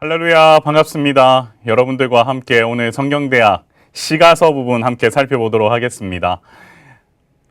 할렐루야, 반갑습니다. 여러분들과 함께 오늘 성경대학 시가서 부분 함께 살펴보도록 하겠습니다.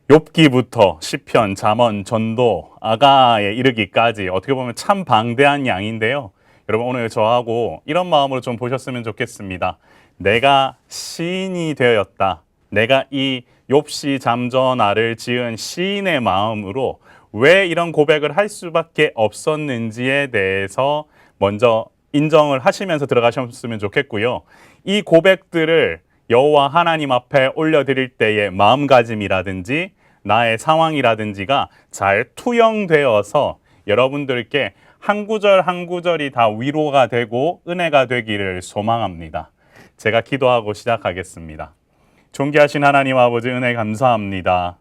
욥기부터 시편, 잠언, 전도, 아가에 이르기까지 어떻게 보면 참 방대한 양인데요. 여러분 오늘 저하고 이런 마음으로 좀 보셨으면 좋겠습니다. 내가 시인이 되었다. 내가 이 욥시 잠전아를 지은 시인의 마음으로 왜 이런 고백을 할 수밖에 없었는지에 대해서 먼저 인정을 하시면서 들어가셨으면 좋겠고요. 이 고백들을 여호와 하나님 앞에 올려드릴 때의 마음가짐이라든지 나의 상황이라든지가 잘 투영되어서 여러분들께 한 구절 한 구절이 다 위로가 되고 은혜가 되기를 소망합니다. 제가 기도하고 시작하겠습니다. 존귀하신 하나님 아버지, 은혜 감사합니다.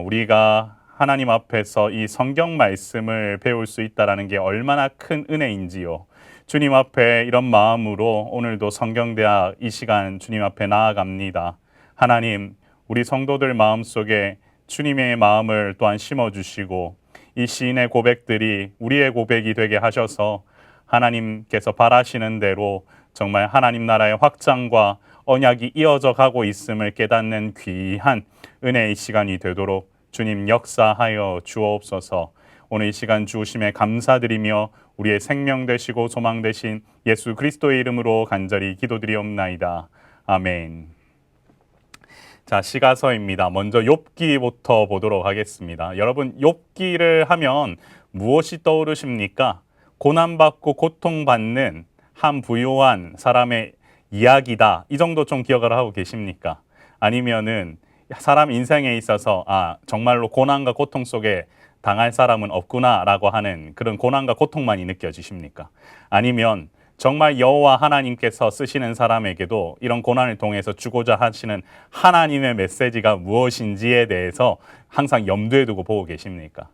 우리가 하나님 앞에서 이 성경 말씀을 배울 수 있다는 게 얼마나 큰 은혜인지요. 주님 앞에 이런 마음으로 오늘도 성경대학 이 시간 주님 앞에 나아갑니다. 하나님, 우리 성도들 마음속에 주님의 마음을 또한 심어주시고 이 시인의 고백들이 우리의 고백이 되게 하셔서 하나님께서 바라시는 대로 정말 하나님 나라의 확장과 언약이 이어져 가고 있음을 깨닫는 귀한 은혜의 시간이 되도록 주님 역사하여 주옵소서. 오늘 이 시간 주심에 감사드리며 우리의 생명 되시고 소망 되신 예수 그리스도의 이름으로 간절히 기도드리옵나이다. 아멘. 자, 시가서입니다. 먼저 욥기부터 보도록 하겠습니다. 여러분, 욥기를 하면 무엇이 떠오르십니까? 고난받고 고통받는 한 부요한 사람의 이야기다. 이 정도 좀 기억을 하고 계십니까? 아니면은 사람 인생에 있어서 정말로 고난과 고통 속에 당할 사람은 없구나라고 하는 그런 고난과 고통만이 느껴지십니까? 아니면 정말 여호와 하나님께서 쓰시는 사람에게도 이런 고난을 통해서 주고자 하시는 하나님의 메시지가 무엇인지에 대해서 항상 염두에 두고 보고 계십니까?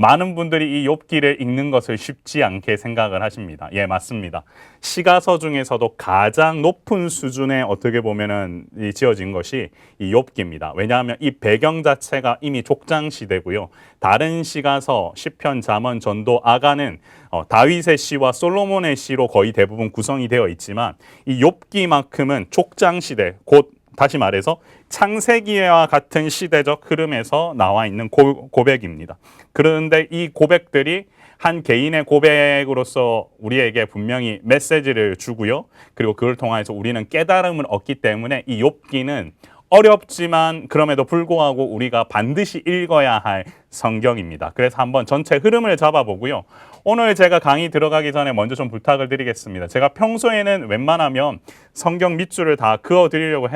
많은 분들이 이 욥기를 읽는 것을 쉽지 않게 생각을 하십니다. 예, 맞습니다. 시가서 중에서도 가장 높은 수준의 어떻게 보면은 지어진 것이 이 욥기입니다. 왜냐하면 이 배경 자체가 이미 족장 시대고요. 다른 시가서, 시편, 잠언, 전도, 아가는 다윗의 시와 솔로몬의 시로 거의 대부분 구성이 되어 있지만 이 욥기만큼은 족장 시대, 곧 다시 말해서 창세기와 같은 시대적 흐름에서 나와 있는 고백입니다. 그런데 이 고백들이 한 개인의 고백으로서 우리에게 분명히 메시지를 주고요. 그리고 그걸 통해서 우리는 깨달음을 얻기 때문에 이 욥기는 어렵지만 그럼에도 불구하고 우리가 반드시 읽어야 할 성경입니다. 그래서 한번 전체 흐름을 잡아보고요. 오늘 제가 강의 들어가기 전에 먼저 좀 부탁을 드리겠습니다. 제가 평소에는 웬만하면 성경 밑줄을 다 그어드리려고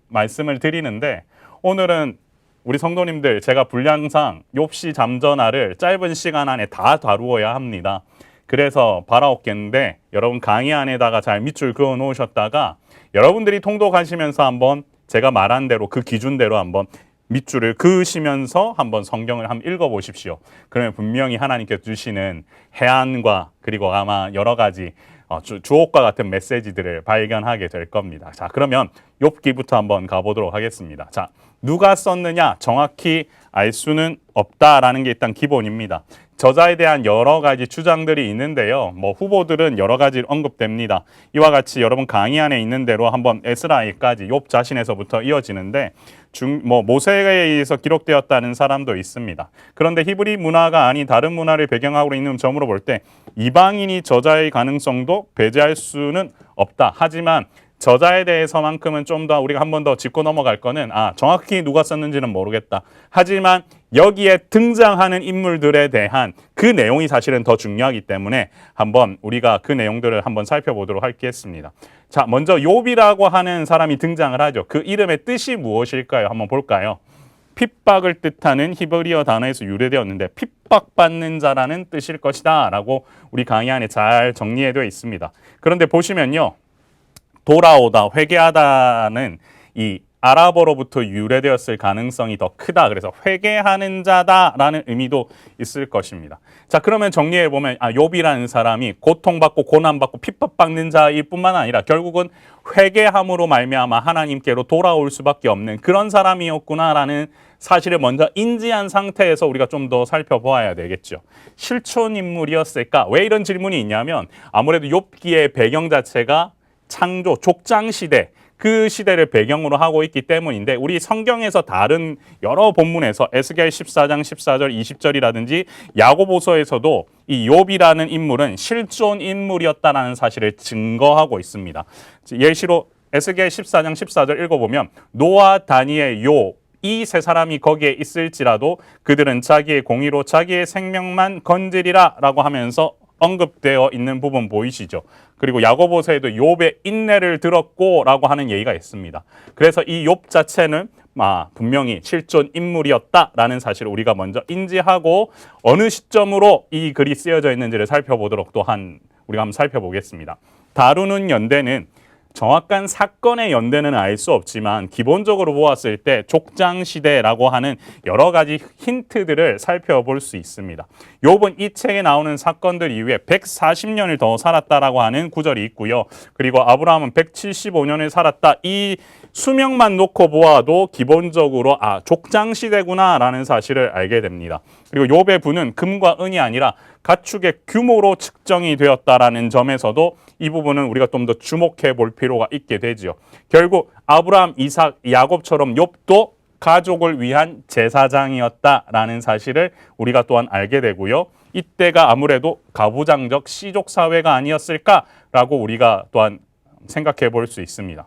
말씀을 드리는데 오늘은 우리 성도님들 제가 분량상 욥시 잠전아를 짧은 시간 안에 다 다루어야 합니다. 그래서 바라옵겠는데 여러분 강의 안에다가 잘 밑줄 그어 놓으셨다가 여러분들이 통독하시면서 한번 제가 말한 대로 그 기준대로 한번 밑줄을 그으시면서 한번 성경을 한번 읽어보십시오. 그러면 분명히 하나님께서 주시는 해안과 그리고 아마 여러 가지 주옥과 같은 메시지들을 발견하게 될 겁니다. 자, 그러면 욥기부터 한번 가보도록 하겠습니다. 자, 누가 썼느냐 정확히 알 수는 없다라는 게 일단 기본입니다. 저자에 대한 여러 가지 주장들이 있는데요. 후보들은 여러 가지 언급됩니다. 이와 같이 여러분 강의 안에 있는 대로 한번 에스라에까지 욥 자신에서부터 이어지는데 모세에 의해서 기록되었다는 사람도 있습니다. 그런데 히브리 문화가 아닌 다른 문화를 배경하고 있는 점으로 볼 때 이방인이 저자의 가능성도 배제할 수는 없다. 하지만 저자에 대해서만큼은 좀 더 우리가 한 번 더 짚고 넘어갈 거는 정확히 누가 썼는지는 모르겠다. 하지만 여기에 등장하는 인물들에 대한 그 내용이 사실은 더 중요하기 때문에 한번 우리가 그 내용들을 한번 살펴보도록 하겠습니다. 자, 먼저 욥이라고 하는 사람이 등장을 하죠. 그 이름의 뜻이 무엇일까요? 한번 볼까요? 핍박을 뜻하는 히브리어 단어에서 유래되었는데 핍박받는 자라는 뜻일 것이다 라고 우리 강의 안에 잘 정리되어 있습니다. 그런데 보시면요. 돌아오다, 회개하다는 이 아랍어로부터 유래되었을 가능성이 더 크다. 그래서 회개하는 자다라는 의미도 있을 것입니다. 자, 그러면 정리해 보면 욥이라는 사람이 고통받고 고난받고 핍박받는 자일 뿐만 아니라 결국은 회개함으로 말미암아 하나님께로 돌아올 수밖에 없는 그런 사람이었구나라는 사실을 먼저 인지한 상태에서 우리가 좀 더 살펴보아야 되겠죠. 실존 인물이었을까? 왜 이런 질문이 있냐면 아무래도 욥기의 배경 자체가 창조, 족장 시대, 그 시대를 배경으로 하고 있기 때문인데 우리 성경에서 다른 여러 본문에서 에스겔 14장 14절 20절이라든지 야고보서에서도 이 욥이라는 인물은 실존 인물이었다는 사실을 증거하고 있습니다. 예시로 에스겔 14장 14절 읽어보면 노아, 다니엘, 욥 이 세 사람이 거기에 있을지라도 그들은 자기의 공의로 자기의 생명만 건지리라 라고 하면서 언급되어 있는 부분 보이시죠? 그리고 야고보서에도 욥의 인내를 들었고 라고 하는 예의가 있습니다. 그래서 이 욥 자체는 분명히 실존 인물이었다라는 사실을 우리가 먼저 인지하고 어느 시점으로 이 글이 쓰여져 있는지를 살펴보도록 또한 우리가 한번 살펴보겠습니다. 다루는 연대는 정확한 사건의 연대는 알 수 없지만 기본적으로 보았을 때 족장 시대라고 하는 여러 가지 힌트들을 살펴볼 수 있습니다. 욥은 이 책에 나오는 사건들 이후에 140년을 더 살았다라고 하는 구절이 있고요. 그리고 아브라함은 175년을 살았다. 이 수명만 놓고 보아도 기본적으로 족장 시대구나라는 사실을 알게 됩니다. 그리고 욥의 부는 금과 은이 아니라 가축의 규모로 측정이 되었다라는 점에서도 이 부분은 우리가 좀 더 주목해 볼 필요가 있게 되죠. 결국 아브라함, 이삭, 야곱처럼 욥도 가족을 위한 제사장이었다라는 사실을 우리가 또한 알게 되고요. 이때가 아무래도 가부장적 씨족 사회가 아니었을까라고 우리가 또한 생각해 볼 수 있습니다.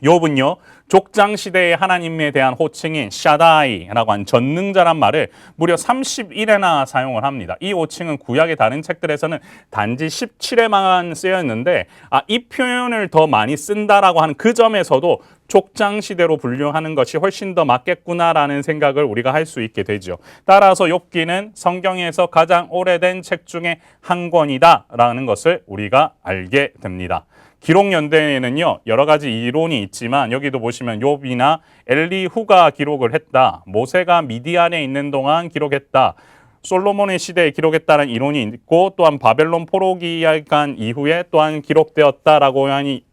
욥은요, 족장 시대의 하나님에 대한 호칭인 샤다이라고 한 전능자란 말을 무려 31회나 사용을 합니다. 이 호칭은 구약의 다른 책들에서는 단지 17회만 쓰였는데 이 표현을 더 많이 쓴다라고 하는 그 점에서도 족장 시대로 분류하는 것이 훨씬 더 맞겠구나라는 생각을 우리가 할 수 있게 되죠. 따라서 욥기는 성경에서 가장 오래된 책 중에 한 권이다라는 것을 우리가 알게 됩니다. 기록 연대에는요 여러 가지 이론이 있지만 여기도 보시면 욥이나 엘리후가 기록을 했다, 모세가 미디안에 있는 동안 기록했다, 솔로몬의 시대에 기록했다는 이론이 있고 또한 바벨론 포로기간 이후에 또한 기록되었다라고 하니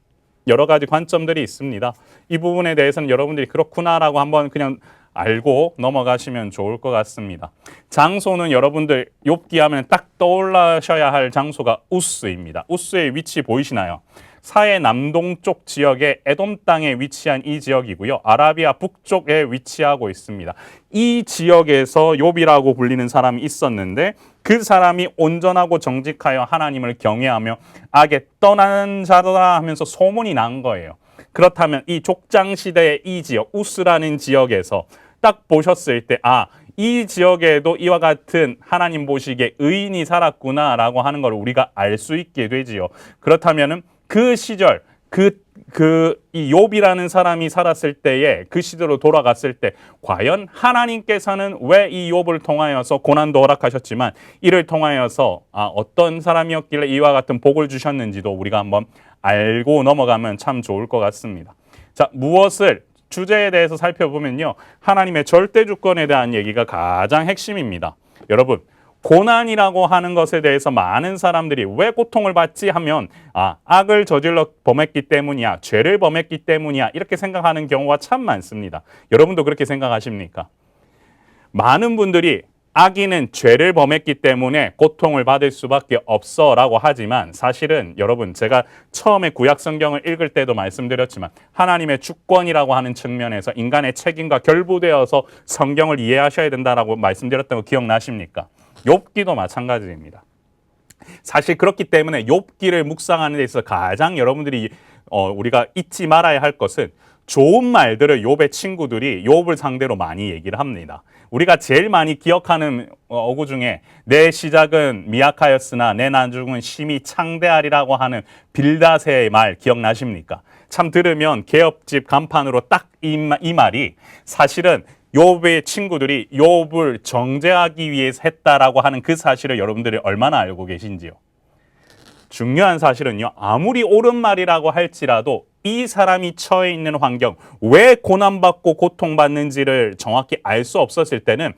여러 가지 관점들이 있습니다. 이 부분에 대해서는 여러분들이 그렇구나라고 한번 그냥 알고 넘어가시면 좋을 것 같습니다. 장소는 여러분들 욥기 하면 딱 떠올라셔야 할 장소가 우스입니다. 우스의 위치 보이시나요? 사해 남동쪽 지역의 에돔 땅에 위치한 이 지역이고요. 아라비아 북쪽에 위치하고 있습니다. 이 지역에서 욥이라고 불리는 사람이 있었는데 그 사람이 온전하고 정직하여 하나님을 경외하며 악에 떠나는 자다 하면서 소문이 난 거예요. 그렇다면 이 족장 시대의 이 지역, 우스라는 지역에서 딱 보셨을 때 이 지역에도 이와 같은 하나님 보시기에 의인이 살았구나라고 하는 걸 우리가 알 수 있게 되지요. 그렇다면은 그 시절 이 욥이라는 사람이 살았을 때에 그 시대로 돌아갔을 때 과연 하나님께서는 왜 이 욥을 통하여서 고난도 허락하셨지만 이를 통하여서 어떤 사람이었길래 이와 같은 복을 주셨는지도 우리가 한번 알고 넘어가면 참 좋을 것 같습니다. 자, 무엇을 주제에 대해서 살펴보면요, 하나님의 절대 주권에 대한 얘기가 가장 핵심입니다. 여러분, 고난이라고 하는 것에 대해서 많은 사람들이 왜 고통을 받지 하면 악을 저질러 범했기 때문이야, 죄를 범했기 때문이야 이렇게 생각하는 경우가 참 많습니다. 여러분도 그렇게 생각하십니까? 많은 분들이 악인은 죄를 범했기 때문에 고통을 받을 수밖에 없어 라고 하지만 사실은 여러분, 제가 처음에 구약 성경을 읽을 때도 말씀드렸지만 하나님의 주권이라고 하는 측면에서 인간의 책임과 결부되어서 성경을 이해하셔야 된다라고 말씀드렸던 거 기억나십니까? 욥기도 마찬가지입니다. 사실 그렇기 때문에 욥기를 묵상하는 데 있어서 가장 여러분들이 우리가 잊지 말아야 할 것은 좋은 말들을 욥의 친구들이 욥을 상대로 많이 얘기를 합니다. 우리가 제일 많이 기억하는 어구 중에 내 시작은 미약하였으나 내 나중은 심히 창대하리라고 하는 빌닷의 말 기억나십니까? 참 들으면 개업집 간판으로 딱 이 말이 사실은 욥의 친구들이 욥을 정죄하기 위해서 했다라고 하는 그 사실을 여러분들이 얼마나 알고 계신지요? 중요한 사실은요, 아무리 옳은 말이라고 할지라도 이 사람이 처해 있는 환경, 왜 고난받고 고통받는지를 정확히 알 수 없었을 때는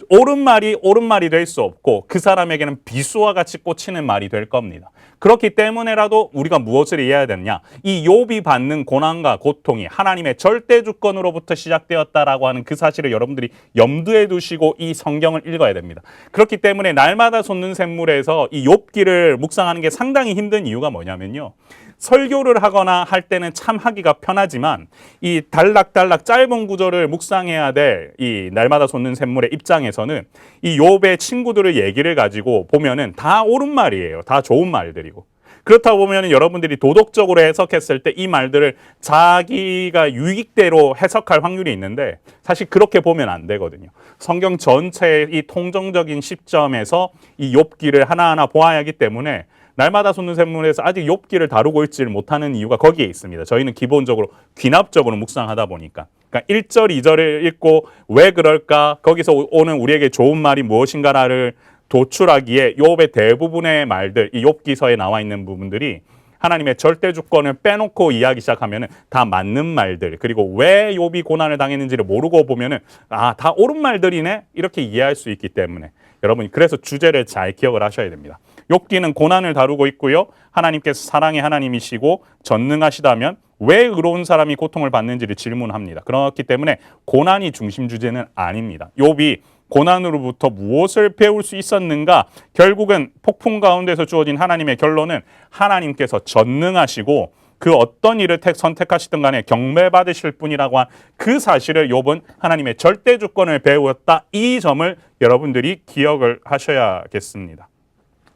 옳은 말이 될 수 없고 그 사람에게는 비수와 같이 꽂히는 말이 될 겁니다. 그렇기 때문에라도 우리가 무엇을 이해해야 되느냐? 이 욥이 받는 고난과 고통이 하나님의 절대 주권으로부터 시작되었다라고 하는 그 사실을 여러분들이 염두에 두시고 이 성경을 읽어야 됩니다. 그렇기 때문에 날마다 솟는 샘물에서 이 욥기를 묵상하는 게 상당히 힘든 이유가 뭐냐면요. 설교를 하거나 할 때는 참 하기가 편하지만 이 단락단락 짧은 구절을 묵상해야 될 이 날마다 솟는 샘물의 입장에서는 이 욥의 친구들의 얘기를 가지고 보면은 다 옳은 말이에요. 다 좋은 말들이고. 그렇다 보면 여러분들이 도덕적으로 해석했을 때 이 말들을 자기가 유익대로 해석할 확률이 있는데 사실 그렇게 보면 안 되거든요. 성경 전체의 이 통정적인 시점에서 이 욥기를 하나하나 보아야 하기 때문에 날마다 솟는 샘물에서 아직 욥기를 다루고 있지를 못하는 이유가 거기에 있습니다. 저희는 기본적으로 귀납적으로 묵상하다 보니까. 그러니까 1절, 2절을 읽고 왜 그럴까? 거기서 오는 우리에게 좋은 말이 무엇인가를 도출하기에 욥의 대부분의 말들, 이 욥기서에 나와 있는 부분들이 하나님의 절대 주권을 빼놓고 이야기 시작하면 다 맞는 말들, 그리고 왜 욥이 고난을 당했는지를 모르고 보면 다 옳은 말들이네? 이렇게 이해할 수 있기 때문에 여러분이 그래서 주제를 잘 기억을 하셔야 됩니다. 욥기는 고난을 다루고 있고요. 하나님께서 사랑의 하나님이시고 전능하시다면 왜 의로운 사람이 고통을 받는지를 질문합니다. 그렇기 때문에 고난이 중심 주제는 아닙니다. 욥이 고난으로부터 무엇을 배울 수 있었는가? 결국은 폭풍 가운데서 주어진 하나님의 결론은 하나님께서 전능하시고 그 어떤 일을 선택하시든 간에 경배받으실 분이라고 한 그 사실을 욥은 하나님의 절대 주권을 배웠다. 이 점을 여러분들이 기억을 하셔야겠습니다.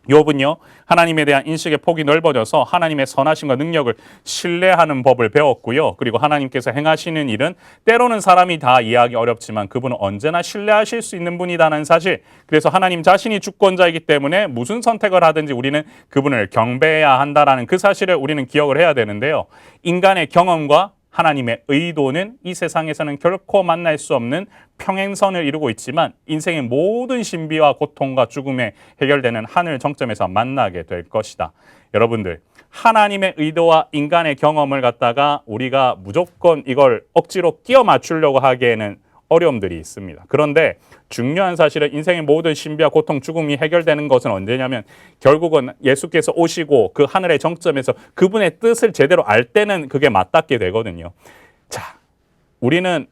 욥은요, 하나님에 대한 인식의 폭이 넓어져서 하나님의 선하심과 능력을 신뢰하는 법을 배웠고요. 그리고 하나님께서 행하시는 일은 때로는 사람이 다 이해하기 어렵지만 그분은 언제나 신뢰하실 수 있는 분이라는 사실. 그래서 하나님 자신이 주권자이기 때문에 무슨 선택을 하든지 우리는 그분을 경배해야 한다라는 그 사실을 우리는 기억을 해야 되는데요. 인간의 경험과 하나님의 의도는 이 세상에서는 결코 만날 수 없는 평행선을 이루고 있지만 인생의 모든 신비와 고통과 죽음에 해결되는 하늘 정점에서 만나게 될 것이다. 여러분들, 하나님의 의도와 인간의 경험을 갖다가 우리가 무조건 이걸 억지로 끼워 맞추려고 하기에는 어려움들이 있습니다. 그런데 중요한 사실은 인생의 모든 신비와 고통, 죽음이 해결되는 것은 언제냐면 결국은 예수께서 오시고 그 하늘의 정점에서 그분의 뜻을 제대로 알 때는 그게 맞닿게 되거든요. 자, 우리는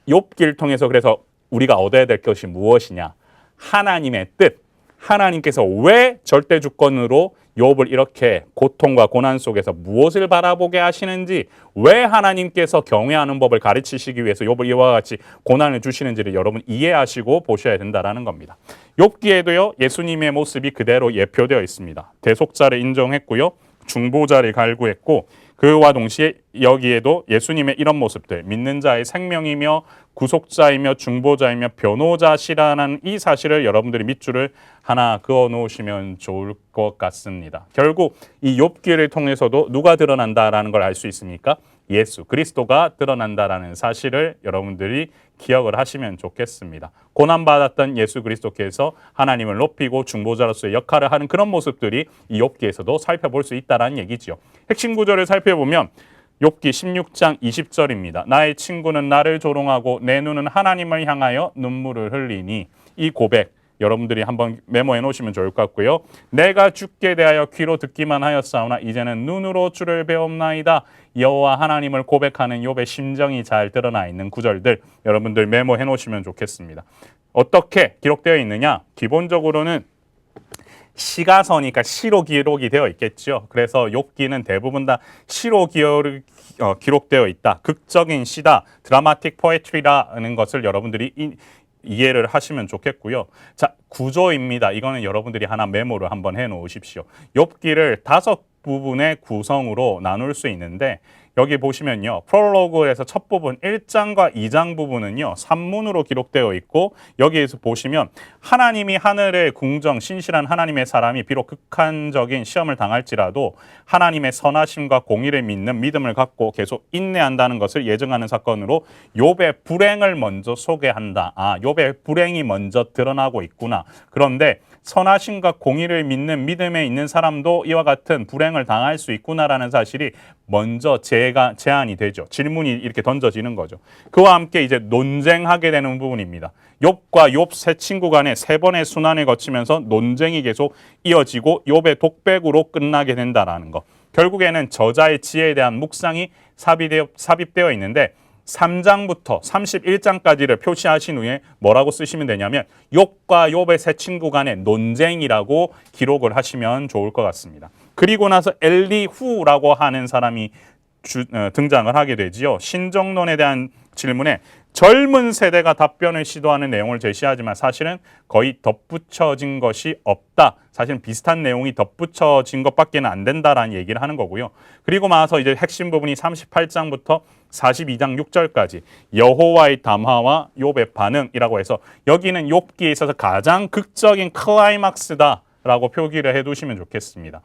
욥기를 통해서 그래서 우리가 얻어야 될 것이 무엇이냐? 하나님의 뜻. 하나님께서 왜 절대 주권으로 욥을 이렇게 고통과 고난 속에서 무엇을 바라보게 하시는지, 왜 하나님께서 경외하는 법을 가르치시기 위해서 욥을 이와 같이 고난을 주시는지를 여러분 이해하시고 보셔야 된다는 겁니다. 욥기에도요, 예수님의 모습이 그대로 예표되어 있습니다. 대속자를 인정했고요, 중보자를 갈구했고, 그와 동시에 여기에도 예수님의 이런 모습들, 믿는 자의 생명이며 구속자이며 중보자이며 변호자시라는 이 사실을 여러분들이 밑줄을 하나 그어 놓으시면 좋을 것 같습니다. 결국 이 욥기를 통해서도 누가 드러난다라는 걸 알 수 있습니까? 예수 그리스도가 드러난다라는 사실을 여러분들이 기억을 하시면 좋겠습니다. 고난받았던 예수 그리스도께서 하나님을 높이고 중보자로서의 역할을 하는 그런 모습들이 이 욥기에서도 살펴볼 수 있다는 얘기죠. 핵심 구절을 살펴보면 욥기 16장 20절입니다. 나의 친구는 나를 조롱하고 내 눈은 하나님을 향하여 눈물을 흘리니, 이 고백 여러분들이 한번 메모해 놓으시면 좋을 것 같고요. 내가 주께 대하여 귀로 듣기만 하였사오나 이제는 눈으로 주를 배움나이다. 여호와 하나님을 고백하는 욥의 심정이 잘 드러나 있는 구절들 여러분들 메모해 놓으시면 좋겠습니다. 어떻게 기록되어 있느냐? 기본적으로는 시가서니까 시로 기록이 되어 있겠죠. 그래서 욥기는 대부분 다 시로 기록되어 있다. 극적인 시다. 드라마틱 포에트리라는 것을 여러분들이 이해를 하시면 좋겠고요. 자, 구조입니다. 이거는 여러분들이 하나 메모를 한번 해 놓으십시오. 욥기를 5부분의 구성으로 나눌 수 있는데 여기 보시면요. 프롤로그에서 첫 부분 1장과 2장 부분은요. 산문으로 기록되어 있고 여기에서 보시면 하나님이 하늘의 궁정, 신실한 하나님의 사람이 비록 극한적인 시험을 당할지라도 하나님의 선하심과 공의를 믿는 믿음을 갖고 계속 인내한다는 것을 예증하는 사건으로 욥의 불행을 먼저 소개한다. 아, 욥의 불행이 먼저 드러나고 있구나. 그런데 선하심과 공의를 믿는 믿음에 있는 사람도 이와 같은 불행을 당할 수 있구나라는 사실이 먼저 제안이 되죠. 질문이 이렇게 던져지는 거죠. 그와 함께 이제 논쟁하게 되는 부분입니다. 욥과 욥 세 친구 간의 세 번의 순환을 거치면서 논쟁이 계속 이어지고 욥의 독백으로 끝나게 된다라는 거. 결국에는 저자의 지혜에 대한 묵상이 삽입되어 있는데 3장부터 31장까지를 표시하신 후에 뭐라고 쓰시면 되냐면 욥과 욥의 세 친구 간의 논쟁이라고 기록을 하시면 좋을 것 같습니다. 그리고 나서 엘리후라고 하는 사람이 등장을 하게 되지요. 신정론에 대한 질문에 젊은 세대가 답변을 시도하는 내용을 제시하지만 사실은 거의 덧붙여진 것이 없다. 사실은 비슷한 내용이 덧붙여진 것밖에는 안 된다라는 얘기를 하는 거고요. 그리고 나서 이제 핵심 부분이 38장부터 42장 6절까지 여호와의 담화와 욥의 반응이라고 해서 여기는 욥기에 있어서 가장 극적인 클라이막스다라고 표기를 해두시면 좋겠습니다.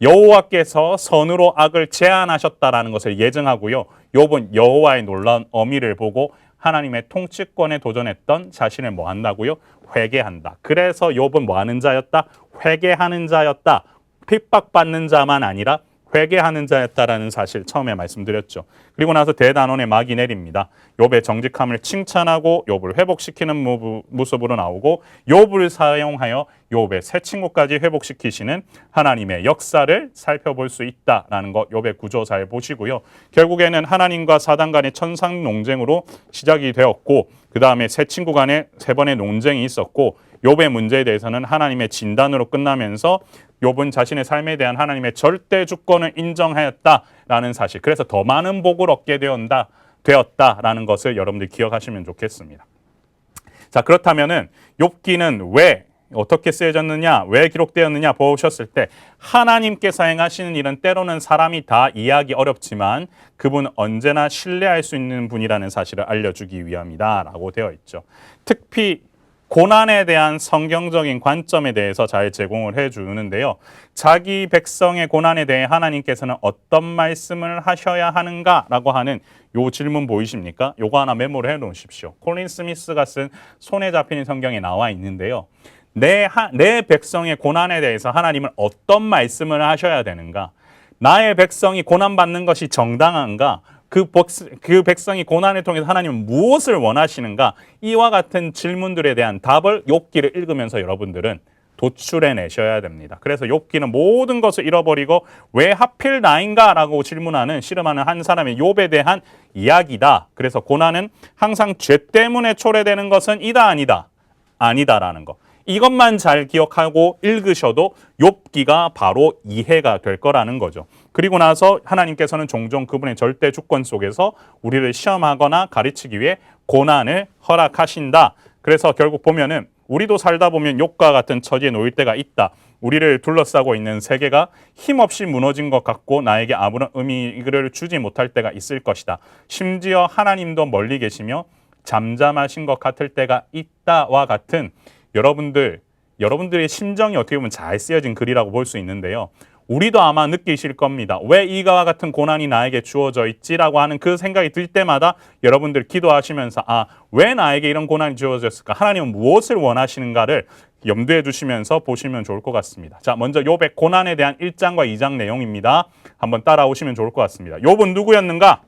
여호와께서 선으로 악을 제한하셨다라는 것을 예증하고요. 욥은 여호와의 놀라운 어미를 보고 하나님의 통치권에 도전했던 자신을 뭐 한다고요? 회개한다. 그래서 욥은 뭐 하는 자였다? 회개하는 자였다. 핍박받는 자만 아니라 회개하는 자였다라는 사실 처음에 말씀드렸죠. 그리고 나서 대단원의 막이 내립니다. 욥의 정직함을 칭찬하고 욥을 회복시키는 모습으로 나오고 욥을 사용하여 욥의 새 친구까지 회복시키시는 하나님의 역사를 살펴볼 수 있다라는 것, 욥의 구조 잘 보시고요. 결국에는 하나님과 사단 간의 천상 논쟁으로 시작이 되었고 그 다음에 새 친구 간의 세 번의 논쟁이 있었고 욥의 문제에 대해서는 하나님의 진단으로 끝나면서 욥은 자신의 삶에 대한 하나님의 절대 주권을 인정하였다라는 사실, 그래서 더 많은 복을 얻게 되었다라는 것을 여러분들 기억하시면 좋겠습니다. 자, 그렇다면은 욥기는 왜 어떻게 쓰여졌느냐, 왜 기록되었느냐 보셨을 때 하나님께서 행하시는 일은 때로는 사람이 다 이해하기 어렵지만 그분은 언제나 신뢰할 수 있는 분이라는 사실을 알려주기 위함이다라고 되어 있죠. 특히 고난에 대한 성경적인 관점에 대해서 잘 제공을 해주는데요. 자기 백성의 고난에 대해 하나님께서는 어떤 말씀을 하셔야 하는가라고 하는 요 질문 보이십니까? 요거 하나 메모를 해놓으십시오. 콜린 스미스가 쓴 손에 잡히는 성경에 나와 있는데요. 내 백성의 고난에 대해서 하나님은 어떤 말씀을 하셔야 되는가? 나의 백성이 고난받는 것이 정당한가? 그 백성이 고난을 통해서 하나님은 무엇을 원하시는가? 이와 같은 질문들에 대한 답을 욥기를 읽으면서 여러분들은 도출해내셔야 됩니다. 그래서 욥기는 모든 것을 잃어버리고 왜 하필 나인가? 라고 질문하는 씨름하는 한 사람의 욥에 대한 이야기다. 그래서 고난은 항상 죄 때문에 초래되는 것은 이다 아니다. 아니다라는 거. 이것만 잘 기억하고 읽으셔도 욥기가 바로 이해가 될 거라는 거죠. 그리고 나서 하나님께서는 종종 그분의 절대 주권 속에서 우리를 시험하거나 가르치기 위해 고난을 허락하신다. 그래서 결국 보면은 우리도 살다 보면 욥과 같은 처지에 놓일 때가 있다. 우리를 둘러싸고 있는 세계가 힘없이 무너진 것 같고 나에게 아무런 의미를 주지 못할 때가 있을 것이다. 심지어 하나님도 멀리 계시며 잠잠하신 것 같을 때가 있다와 같은 여러분들의 심정이 어떻게 보면 잘 쓰여진 글이라고 볼 수 있는데요. 우리도 아마 느끼실 겁니다. 왜 이와 같은 고난이 나에게 주어져 있지라고 하는 그 생각이 들 때마다 여러분들 기도하시면서 왜 나에게 이런 고난이 주어졌을까? 하나님은 무엇을 원하시는가를 염두에 두시면서 보시면 좋을 것 같습니다. 자, 먼저 욥의 고난에 대한 1장과 2장 내용입니다. 한번 따라오시면 좋을 것 같습니다. 욥은 누구였는가?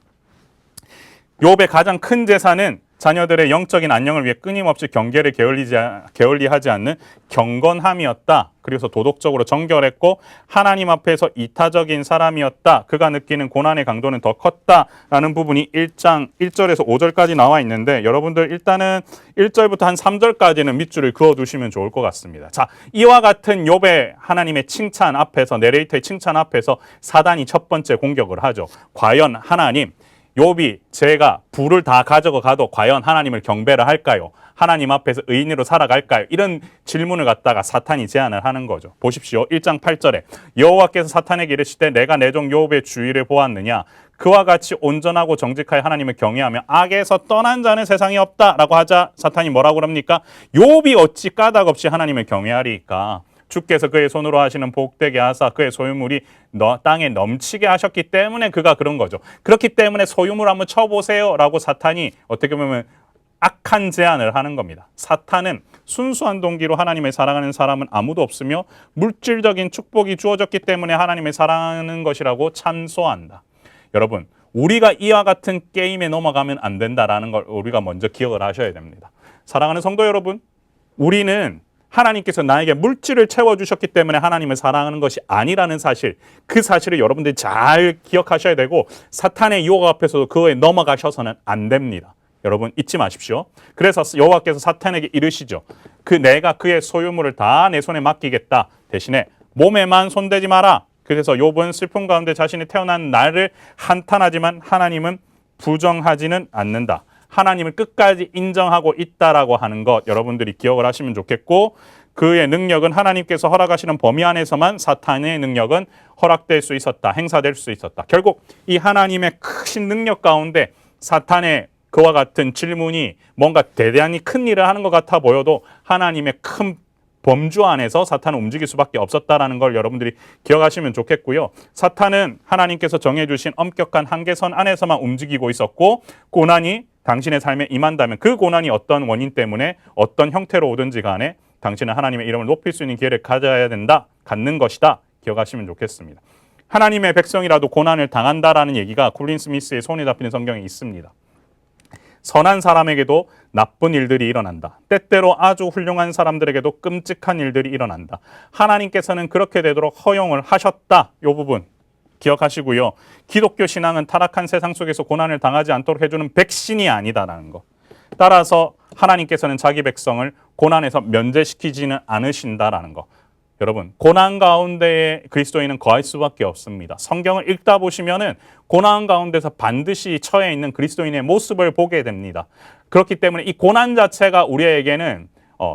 욥의 가장 큰 재산은 자녀들의 영적인 안녕을 위해 끊임없이 경계를 게을리하지 않는 경건함이었다. 그래서 도덕적으로 정결했고 하나님 앞에서 이타적인 사람이었다. 그가 느끼는 고난의 강도는 더 컸다라는 부분이 1장 1절에서 5절까지 나와 있는데 여러분들 일단은 1절부터 한 3절까지는 밑줄을 그어두시면 좋을 것 같습니다. 자, 이와 같은 욥의 하나님의 칭찬 앞에서 내레이터의 칭찬 앞에서 사단이 첫 번째 공격을 하죠. 과연 하나님, 욥이 제가 부를 다 가져가도 과연 하나님을 경배를 할까요? 하나님 앞에서 의인으로 살아갈까요? 이런 질문을 갖다가 사탄이 제안을 하는 거죠. 보십시오. 1장 8절에 여호와께서 사탄에게 이르시되 내가 내 종 욥의 주의를 보았느냐? 그와 같이 온전하고 정직하여 하나님을 경외하며 악에서 떠난 자는 세상에 없다라고 하자 사탄이 뭐라고 그럽니까? 욥이 어찌 까닭 없이 하나님을 경외하리까? 주께서 그의 손으로 하시는 복되게 하사 그의 소유물이 땅에 넘치게 하셨기 때문에 그가 그런 거죠. 그렇기 때문에 소유물 한번 쳐보세요 라고 사탄이 어떻게 보면 악한 제안을 하는 겁니다. 사탄은 순수한 동기로 하나님을 사랑하는 사람은 아무도 없으며 물질적인 축복이 주어졌기 때문에 하나님을 사랑하는 것이라고 참소한다. 여러분, 우리가 이와 같은 게임에 넘어가면 안 된다라는 걸 우리가 먼저 기억을 하셔야 됩니다. 사랑하는 성도 여러분, 우리는 하나님께서 나에게 물질을 채워주셨기 때문에 하나님을 사랑하는 것이 아니라는 사실, 그 사실을 여러분들이 잘 기억하셔야 되고 사탄의 유혹 앞에서도 그거에 넘어가셔서는 안 됩니다. 여러분 잊지 마십시오. 그래서 여호와께서 사탄에게 이르시죠. 내가 그의 소유물을 다 내 손에 맡기겠다. 대신에 몸에만 손대지 마라. 그래서 욥은 슬픔 가운데 자신이 태어난 날을 한탄하지만 하나님은 부정하지는 않는다. 하나님을 끝까지 인정하고 있다라고 하는 것 여러분들이 기억을 하시면 좋겠고, 그의 능력은 하나님께서 허락하시는 범위 안에서만 사탄의 능력은 허락될 수 있었다. 행사될 수 있었다. 결국 이 하나님의 크신 능력 가운데 사탄의 그와 같은 질문이 뭔가 대단히 큰 일을 하는 것 같아 보여도 하나님의 큰 범주 안에서 사탄은 움직일 수밖에 없었다라는 걸 여러분들이 기억하시면 좋겠고요. 사탄은 하나님께서 정해주신 엄격한 한계선 안에서만 움직이고 있었고, 고난이 당신의 삶에 임한다면 그 고난이 어떤 원인 때문에 어떤 형태로 오든지 간에 당신은 하나님의 이름을 높일 수 있는 기회를 가져야 된다, 갖는 것이다. 기억하시면 좋겠습니다. 하나님의 백성이라도 고난을 당한다라는 얘기가 콜린 스미스의 손에 잡히는 성경에 있습니다. 선한 사람에게도 나쁜 일들이 일어난다. 때때로 아주 훌륭한 사람들에게도 끔찍한 일들이 일어난다. 하나님께서는 그렇게 되도록 허용을 하셨다. 이 부분 기억하시고요. 기독교 신앙은 타락한 세상 속에서 고난을 당하지 않도록 해주는 백신이 아니다라는 거. 따라서 하나님께서는 자기 백성을 고난에서 면제시키지는 않으신다라는 거. 여러분, 고난 가운데에 그리스도인은 거할 수밖에 없습니다. 성경을 읽다 보시면은 고난 가운데서 반드시 처해 있는 그리스도인의 모습을 보게 됩니다. 그렇기 때문에 이 고난 자체가 우리에게는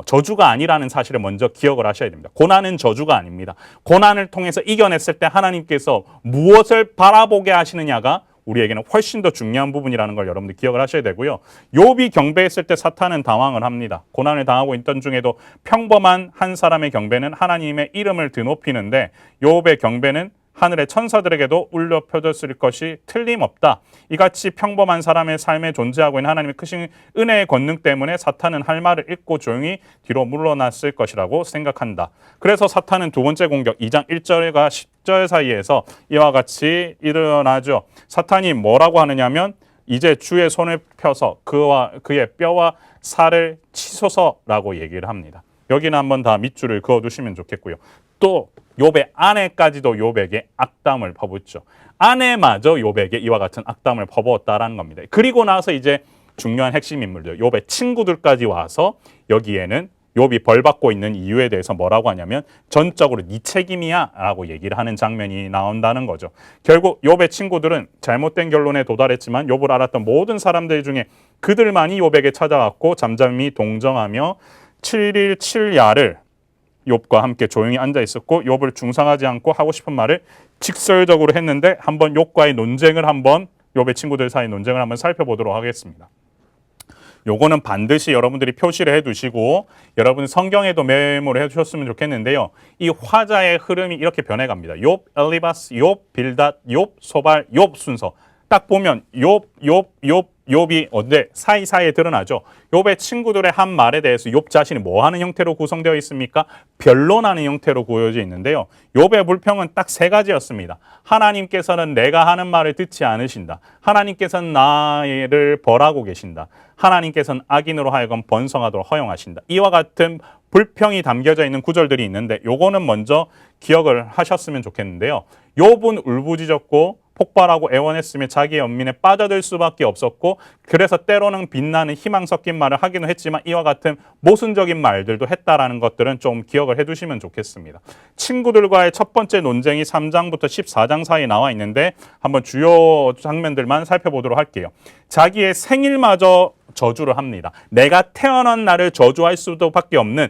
저주가 아니라는 사실을 먼저 기억을 하셔야 됩니다. 고난은 저주가 아닙니다. 고난을 통해서 이겨냈을 때 하나님께서 무엇을 바라보게 하시느냐가 우리에게는 훨씬 더 중요한 부분이라는 걸 여러분들 기억을 하셔야 되고요. 욥이 경배했을 때 사탄은 당황을 합니다. 고난을 당하고 있던 중에도 평범한 한 사람의 경배는 하나님의 이름을 드높이는데 욥의 경배는 하늘의 천사들에게도 울려 퍼졌을 것이 틀림없다. 이같이 평범한 사람의 삶에 존재하고 있는 하나님의 크신 은혜의 권능 때문에 사탄은 할 말을 읽고 조용히 뒤로 물러났을 것이라고 생각한다. 그래서 사탄은 두 번째 공격 2장 1절과 10절 사이에서 이와 같이 일어나죠. 사탄이 뭐라고 하느냐면 이제 주의 손을 펴서 그의 뼈와 살을 치소서라고 얘기를 합니다. 여기는 한번 다 밑줄을 그어두시면 좋겠고요. 또 욥의 아내까지도 욥에게 악담을 퍼붓죠. 아내마저 욥에게 이와 같은 악담을 퍼부었다라는 겁니다. 그리고 나서 이제 중요한 핵심 인물들, 욥의 친구들까지 와서 여기에는 욥이 벌받고 있는 이유에 대해서 뭐라고 하냐면 전적으로 네 책임이야 라고 얘기를 하는 장면이 나온다는 거죠. 결국 욥의 친구들은 잘못된 결론에 도달했지만 욥을 알았던 모든 사람들 중에 그들만이 욥에게 찾아왔고 잠잠히 동정하며 7일 7야를 욥과 함께 조용히 앉아 있었고 욥을 중상하지 않고 하고 싶은 말을 직설적으로 했는데 한번 욥과의 논쟁을 욥의 친구들 사이 논쟁을 한번 살펴보도록 하겠습니다. 요거는 반드시 여러분들이 표시를 해두시고 여러분 성경에도 메모를 해주셨으면 좋겠는데요. 이 화자의 흐름이 이렇게 변해갑니다. 욥, 엘리바스, 욥, 빌닷, 욥, 소발, 욥 순서. 딱 보면 욥이 언제 사이사이에 드러나죠. 욥의 친구들의 한 말에 대해서 욥 자신이 뭐 하는 형태로 구성되어 있습니까? 변론하는 형태로 구어져 있는데요. 욥의 불평은 딱 세 가지였습니다. 하나님께서는 내가 하는 말을 듣지 않으신다. 하나님께서는 나를 벌하고 계신다. 하나님께서는 악인으로 하여금 번성하도록 허용하신다. 이와 같은 불평이 담겨져 있는 구절들이 있는데 요거는 먼저 기억을 하셨으면 좋겠는데요. 욥은 울부짖었고 폭발하고 애원했으며 자기의 연민에 빠져들 수밖에 없었고 그래서 때로는 빛나는 희망 섞인 말을 하기는 했지만 이와 같은 모순적인 말들도 했다라는 것들은 좀 기억을 해두시면 좋겠습니다. 친구들과의 첫 번째 논쟁이 3장부터 14장 사이에 나와 있는데 한번 주요 장면들만 살펴보도록 할게요. 자기의 생일마저 저주를 합니다. 내가 태어난 날을 저주할 수밖에 없는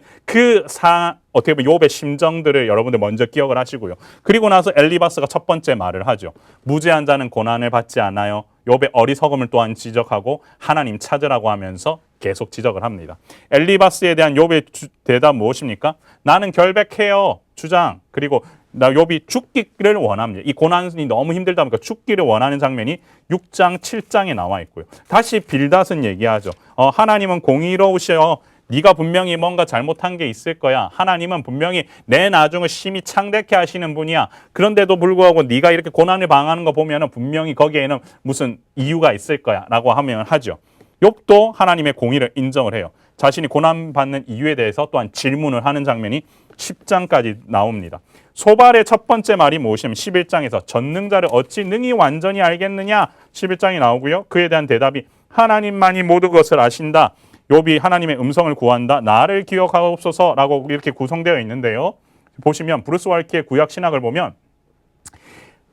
어떻게 보면 욥의 심정들을 여러분들 먼저 기억을 하시고요. 그리고 나서 엘리바스가 첫 번째 말을 하죠. 무죄한 자는 고난을 받지 않아요. 욥의 어리석음을 또한 지적하고 하나님 찾으라고 하면서 계속 지적을 합니다. 엘리바스에 대한 욥의 대답 무엇입니까? 나는 결백해요. 주장. 그리고 욥이 죽기를 원합니다. 이 고난이 너무 힘들다 보니까 죽기를 원하는 장면이 6장, 7장에 나와 있고요. 다시 빌닷은 얘기하죠. 하나님은 공의로우셔 네가 분명히 뭔가 잘못한 게 있을 거야. 하나님은 분명히 내 나중을 심히 창대케 하시는 분이야. 그런데도 불구하고 네가 이렇게 고난을 당하는 거 보면은 분명히 거기에는 무슨 이유가 있을 거야 라고 하면 하죠. 욥도 하나님의 공의를 인정을 해요. 자신이 고난받는 이유에 대해서 또한 질문을 하는 장면이 10장까지 나옵니다. 소발의 첫 번째 말이 무엇이냐면 11장에서 전능자를 어찌 능히 완전히 알겠느냐 11장이 나오고요. 그에 대한 대답이 하나님만이 모든 것을 아신다. 욥이 하나님의 음성을 구한다. 나를 기억하옵소서라고 이렇게 구성되어 있는데요. 보시면 브루스 왈키의 구약 신학을 보면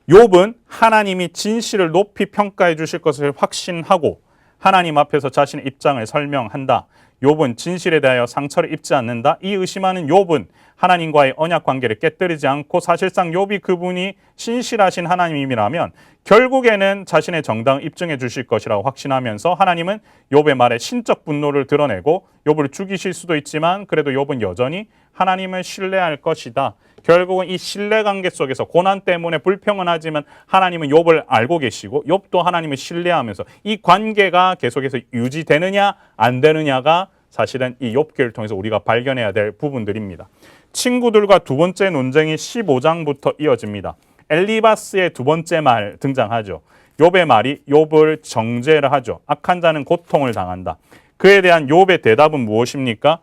욥은 하나님이 진실을 높이 평가해 주실 것을 확신하고 하나님 앞에서 자신의 입장을 설명한다. 욥은 진실에 대하여 상처를 입지 않는다. 이 의심하는 욥은 하나님과의 언약 관계를 깨뜨리지 않고 사실상 욥이 그분이 신실하신 하나님이라면 결국에는 자신의 정당을 입증해 주실 것이라고 확신하면서 하나님은 욥의 말에 신적 분노를 드러내고 욥을 죽이실 수도 있지만 그래도 욥은 여전히 하나님을 신뢰할 것이다. 결국은 이 신뢰관계 속에서 고난 때문에 불평은 하지만 하나님은 욥을 알고 계시고 욥도 하나님을 신뢰하면서 이 관계가 계속해서 유지되느냐 안 되느냐가 사실은 이 욥기를 통해서 우리가 발견해야 될 부분들입니다. 친구들과 두 번째 논쟁이 15장부터 이어집니다. 엘리바스의 두 번째 말 등장하죠. 욥의 말이 욥을 정죄를 하죠. 악한 자는 고통을 당한다. 그에 대한 욥의 대답은 무엇입니까?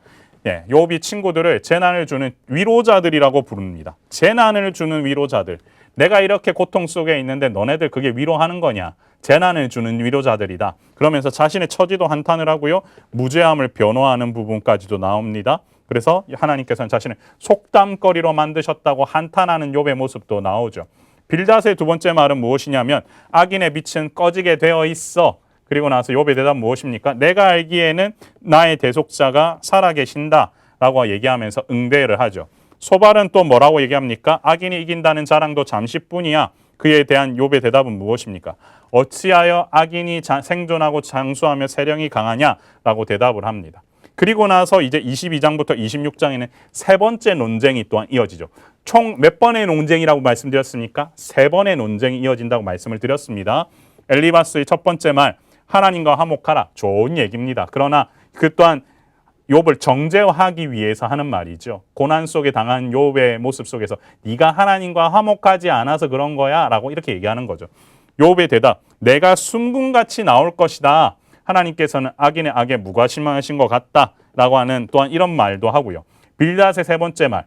예, 욥이 친구들을 재난을 주는 위로자들이라고 부릅니다. 재난을 주는 위로자들. 내가 이렇게 고통 속에 있는데 너네들 그게 위로하는 거냐? 재난을 주는 위로자들이다. 그러면서 자신의 처지도 한탄을 하고요. 무죄함을 변호하는 부분까지도 나옵니다. 그래서 하나님께서는 자신을 속담거리로 만드셨다고 한탄하는 욥의 모습도 나오죠. 빌닷의 두 번째 말은 무엇이냐면 악인의 빛은 꺼지게 되어 있어. 그리고 나서 욥의 대답 무엇입니까? 내가 알기에는 나의 대속자가 살아계신다라고 얘기하면서 응대를 하죠. 소발은 또 뭐라고 얘기합니까? 악인이 이긴다는 자랑도 잠시뿐이야. 그에 대한 욥의 대답은 무엇입니까? 어찌하여 악인이 생존하고 장수하며 세령이 강하냐라고 대답을 합니다. 그리고 나서 이제 22장부터 26장에는 세 번째 논쟁이 또한 이어지죠. 총 몇 번의 논쟁이라고 말씀드렸습니까? 세 번의 논쟁이 이어진다고 말씀을 드렸습니다. 엘리바스의 첫 번째 말, 하나님과 화목하라. 좋은 얘기입니다. 그러나 그 또한 욥을 정죄하기 위해서 하는 말이죠. 고난 속에 당한 욥의 모습 속에서 네가 하나님과 화목하지 않아서 그런 거야 라고 이렇게 얘기하는 거죠. 욥의 대답, 내가 순금같이 나올 것이다. 하나님께서는 악인의 악에 무관심하신 것 같다 라고 하는 또한 이런 말도 하고요. 빌닷의 세 번째 말,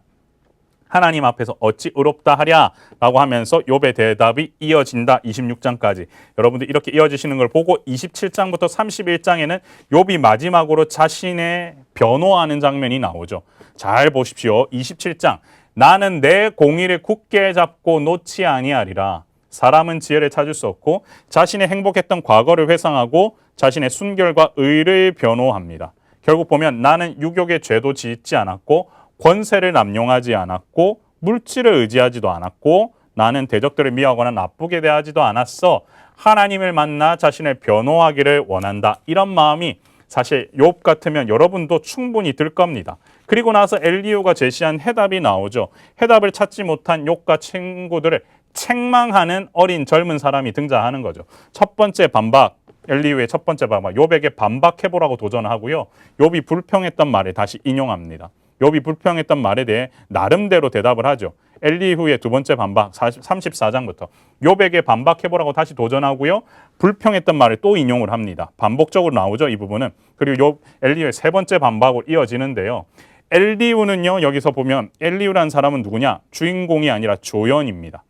하나님 앞에서 어찌 의롭다 하랴 라고 하면서 욥의 대답이 이어진다. 26장까지 여러분들 이렇게 이어지시는 걸 보고 27장부터 31장에는 욥이 마지막으로 자신의 변호하는 장면이 나오죠. 잘 보십시오. 27장, 나는 내 공의를 굳게 잡고 놓지 아니하리라. 사람은 지혜를 찾을 수 없고 자신의 행복했던 과거를 회상하고 자신의 순결과 의를 변호합니다. 결국 보면 나는 유욕의 죄도 짓지 않았고 권세를 남용하지 않았고 물질을 의지하지도 않았고 나는 대적들을 미워하거나 나쁘게 대하지도 않았어. 하나님을 만나 자신을 변호하기를 원한다. 이런 마음이 사실 욥 같으면 여러분도 충분히 들 겁니다. 그리고 나서 엘리후가 제시한 해답이 나오죠. 해답을 찾지 못한 욥과 친구들을 책망하는 어린 젊은 사람이 등장하는 거죠. 첫 번째 반박, 엘리후의 첫 번째 반박, 욥에게 반박해보라고 도전하고요. 욥이 불평했던 말을 다시 인용합니다. 욥이 불평했던 말에 대해 나름대로 대답을 하죠. 엘리후의 두 번째 반박 34장부터 욥에게 반박해보라고 다시 도전하고요. 불평했던 말을 또 인용을 합니다. 반복적으로 나오죠. 이 부분은. 그리고 엘리후의 세 번째 반박으로 이어지는데요. 엘리후는요. 여기서 보면 엘리후라는 사람은 누구냐? 주인공이 아니라 조연입니다.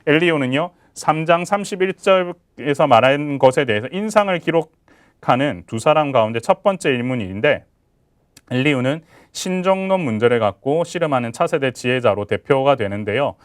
엘리후는요. 3장 31절에서 말한 것에 대해서 인상을 기록하는 두 사람 가운데 첫 번째 인물인데 엘리후는 신정론 문제를 갖고 씨름하는 차세대 지혜자로 대표가 되는데요.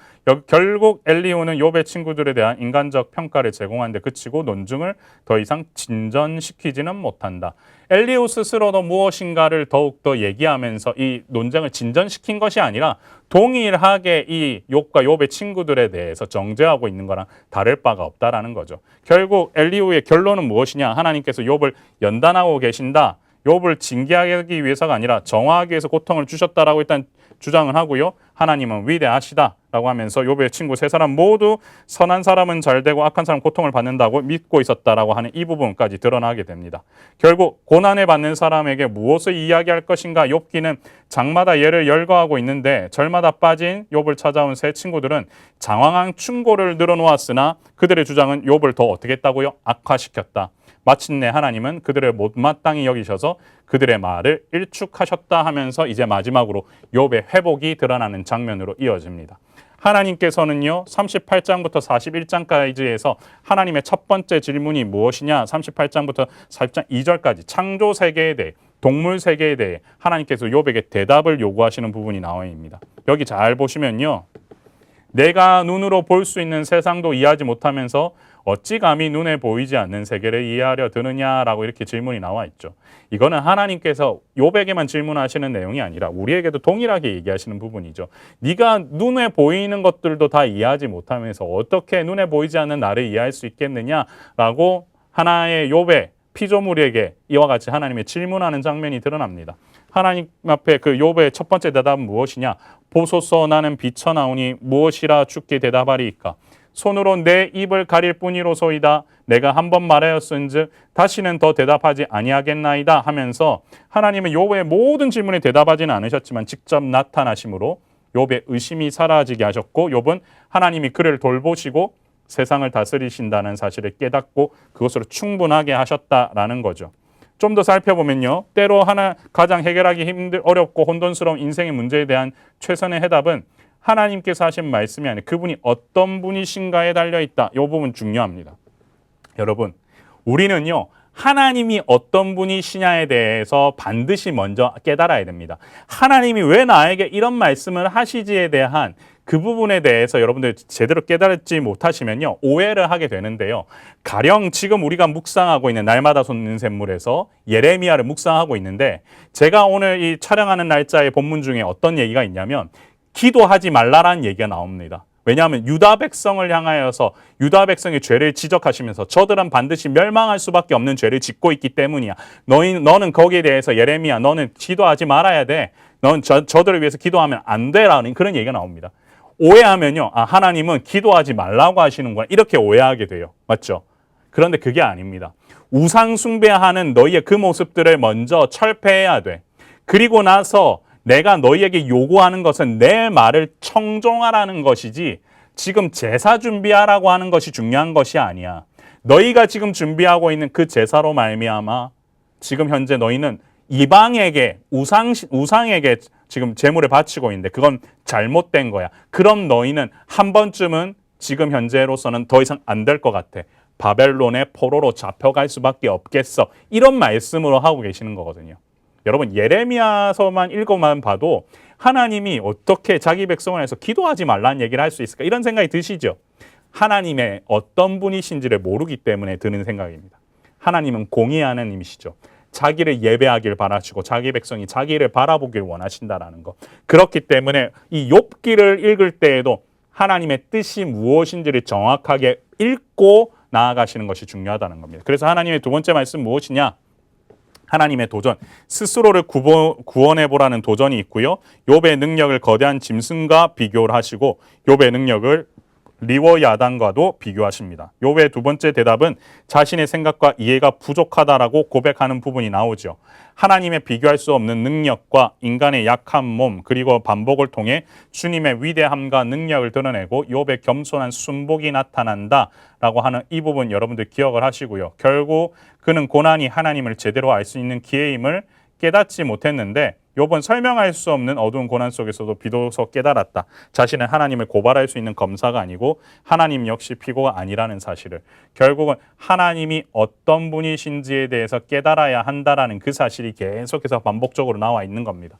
결국 엘리후는 욥의 친구들에 대한 인간적 평가를 제공하는 데 그치고 논증을 더 이상 진전시키지는 못한다. 엘리후 스스로도 무엇인가를 더욱더 얘기하면서 이 논쟁을 진전시킨 것이 아니라 동일하게 이 욥과 욥의 친구들에 대해서 정죄하고 있는 거랑 다를 바가 없다라는 거죠. 결국 엘리후의 결론은 무엇이냐? 하나님께서 욥을 연단하고 계신다. 욥을 징계하기 위해서가 아니라 정화하기 위해서 고통을 주셨다라고 일단 주장을 하고요. 하나님은 위대하시다. 라고 하면서 욥의 친구 세 사람 모두 선한 사람은 잘 되고 악한 사람은 고통을 받는다고 믿고 있었다라고 하는 이 부분까지 드러나게 됩니다. 결국 고난을 받는 사람에게 무엇을 이야기할 것인가? 욥기는 장마다 예를 열거하고 있는데 절마다 빠진 욥을 찾아온 세 친구들은 장황한 충고를 늘어놓았으나 그들의 주장은 욥을 더 어떻게 했다고요? 악화시켰다. 마침내 하나님은 그들을 못마땅히 여기셔서 그들의 말을 일축하셨다 하면서 이제 마지막으로 욥의 회복이 드러나는 장면으로 이어집니다. 하나님께서는요 38장부터 41장까지에서 하나님의 첫 번째 질문이 무엇이냐 38장부터 40장 2절까지 창조 세계에 대해 동물 세계에 대해 하나님께서 욥에게 대답을 요구하시는 부분이 나와 있습니다. 여기 잘 보시면요 내가 눈으로 볼 수 있는 세상도 이해하지 못하면서 어찌 감히 눈에 보이지 않는 세계를 이해하려 드느냐라고 이렇게 질문이 나와 있죠. 이거는 하나님께서 욥에게만 질문하시는 내용이 아니라 우리에게도 동일하게 얘기하시는 부분이죠. 네가 눈에 보이는 것들도 다 이해하지 못하면서 어떻게 눈에 보이지 않는 나를 이해할 수 있겠느냐라고 하나의 욥의 피조물에게 이와 같이 하나님의 질문하는 장면이 드러납니다. 하나님 앞에 그 욥의 첫 번째 대답은 무엇이냐? 보소서 나는 비쳐나오니 무엇이라 주께 대답하리이까? 손으로 내 입을 가릴 뿐이로소이다. 내가 한 번 말하였은즉 다시는 더 대답하지 아니하겠나이다 하면서 하나님은 욥의 모든 질문에 대답하지는 않으셨지만 직접 나타나심으로 욥의 의심이 사라지게 하셨고 욥은 하나님이 그를 돌보시고 세상을 다스리신다는 사실을 깨닫고 그것으로 충분하게 하셨다라는 거죠. 좀 더 살펴보면요. 때로 가장 해결하기 어렵고 혼돈스러운 인생의 문제에 대한 최선의 해답은 하나님께서 하신 말씀이 아니라 그분이 어떤 분이신가에 달려있다. 이 부분 중요합니다. 여러분, 우리는요. 하나님이 어떤 분이시냐에 대해서 반드시 먼저 깨달아야 됩니다. 하나님이 왜 나에게 이런 말씀을 하시지에 대한 그 부분에 대해서 여러분들 제대로 깨달지 못하시면요. 오해를 하게 되는데요. 가령 지금 우리가 묵상하고 있는 날마다 솟는 샘물에서 예레미야를 묵상하고 있는데 제가 오늘 이 촬영하는 날짜의 본문 중에 어떤 얘기가 있냐면 기도하지 말라라는 얘기가 나옵니다. 왜냐하면 유다 백성을 향하여서 유다 백성의 죄를 지적하시면서 저들은 반드시 멸망할 수밖에 없는 죄를 짓고 있기 때문이야. 너는 거기에 대해서 예레미야 너는 기도하지 말아야 돼. 너는 저들을 위해서 기도하면 안 돼라는 그런 얘기가 나옵니다. 오해하면요. 하나님은 기도하지 말라고 하시는구나. 이렇게 오해하게 돼요. 맞죠? 그런데 그게 아닙니다. 우상 숭배하는 너희의 그 모습들을 먼저 철폐해야 돼. 그리고 나서 내가 너희에게 요구하는 것은 내 말을 청종하라는 것이지 지금 제사 준비하라고 하는 것이 중요한 것이 아니야. 너희가 지금 준비하고 있는 그 제사로 말미암아 지금 현재 너희는 이방에게 우상에게 지금 제물을 바치고 있는데 그건 잘못된 거야. 그럼 너희는 한 번쯤은 지금 현재로서는 더 이상 안 될 것 같아. 바벨론의 포로로 잡혀갈 수밖에 없겠어. 이런 말씀으로 하고 계시는 거거든요. 여러분 예레미야서만 읽어만 봐도 하나님이 어떻게 자기 백성을 해서 기도하지 말라는 얘기를 할 수 있을까? 이런 생각이 드시죠? 하나님의 어떤 분이신지를 모르기 때문에 드는 생각입니다. 하나님은 공의의 하나님이시죠. 자기를 예배하길 바라시고 자기 백성이 자기를 바라보길 원하신다라는 것. 그렇기 때문에 이 욥기를 읽을 때에도 하나님의 뜻이 무엇인지를 정확하게 읽고 나아가시는 것이 중요하다는 겁니다. 그래서 하나님의 두 번째 말씀 무엇이냐? 하나님의 도전, 스스로를 구원해보라는 도전이 있고요. 욥의 능력을 거대한 짐승과 비교를 하시고 욥의 능력을 리워야단과도 비교하십니다. 욥의 두 번째 대답은 자신의 생각과 이해가 부족하다라고 고백하는 부분이 나오죠. 하나님의 비교할 수 없는 능력과 인간의 약한 몸 그리고 반복을 통해 주님의 위대함과 능력을 드러내고 욥의 겸손한 순복이 나타난다라고 하는 이 부분 여러분들 기억을 하시고요. 결국 그는 고난이 하나님을 제대로 알 수 있는 기회임을 깨닫지 못했는데 욥은 설명할 수 없는 어두운 고난 속에서도 비로소 깨달았다. 자신은 하나님을 고발할 수 있는 검사가 아니고 하나님 역시 피고가 아니라는 사실을. 결국은 하나님이 어떤 분이신지에 대해서 깨달아야 한다라는 그 사실이 계속해서 반복적으로 나와 있는 겁니다.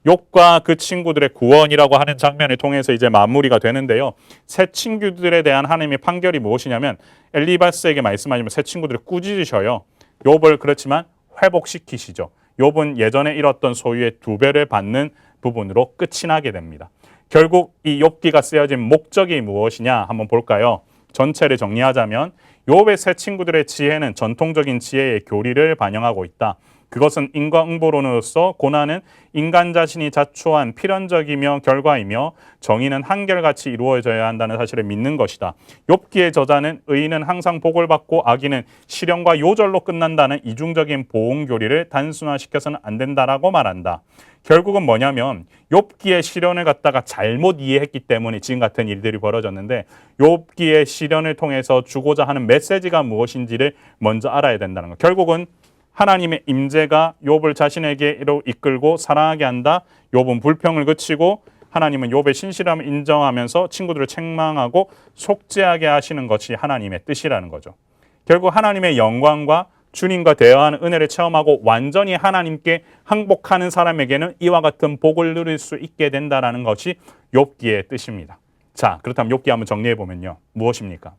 욥과 그 친구들의 구원이라고 하는 장면을 통해서 이제 마무리가 되는데요. 새 친구들에 대한 하나님의 판결이 무엇이냐면 엘리바스에게 말씀하시면 새 친구들을 꾸짖으셔요. 욥을 그렇지만 회복시키시죠. 욥은 예전에 잃었던 소유의 2배를 받는 부분으로 끝이 나게 됩니다. 결국 이 욥기가 쓰여진 목적이 무엇이냐 한번 볼까요? 전체를 정리하자면 욥의 세 친구들의 지혜는 전통적인 지혜의 교리를 반영하고 있다. 그것은 인과응보론으로서 고난은 인간 자신이 자초한 필연적이며 결과이며 정의는 한결같이 이루어져야 한다는 사실을 믿는 것이다. 욥기의 저자는 의인은 항상 복을 받고 악인은 시련과 요절로 끝난다는 이중적인 보응 교리를 단순화시켜서는 안 된다라고 말한다. 결국은 뭐냐면 욥기의 시련을 갖다가 잘못 이해했기 때문에 지금 같은 일들이 벌어졌는데, 욥기의 시련을 통해서 주고자 하는 메시지가 무엇인지를 먼저 알아야 된다는 것. 결국은 하나님의 임재가 욥을 자신에게로 이끌고 사랑하게 한다. 욥은 불평을 그치고 하나님은 욥의 신실함을 인정하면서 친구들을 책망하고 속죄하게 하시는 것이 하나님의 뜻이라는 거죠. 결국 하나님의 영광과 주님과 대화하는 은혜를 체험하고 완전히 하나님께 항복하는 사람에게는 이와 같은 복을 누릴 수 있게 된다는 것이 욥기의 뜻입니다. 자, 그렇다면 욥기 한번 정리해 보면요, 무엇입니까?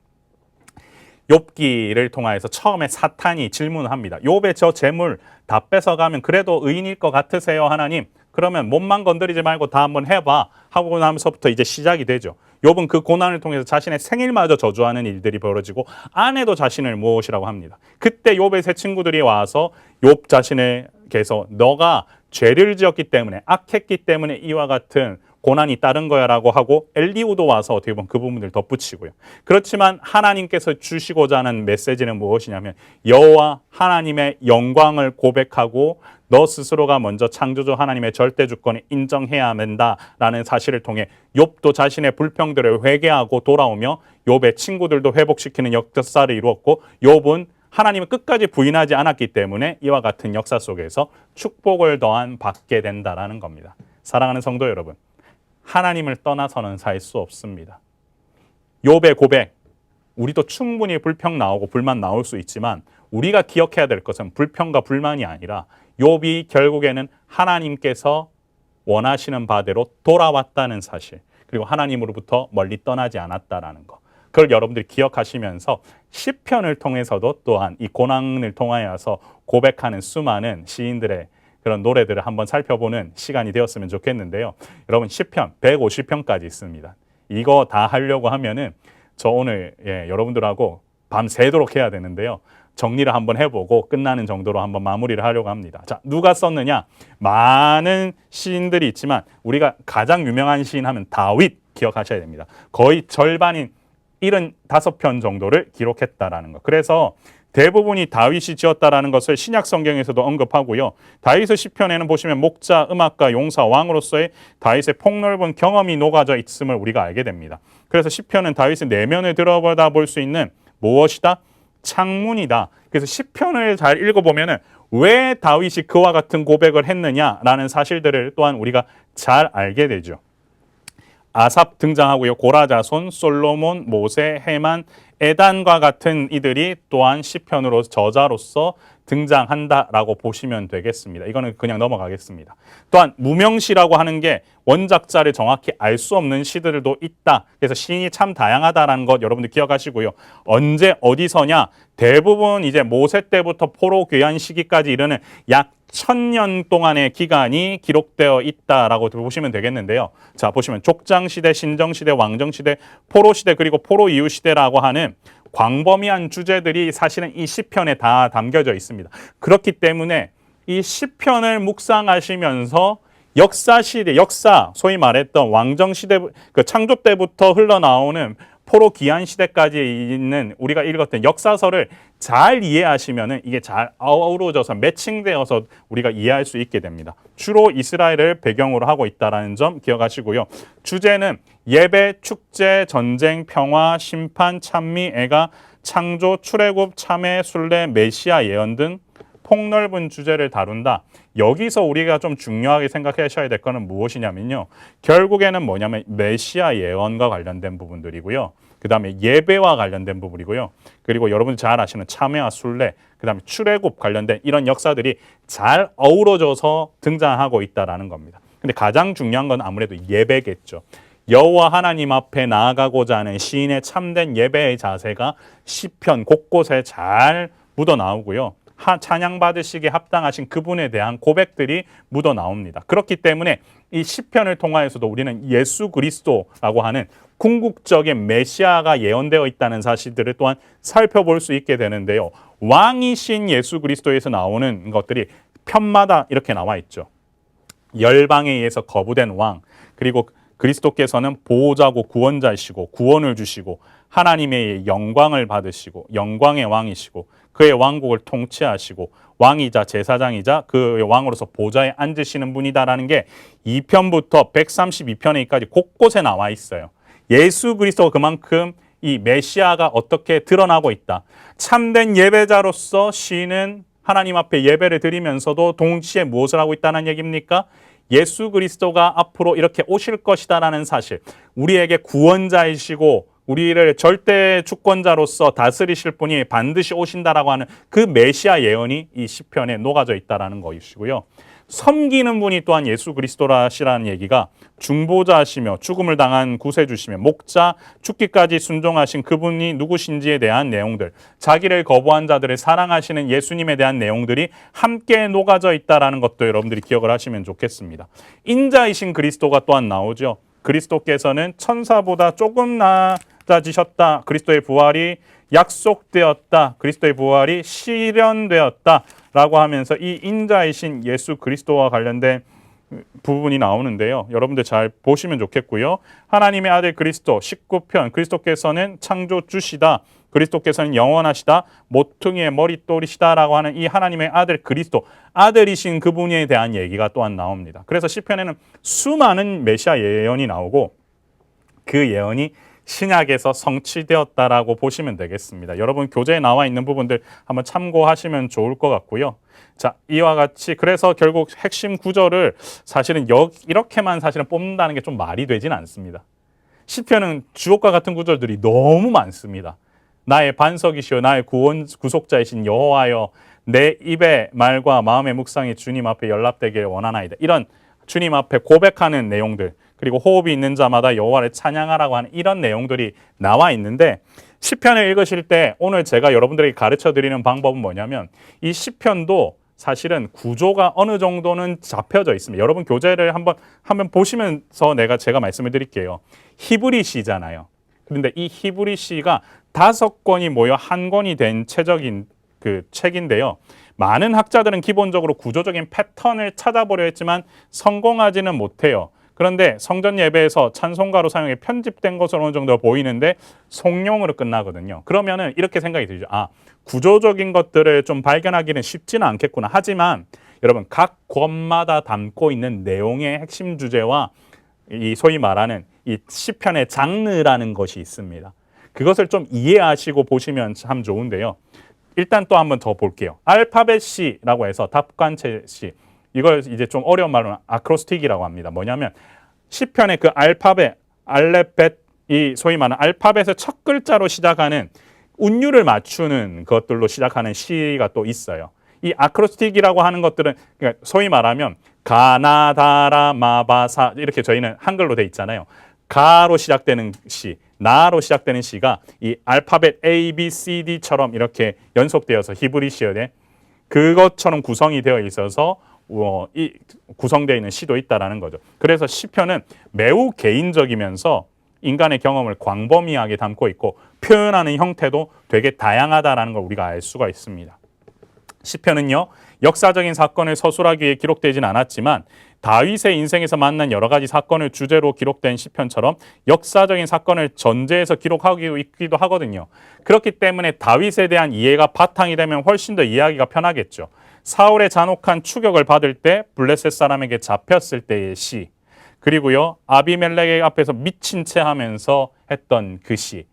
욥기를 통하여서 처음에 사탄이 질문을 합니다. 욥의 저 재물 다 뺏어가면 그래도 의인일 것 같으세요, 하나님? 그러면 몸만 건드리지 말고 다 한번 해봐 하고 나면서부터 이제 시작이 되죠. 욥은 그 고난을 통해서 자신의 생일마저 저주하는 일들이 벌어지고 아내도 자신을 무엇이라고 합니다. 그때 욥의 세 친구들이 와서 욥 자신에게서 너가 죄를 지었기 때문에, 악했기 때문에 이와 같은 고난이 따른 거야 라고 하고 엘리후도 와서 어떻게 보면 그 부분을 덧붙이고요. 그렇지만 하나님께서 주시고자 하는 메시지는 무엇이냐면 여호와 하나님의 영광을 고백하고 너 스스로가 먼저 창조주 하나님의 절대 주권을 인정해야 한다라는 사실을 통해 욥도 자신의 불평들을 회개하고 돌아오며 욥의 친구들도 회복시키는 역사를 이루었고, 욥은 하나님을 끝까지 부인하지 않았기 때문에 이와 같은 역사 속에서 축복을 더한 받게 된다라는 겁니다. 사랑하는 성도 여러분, 하나님을 떠나서는 살 수 없습니다. 욥의 고백, 우리도 충분히 불평 나오고 불만 나올 수 있지만 우리가 기억해야 될 것은 불평과 불만이 아니라 욥이 결국에는 하나님께서 원하시는 바대로 돌아왔다는 사실, 그리고 하나님으로부터 멀리 떠나지 않았다라는 것, 그걸 여러분들이 기억하시면서 시편을 통해서도 또한 이 고난을 통하여서 고백하는 수많은 시인들의 그런 노래들을 한번 살펴보는 시간이 되었으면 좋겠는데요. 여러분, 시편 150편까지 있습니다. 이거 다 하려고 하면은 저 오늘 여러분들하고 밤새도록 해야 되는데요. 정리를 한번 해보고 끝나는 정도로 한번 마무리를 하려고 합니다. 자, 누가 썼느냐? 많은 시인들이 있지만 우리가 가장 유명한 시인 하면 다윗 기억하셔야 됩니다. 거의 절반인 75편 정도를 기록했다라는 것. 그래서 대부분이 다윗이 지었다라는 것을 신약 성경에서도 언급하고요. 다윗의 시편에는 보시면 목자, 음악가, 용사, 왕으로서의 다윗의 폭넓은 경험이 녹아져 있음을 우리가 알게 됩니다. 그래서 시편은 다윗의 내면을 들여다볼 볼 수 있는 무엇이다? 창문이다. 그래서 시편을 잘 읽어보면은 왜 다윗이 그와 같은 고백을 했느냐라는 사실들을 또한 우리가 잘 알게 되죠. 아삽 등장하고요. 고라자손, 솔로몬, 모세, 헤만, 에단과 같은 이들이 또한 시편으로 저자로서 등장한다라고 보시면 되겠습니다. 이거는 그냥 넘어가겠습니다. 또한 무명시라고 하는 게 원작자를 정확히 알 수 없는 시들도 있다. 그래서 시인이 참 다양하다라는 것 여러분들 기억하시고요. 언제 어디서냐? 대부분 이제 모세 때부터 포로 귀환 시기까지 이르는 약 1000년 동안의 기간이 기록되어 있다라고 보시면 되겠는데요. 자, 보시면 족장시대, 신정시대, 왕정시대, 포로시대, 그리고 포로 이후 시대라고 하는 광범위한 주제들이 사실은 이 시편에 다 담겨져 있습니다. 그렇기 때문에 이 시편을 묵상하시면서 역사시대, 소위 말했던 왕정시대, 그 창조 때부터 흘러나오는 포로 기한 시대까지 있는 우리가 읽었던 역사서를 잘 이해하시면은 이게 잘 어우러져서 매칭되어서 우리가 이해할 수 있게 됩니다. 주로 이스라엘을 배경으로 하고 있다는 점 기억하시고요. 주제는 예배, 축제, 전쟁, 평화, 심판, 찬미, 애가, 창조, 출애굽, 참회, 순례, 메시아 예언 등 폭넓은 주제를 다룬다. 여기서 우리가 좀 중요하게 생각하셔야 될 것은 무엇이냐면요. 결국에는 뭐냐면 메시아 예언과 관련된 부분들이고요. 그 다음에 예배와 관련된 부분이고요. 그리고 여러분이 잘 아시는 참회와 순례, 그 다음에 출애굽 관련된 이런 역사들이 잘 어우러져서 등장하고 있다는 겁니다. 근데 가장 중요한 건 아무래도 예배겠죠. 여호와 하나님 앞에 나아가고자 하는 시인의 참된 예배의 자세가 시편 곳곳에 잘 묻어나오고요. 찬양 받으시기에 합당하신 그분에 대한 고백들이 묻어 나옵니다. 그렇기 때문에 이 시편을 통하여서도 우리는 예수 그리스도라고 하는 궁극적인 메시아가 예언되어 있다는 사실들을 또한 살펴볼 수 있게 되는데요. 왕이신 예수 그리스도에서 나오는 것들이 편마다 이렇게 나와 있죠. 열방에 의해서 거부된 왕, 그리고 그리스도께서는 보호자고 구원자이시고 구원을 주시고 하나님의 영광을 받으시고 영광의 왕이시고 그의 왕국을 통치하시고 왕이자 제사장이자 그 왕으로서 보좌에 앉으시는 분이다라는 게 2편부터 132편에까지 곳곳에 나와 있어요. 예수 그리스도가 그만큼 이 메시아가 어떻게 드러나고 있다. 참된 예배자로서 시인은 하나님 앞에 예배를 드리면서도 동시에 무엇을 하고 있다는 얘기입니까? 예수 그리스도가 앞으로 이렇게 오실 것이다라는 사실, 우리에게 구원자이시고 우리를 절대 주권자로서 다스리실 분이 반드시 오신다라고 하는 그 메시아 예언이 이 시편에 녹아져 있다라는 것이고요. 섬기는 분이 또한 예수 그리스도라시라는 얘기가 중보자시며 죽음을 당한 구세주시며 목자 죽기까지 순종하신 그분이 누구신지에 대한 내용들, 자기를 거부한 자들을 사랑하시는 예수님에 대한 내용들이 함께 녹아져 있다라는 것도 여러분들이 기억을 하시면 좋겠습니다. 인자이신 그리스도가 또한 나오죠. 그리스도께서는 천사보다 조금 낮아지셨다. 그리스도의 부활이 약속되었다. 그리스도의 부활이 실현되었다. 라고 하면서 이 인자이신 예수 그리스도와 관련된 부분이 나오는데요. 여러분들 잘 보시면 좋겠고요. 하나님의 아들 그리스도 19편, 그리스도께서는 창조주시다. 그리스도께서는 영원하시다. 모퉁이의 머릿돌이시다라고 하는 이 하나님의 아들 그리스도, 아들이신 그분에 대한 얘기가 또한 나옵니다. 그래서 시편에는 수많은 메시아 예언이 나오고 그 예언이 신약에서 성취되었다라고 보시면 되겠습니다. 여러분 교재에 나와 있는 부분들 한번 참고하시면 좋을 것 같고요. 자, 이와 같이 그래서 결국 핵심 구절을 사실은 이렇게만 사실은 뽑는다는 게 좀 말이 되진 않습니다. 시편은 주옥과 같은 구절들이 너무 많습니다. 나의 반석이시여 나의 구속자이신 여호와여 내 입의 말과 마음의 묵상이 주님 앞에 연락되기를 원하나이다. 이런 주님 앞에 고백하는 내용들, 그리고 호흡이 있는 자마다 여호와를 찬양하라고 하는 이런 내용들이 나와 있는데, 시편을 읽으실 때 오늘 제가 여러분들에게 가르쳐 드리는 방법은 뭐냐면, 이 시편도 사실은 구조가 어느 정도는 잡혀져 있습니다. 여러분 교재를 한번 보시면서 제가 말씀을 드릴게요. 히브리시잖아요. 그런데 이 히브리시가 5권이 모여 한 권이 된 체적인 그 책인데요. 많은 학자들은 기본적으로 구조적인 패턴을 찾아보려 했지만 성공하지는 못해요. 그런데 성전 예배에서 찬송가로 사용해 편집된 것으로 어느 정도 보이는데 송룡으로 끝나거든요. 그러면은 이렇게 생각이 들죠. 아, 구조적인 것들을 좀 발견하기는 쉽지는 않겠구나. 하지만 여러분 각 권마다 담고 있는 내용의 핵심 주제와 이 소위 말하는 이 시편의 장르라는 것이 있습니다. 그것을 좀 이해하시고 보시면 참 좋은데요. 일단 또 한번 더 볼게요. 알파벳 C라고 해서 답관체 C. 이걸 이제 좀 어려운 말로는 아크로스틱이라고 합니다. 뭐냐면 시편의 그 알파벳, 알렙벳, 이 소위 말하는 알파벳의 첫 글자로 시작하는 운율을 맞추는 것들로 시작하는 시가 또 있어요. 이 아크로스틱이라고 하는 것들은 그러니까 소위 말하면 가나다라 마바사 이렇게 저희는 한글로 돼 있잖아요. 가로 시작되는 시, 나로 시작되는 시가 이 알파벳 A, B, C, D처럼 이렇게 연속되어서 히브리시어에 그것처럼 구성이 되어 있어서 이 구성되어 있는 시도 있다라는 거죠. 그래서 시편은 매우 개인적이면서 인간의 경험을 광범위하게 담고 있고 표현하는 형태도 되게 다양하다라는 걸 우리가 알 수가 있습니다. 시편은요, 역사적인 사건을 서술하기 위해 기록되진 않았지만 다윗의 인생에서 만난 여러 가지 사건을 주제로 기록된 시편처럼 역사적인 사건을 전제해서 기록하고 있기도 하거든요. 그렇기 때문에 다윗에 대한 이해가 바탕이 되면 훨씬 더 이해하기가 편하겠죠. 사울의 잔혹한 추격을 받을 때 블레셋 사람에게 잡혔을 때의 시, 그리고요 아비멜렉 앞에서 미친 채 하면서 했던 그 시,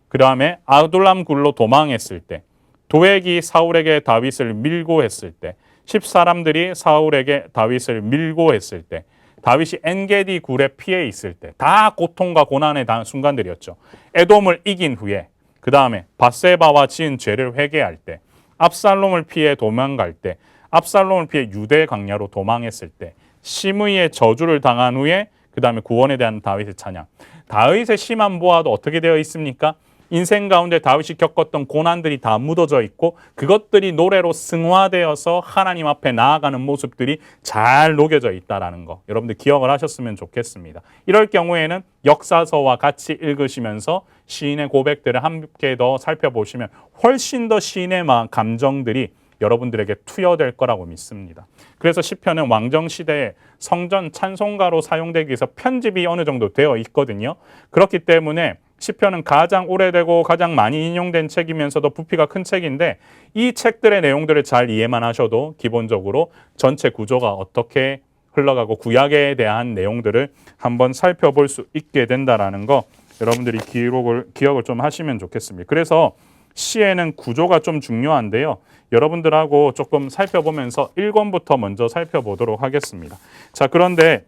그 다음에 아둘람 굴로 도망했을 때, 도액이 사울에게 다윗을 밀고 했을 때, 10사람들이 사울에게 다윗을 밀고 했을 때, 다윗이 엔게디 굴에 피해 있을 때, 다 고통과 고난의 순간들이었죠. 에돔을 이긴 후에, 그 다음에 밧세바와 지은 죄를 회개할 때, 압살롬을 피해 도망갈 때, 압살롬을 피해 유대 광야로 도망했을 때, 시므이의 저주를 당한 후에 그 다음에 구원에 대한 다윗의 찬양. 다윗의 시만 보아도 어떻게 되어 있습니까? 인생 가운데 다윗이 겪었던 고난들이 다 묻어져 있고 그것들이 노래로 승화되어서 하나님 앞에 나아가는 모습들이 잘 녹여져 있다는 거 여러분들 기억을 하셨으면 좋겠습니다. 이럴 경우에는 역사서와 같이 읽으시면서 시인의 고백들을 함께 더 살펴보시면 훨씬 더 시인의 감정들이 여러분들에게 투여될 거라고 믿습니다. 그래서 시편은 왕정시대에 성전 찬송가로 사용되기 위해서 편집이 어느 정도 되어 있거든요. 그렇기 때문에 시편은 가장 오래되고 가장 많이 인용된 책이면서도 부피가 큰 책인데 이 책들의 내용들을 잘 이해만 하셔도 기본적으로 전체 구조가 어떻게 흘러가고 구약에 대한 내용들을 한번 살펴볼 수 있게 된다라는 거 여러분들이 기억을 좀 하시면 좋겠습니다. 그래서 시에는 구조가 좀 중요한데요. 여러분들하고 조금 살펴보면서 1권부터 먼저 살펴보도록 하겠습니다. 자, 그런데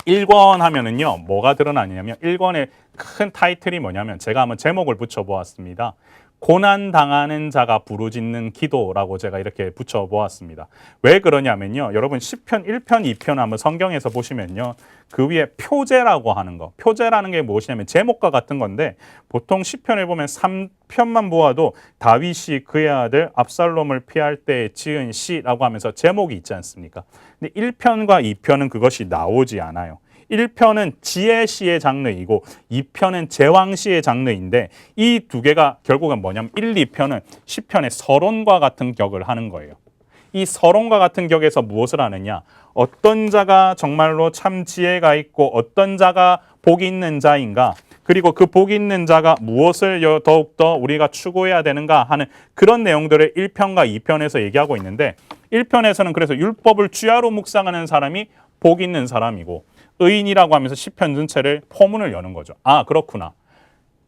1권 하면은요, 뭐가 드러나냐면 1권의 큰 타이틀이 뭐냐면 제가 한번 제목을 붙여보았습니다. 고난당하는 자가 부르짖는 기도라고 제가 이렇게 붙여보았습니다. 왜 그러냐면요. 여러분 시편 1편, 2편 한번 성경에서 보시면요. 그 위에 표제라고 하는 거. 표제라는 게 무엇이냐면 제목과 같은 건데 보통 시편을 보면 3편만 보아도 다윗이 그의 아들 압살롬을 피할 때 지은 시라고 하면서 제목이 있지 않습니까? 근데 1편과 2편은 그것이 나오지 않아요. 1편은 지혜시의 장르이고 2편은 제왕시의 장르인데 이 두 개가 결국은 뭐냐면 1, 2편은 시편의 서론과 같은 격을 하는 거예요. 이 서론과 같은 격에서 무엇을 하느냐? 어떤 자가 정말로 참 지혜가 있고 어떤 자가 복이 있는 자인가? 그리고 그 복이 있는 자가 무엇을 더욱더 우리가 추구해야 되는가 하는 그런 내용들을 1편과 2편에서 얘기하고 있는데 1편에서는 그래서 율법을 주야로 묵상하는 사람이 복 있는 사람이고 의인이라고 하면서 시편 전체를 포문을 여는 거죠. 아, 그렇구나.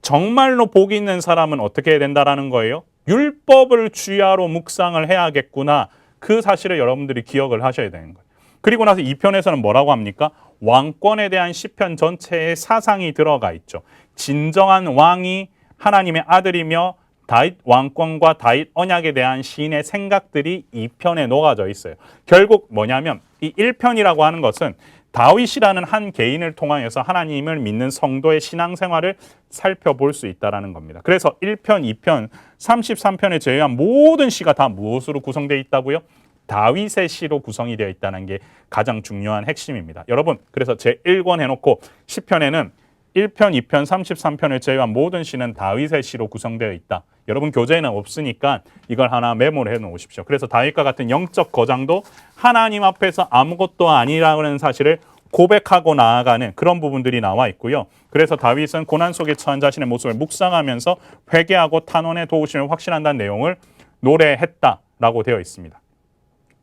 정말로 복이 있는 사람은 어떻게 해야 된다라는 거예요? 율법을 주야로 묵상을 해야겠구나. 그 사실을 여러분들이 기억을 하셔야 되는 거예요. 그리고 나서 2편에서는 뭐라고 합니까? 왕권에 대한 시편 전체의 사상이 들어가 있죠. 진정한 왕이 하나님의 아들이며 다윗 왕권과 다윗 언약에 대한 시인의 생각들이 2편에 녹아져 있어요. 결국 뭐냐면 이 1편이라고 하는 것은 다윗이라는 한 개인을 통하여서 하나님을 믿는 성도의 신앙생활을 살펴볼 수 있다는 겁니다. 그래서 1편, 2편, 33편을 제외한 모든 시가 다 무엇으로 구성되어 있다고요? 다윗의 시로 구성이 되어 있다는 게 가장 중요한 핵심입니다. 여러분, 그래서 제 1권 해놓고 10편에는 1편, 2편, 33편을 제외한 모든 시는 다윗의 시로 구성되어 있다. 여러분 교재에는 없으니까 이걸 하나 메모를 해놓으십시오. 그래서 다윗과 같은 영적 거장도 하나님 앞에서 아무것도 아니라는 사실을 고백하고 나아가는 그런 부분들이 나와 있고요. 그래서 다윗은 고난 속에 처한 자신의 모습을 묵상하면서 회개하고 탄원의 도우심을 확신한다는 내용을 노래했다라고 되어 있습니다.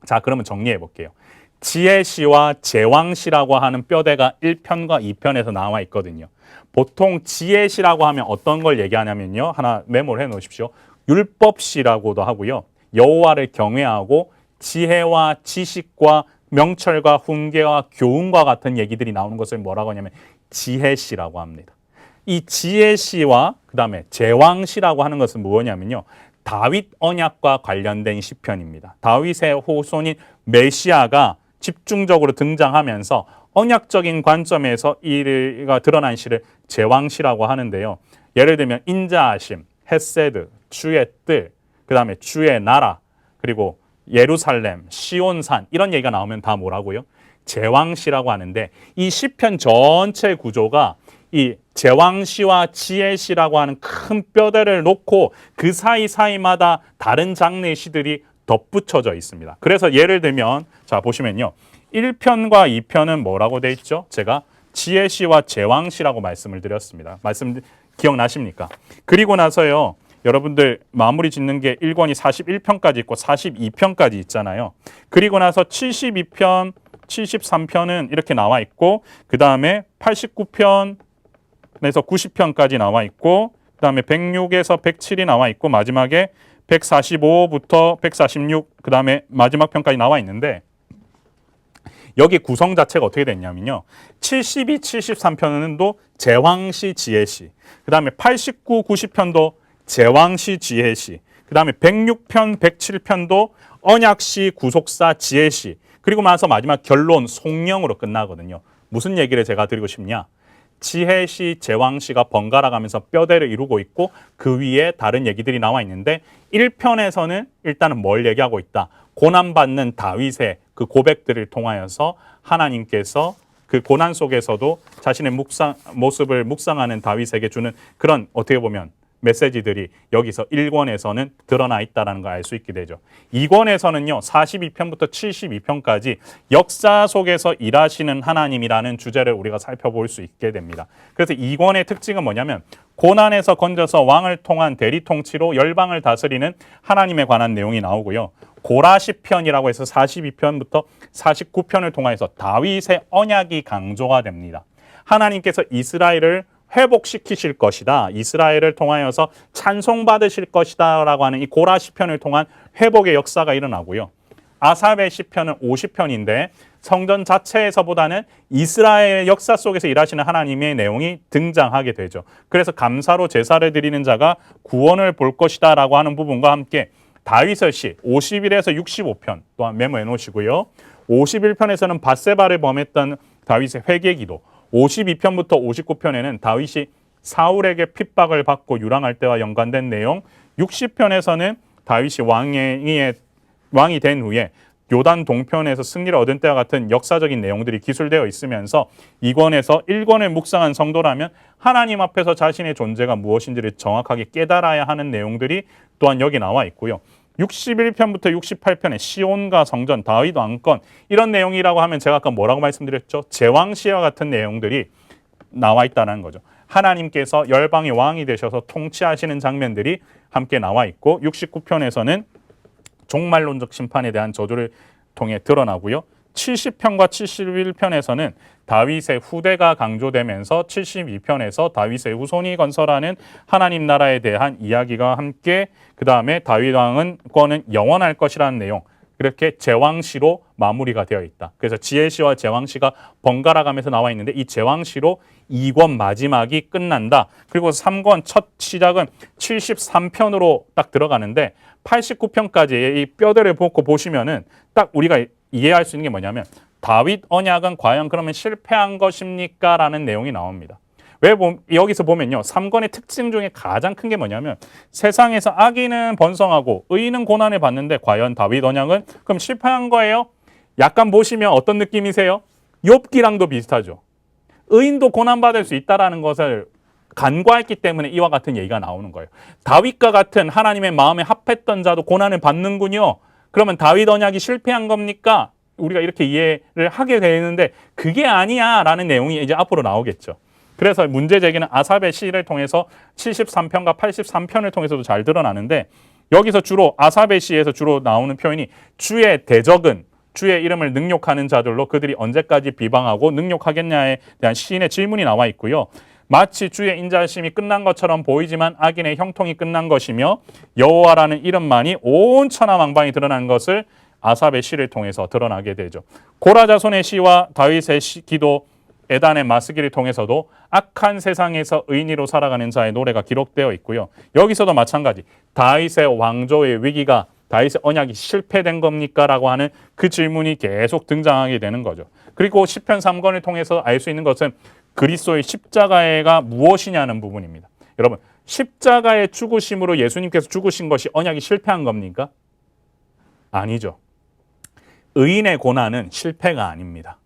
자, 그러면 정리해 볼게요. 지혜시와 제왕시라고 하는 뼈대가 1편과 2편에서 나와 있거든요. 보통 지혜시라고 하면 어떤 걸 얘기하냐면요. 하나 메모를 해 놓으십시오. 율법시라고도 하고요. 여호와를 경외하고 지혜와 지식과 명철과 훈계와 교훈과 같은 얘기들이 나오는 것을 뭐라고 하냐면 지혜시라고 합니다. 이 지혜시와 그다음에 제왕시라고 하는 것은 뭐냐면요. 다윗 언약과 관련된 시편입니다. 다윗의 후손인 메시아가 집중적으로 등장하면서 언약적인 관점에서 이가 드러난 시를 제왕시라고 하는데요. 예를 들면 인자하심, 헤세드, 주의 뜰, 그 다음에 주의 나라, 그리고 예루살렘, 시온산 이런 얘기가 나오면 다 뭐라고요? 제왕시라고 하는데 이 시편 전체 구조가 이 제왕시와 지혜시라고 하는 큰 뼈대를 놓고 그 사이사이마다 다른 장르의 시들이 덧붙여져 있습니다. 그래서 예를 들면 자 보시면요. 1편과 2편은 뭐라고 돼 있죠? 제가 지혜시와 제왕시라고 말씀을 드렸습니다. 말씀 기억나십니까? 그리고 나서요. 여러분들 마무리 짓는 게 1권이 41편까지 있고 42편까지 있잖아요. 그리고 나서 72편, 73편은 이렇게 나와 있고 그 다음에 89편에서 90편까지 나와 있고 그 다음에 106에서 107이 나와 있고 마지막에 145부터 146 그 다음에 마지막 편까지 나와 있는데 여기 구성 자체가 어떻게 됐냐면요. 72, 73편도 제왕시, 지혜시 그 다음에 89, 90편도 제왕시, 지혜시 그 다음에 106편, 107편도 언약시, 구속사, 지혜시 그리고 나서 마지막 결론, 송령으로 끝나거든요. 무슨 얘기를 제가 드리고 싶냐? 지혜시, 제왕시가 번갈아 가면서 뼈대를 이루고 있고 그 위에 다른 얘기들이 나와 있는데 1편에서는 일단은 뭘 얘기하고 있다? 고난받는 다윗의 그 고백들을 통하여서 하나님께서 그 고난 속에서도 자신의 모습을 묵상하는 다윗에게 주는 그런 어떻게 보면 메시지들이 여기서 1권에서는 드러나 있다는 걸 알 수 있게 되죠. 2권에서는요. 42편부터 72편까지 역사 속에서 일하시는 하나님이라는 주제를 우리가 살펴볼 수 있게 됩니다. 그래서 2권의 특징은 뭐냐면 고난에서 건져서 왕을 통한 대리 통치로 열방을 다스리는 하나님에 관한 내용이 나오고요. 고라 시편이라고 해서 42편부터 49편을 통해서 다윗의 언약이 강조가 됩니다. 하나님께서 이스라엘을 회복시키실 것이다. 이스라엘을 통하여서 찬송받으실 것이다 라고 하는 이 고라 시편을 통한 회복의 역사가 일어나고요. 아삽의 시편은 50편인데 성전 자체에서보다는 이스라엘의 역사 속에서 일하시는 하나님의 내용이 등장하게 되죠. 그래서 감사로 제사를 드리는 자가 구원을 볼 것이다 라고 하는 부분과 함께 다윗의 시 51에서 65편 또한 메모해 놓으시고요. 51편에서는 밧세바를 범했던 다윗의 회개기도, 52편부터 59편에는 다윗이 사울에게 핍박을 받고 유랑할 때와 연관된 내용, 60편에서는 다윗이 왕이 된 후에 요단 동편에서 승리를 얻은 때와 같은 역사적인 내용들이 기술되어 있으면서 2권에서 1권을 묵상한 성도라면 하나님 앞에서 자신의 존재가 무엇인지를 정확하게 깨달아야 하는 내용들이 또한 여기 나와 있고요. 61편부터 68편의 시온과 성전, 다윗 왕권 이런 내용이라고 하면 제가 아까 뭐라고 말씀드렸죠? 제왕시와 같은 내용들이 나와 있다는 거죠. 하나님께서 열방의 왕이 되셔서 통치하시는 장면들이 함께 나와 있고 69편에서는 종말론적 심판에 대한 저주를 통해 드러나고요. 70편과 71편에서는 다윗의 후대가 강조되면서 72편에서 다윗의 후손이 건설하는 하나님 나라에 대한 이야기가 함께 그 다음에 다윗 왕권은 영원할 것이라는 내용 이렇게 제왕시로 마무리가 되어 있다. 그래서 지혜시와 제왕시가 번갈아 가면서 나와 있는데 이 제왕시로 2권 마지막이 끝난다. 그리고 3권 첫 시작은 73편으로 딱 들어가는데 89편까지 이 뼈대를 뽑고 보시면은 딱 우리가 이해할 수 있는 게 뭐냐면 다윗 언약은 과연 그러면 실패한 것입니까? 라는 내용이 나옵니다. 여기서 보면요. 3권의 특징 중에 가장 큰 게 뭐냐면 세상에서 악인은 번성하고 의인은 고난을 받는데 과연 다윗 언약은 그럼 실패한 거예요? 약간 보시면 어떤 느낌이세요? 욥기랑도 비슷하죠. 의인도 고난받을 수 있다는 것을 간과했기 때문에 이와 같은 얘기가 나오는 거예요. 다윗과 같은 하나님의 마음에 합했던 자도 고난을 받는군요. 그러면 다윗 언약이 실패한 겁니까? 우리가 이렇게 이해를 하게 되는데 그게 아니야 라는 내용이 이제 앞으로 나오겠죠. 그래서 문제 제기는 아삽의 시를 통해서 73편과 83편을 통해서도 잘 드러나는데 여기서 주로 아삽의 시에서 주로 나오는 표현이 주의 대적은 주의 이름을 능욕하는 자들로 그들이 언제까지 비방하고 능욕하겠냐에 대한 시인의 질문이 나와 있고요. 마치 주의 인자심이 끝난 것처럼 보이지만 악인의 형통이 끝난 것이며 여호와라는 이름만이 온 천하 만방이 드러나는 것을 아삽의 시를 통해서 드러나게 되죠. 고라 자손의 시와 다윗의 기도 에단의 마스기를 통해서도 악한 세상에서 의인으로 살아가는 자의 노래가 기록되어 있고요. 여기서도 마찬가지 다윗의 왕조의 위기가 다윗의 언약이 실패된 겁니까? 라고 하는 그 질문이 계속 등장하게 되는 거죠. 그리고 시편 3권을 통해서 알 수 있는 것은 그리스도의 십자가가 무엇이냐는 부분입니다. 여러분, 십자가의 죽으심으로 예수님께서 죽으신 것이 언약이 실패한 겁니까? 아니죠. 의인의 고난은 실패가 아닙니다.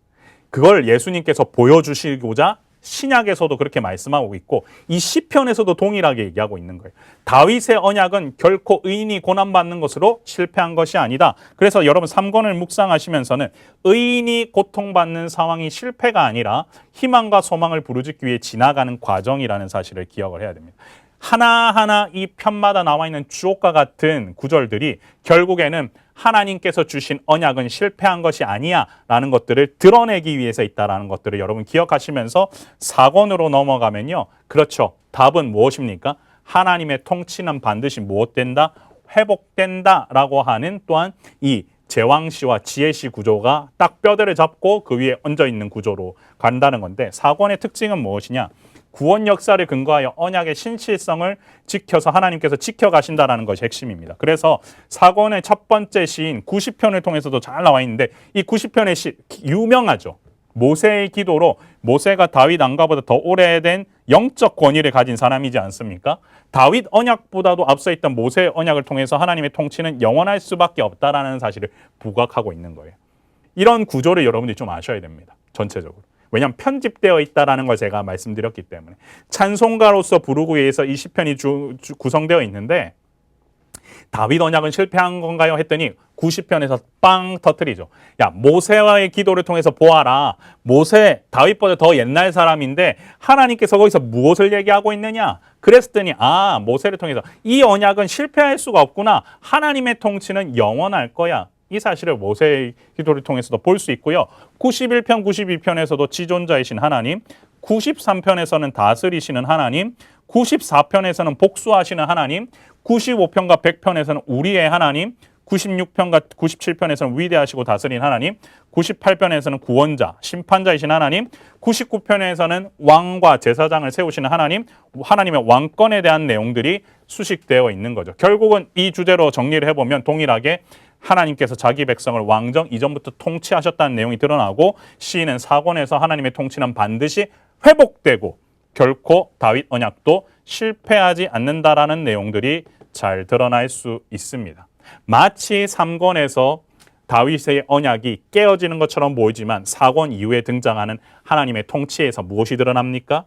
그걸 예수님께서 보여주시고자 신약에서도 그렇게 말씀하고 있고 이 시편에서도 동일하게 얘기하고 있는 거예요. 다윗의 언약은 결코 의인이 고난받는 것으로 실패한 것이 아니다. 그래서 여러분 3권을 묵상하시면서는 의인이 고통받는 상황이 실패가 아니라 희망과 소망을 부르짖기 위해 지나가는 과정이라는 사실을 기억을 해야 됩니다. 하나하나 이 편마다 나와 있는 주옥과 같은 구절들이 결국에는 하나님께서 주신 언약은 실패한 것이 아니야 라는 것들을 드러내기 위해서 있다는 것들을 여러분 기억하시면서 4권으로 넘어가면요. 그렇죠. 답은 무엇입니까? 하나님의 통치는 반드시 무엇된다? 회복된다 라고 하는 또한 이 제왕시와 지혜시 구조가 딱 뼈대를 잡고 그 위에 얹어 있는 구조로 간다는 건데 4권의 특징은 무엇이냐? 구원 역사를 근거하여 언약의 신실성을 지켜서 하나님께서 지켜가신다는 것이 핵심입니다. 그래서 4권의 첫 번째 시인 90편을 통해서도 잘 나와 있는데 이 90편의 시 유명하죠. 모세의 기도로 모세가 다윗 왕가보다 더 오래된 영적 권위를 가진 사람이지 않습니까? 다윗 언약보다도 앞서 있던 모세의 언약을 통해서 하나님의 통치는 영원할 수밖에 없다라는 사실을 부각하고 있는 거예요. 이런 구조를 여러분들이 좀 아셔야 됩니다. 전체적으로. 왜냐하면 편집되어 있다라는 걸 제가 말씀드렸기 때문에. 찬송가로서 부르기 위해서 이 시편이 구성되어 있는데 다윗 언약은 실패한 건가요? 했더니 90편에서 빵 터뜨리죠. 야, 모세와의 기도를 통해서 보아라. 모세, 다윗보다 더 옛날 사람인데 하나님께서 거기서 무엇을 얘기하고 있느냐? 그랬더니 모세를 통해서 이 언약은 실패할 수가 없구나. 하나님의 통치는 영원할 거야. 이 사실을 모세의 기도를 통해서도 볼 수 있고요. 91편, 92편에서도 지존자이신 하나님, 93편에서는 다스리시는 하나님, 94편에서는 복수하시는 하나님, 95편과 100편에서는 우리의 하나님, 96편과 97편에서는 위대하시고 다스린 하나님, 98편에서는 구원자, 심판자이신 하나님, 99편에서는 왕과 제사장을 세우시는 하나님, 하나님의 왕권에 대한 내용들이 수식되어 있는 거죠. 결국은 이 주제로 정리를 해보면 동일하게 하나님께서 자기 백성을 왕정 이전부터 통치하셨다는 내용이 드러나고 시인은 사권에서 하나님의 통치는 반드시 회복되고 결코 다윗 언약도 실패하지 않는다라는 내용들이 잘 드러날 수 있습니다. 마치 3권에서 다윗의 언약이 깨어지는 것처럼 보이지만 4권 이후에 등장하는 하나님의 통치에서 무엇이 드러납니까?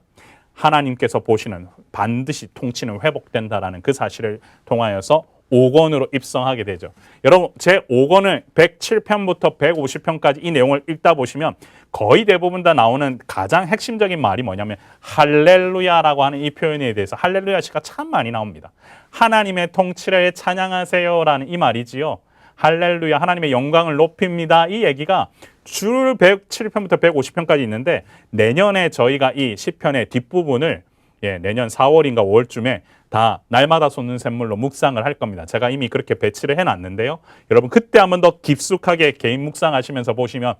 하나님께서 보시는 반드시 통치는 회복된다라는 그 사실을 통하여서 5권으로 입성하게 되죠. 여러분 제 5권을 107편부터 150편까지 이 내용을 읽다 보시면 거의 대부분 다 나오는 가장 핵심적인 말이 뭐냐면 할렐루야라고 하는 이 표현에 대해서 할렐루야 시가 참 많이 나옵니다. 하나님의 통치를 찬양하세요라는 이 말이지요. 할렐루야 하나님의 영광을 높입니다. 이 얘기가 줄 107편부터 150편까지 있는데 내년에 저희가 이 시편의 뒷부분을 내년 4월인가 5월쯤에 다 날마다 솟는 샘물로 묵상을 할 겁니다. 제가 이미 그렇게 배치를 해놨는데요. 여러분 그때 한번 더 깊숙하게 개인 묵상하시면서 보시면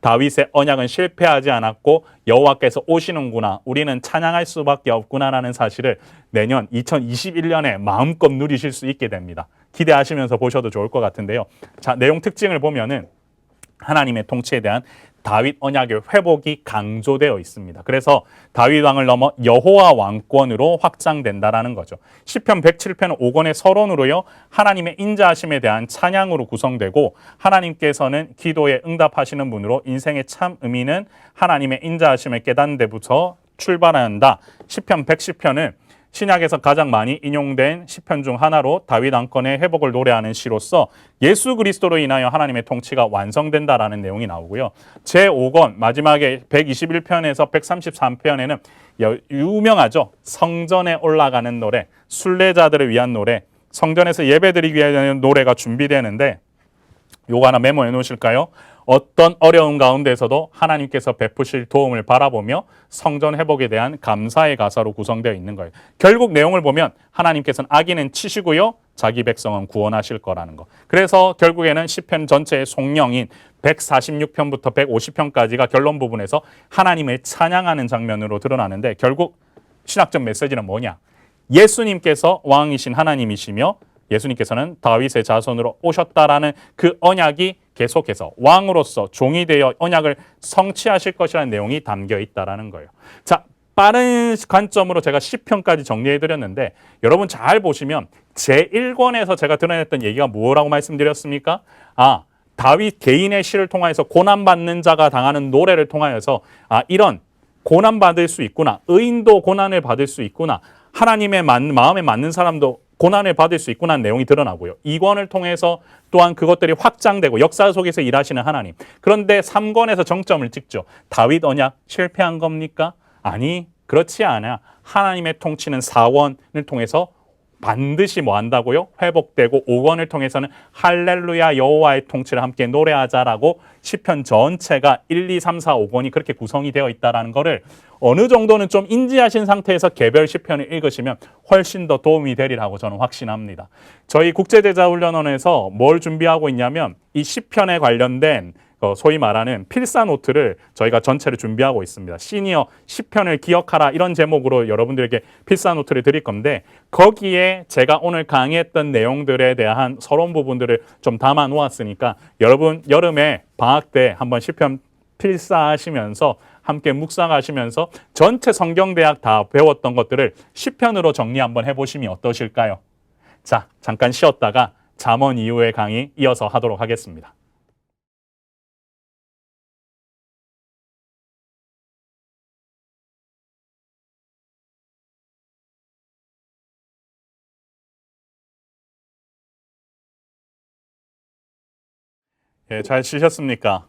다윗의 언약은 실패하지 않았고 여호와께서 오시는구나. 우리는 찬양할 수밖에 없구나라는 사실을 내년 2021년에 마음껏 누리실 수 있게 됩니다. 기대하시면서 보셔도 좋을 것 같은데요. 자, 내용 특징을 보면은 하나님의 통치에 대한 다윗 언약의 회복이 강조되어 있습니다. 그래서 다윗 왕을 넘어 여호와 왕권으로 확장된다라는 거죠. 시편 107편 5권의 서론으로요. 하나님의 인자하심에 대한 찬양으로 구성되고 하나님께서는 기도에 응답하시는 분으로 인생의 참 의미는 하나님의 인자하심을 깨닫는 데부터 출발한다. 시편 110편은 신약에서 가장 많이 인용된 시편 중 하나로 다윗 왕권의 회복을 노래하는 시로서 예수 그리스도로 인하여 하나님의 통치가 완성된다라는 내용이 나오고요. 제5권 마지막에 121편에서 133편에는 유명하죠. 성전에 올라가는 노래, 순례자들을 위한 노래, 성전에서 예배드리기 위한 노래가 준비되는데 요거 하나 메모해 놓으실까요? 어떤 어려운 가운데서도 하나님께서 베푸실 도움을 바라보며 성전 회복에 대한 감사의 가사로 구성되어 있는 거예요. 결국 내용을 보면 하나님께서는 악인은 치시고요. 자기 백성은 구원하실 거라는 거. 그래서 결국에는 시편 전체의 송령인 146편부터 150편까지가 결론 부분에서 하나님을 찬양하는 장면으로 드러나는데 결국 신학적 메시지는 뭐냐? 예수님께서 왕이신 하나님이시며 예수님께서는 다윗의 자손으로 오셨다라는 그 언약이 계속해서 왕으로서 종이 되어 언약을 성취하실 것이라는 내용이 담겨 있다라는 거예요. 자, 빠른 관점으로 제가 10편까지 정리해 드렸는데 여러분 잘 보시면 제1권에서 제가 드러냈던 얘기가 뭐라고 말씀드렸습니까? 다윗 개인의 시를 통하여서 고난받는 자가 당하는 노래를 통하여서 이런 고난받을 수 있구나. 의인도 고난을 받을 수 있구나. 하나님의 마음에 맞는 사람도 고난을 받을 수 있구나 하는 내용이 드러나고요. 2권을 통해서 또한 그것들이 확장되고 역사 속에서 일하시는 하나님. 그런데 3권에서 정점을 찍죠. 다윗 언약 실패한 겁니까? 아니, 그렇지 않아. 하나님의 통치는 4권을 통해서 반드시 뭐 한다고요? 회복되고 5권을 통해서는 할렐루야 여호와의 통치를 함께 노래하자라고 시편 전체가 1, 2, 3, 4, 5권이 그렇게 구성이 되어 있다는 거를 어느 정도는 좀 인지하신 상태에서 개별 시편을 읽으시면 훨씬 더 도움이 되리라고 저는 확신합니다. 저희 국제제자훈련원에서 뭘 준비하고 있냐면 이 시편에 관련된 소위 말하는 필사 노트를 저희가 전체를 준비하고 있습니다. 시니어 시편을 기억하라 이런 제목으로 여러분들에게 필사 노트를 드릴 건데 거기에 제가 오늘 강의했던 내용들에 대한 서론 부분들을 좀 담아 놓았으니까 여러분 여름에 방학 때 한번 시편 필사하시면서 함께 묵상하시면서 전체 성경대학 다 배웠던 것들을 시편으로 정리 한번 해보시면 어떠실까요? 자, 잠깐 쉬었다가 잠언 이후의 강의 이어서 하도록 하겠습니다. 예, 잘 쉬셨습니까?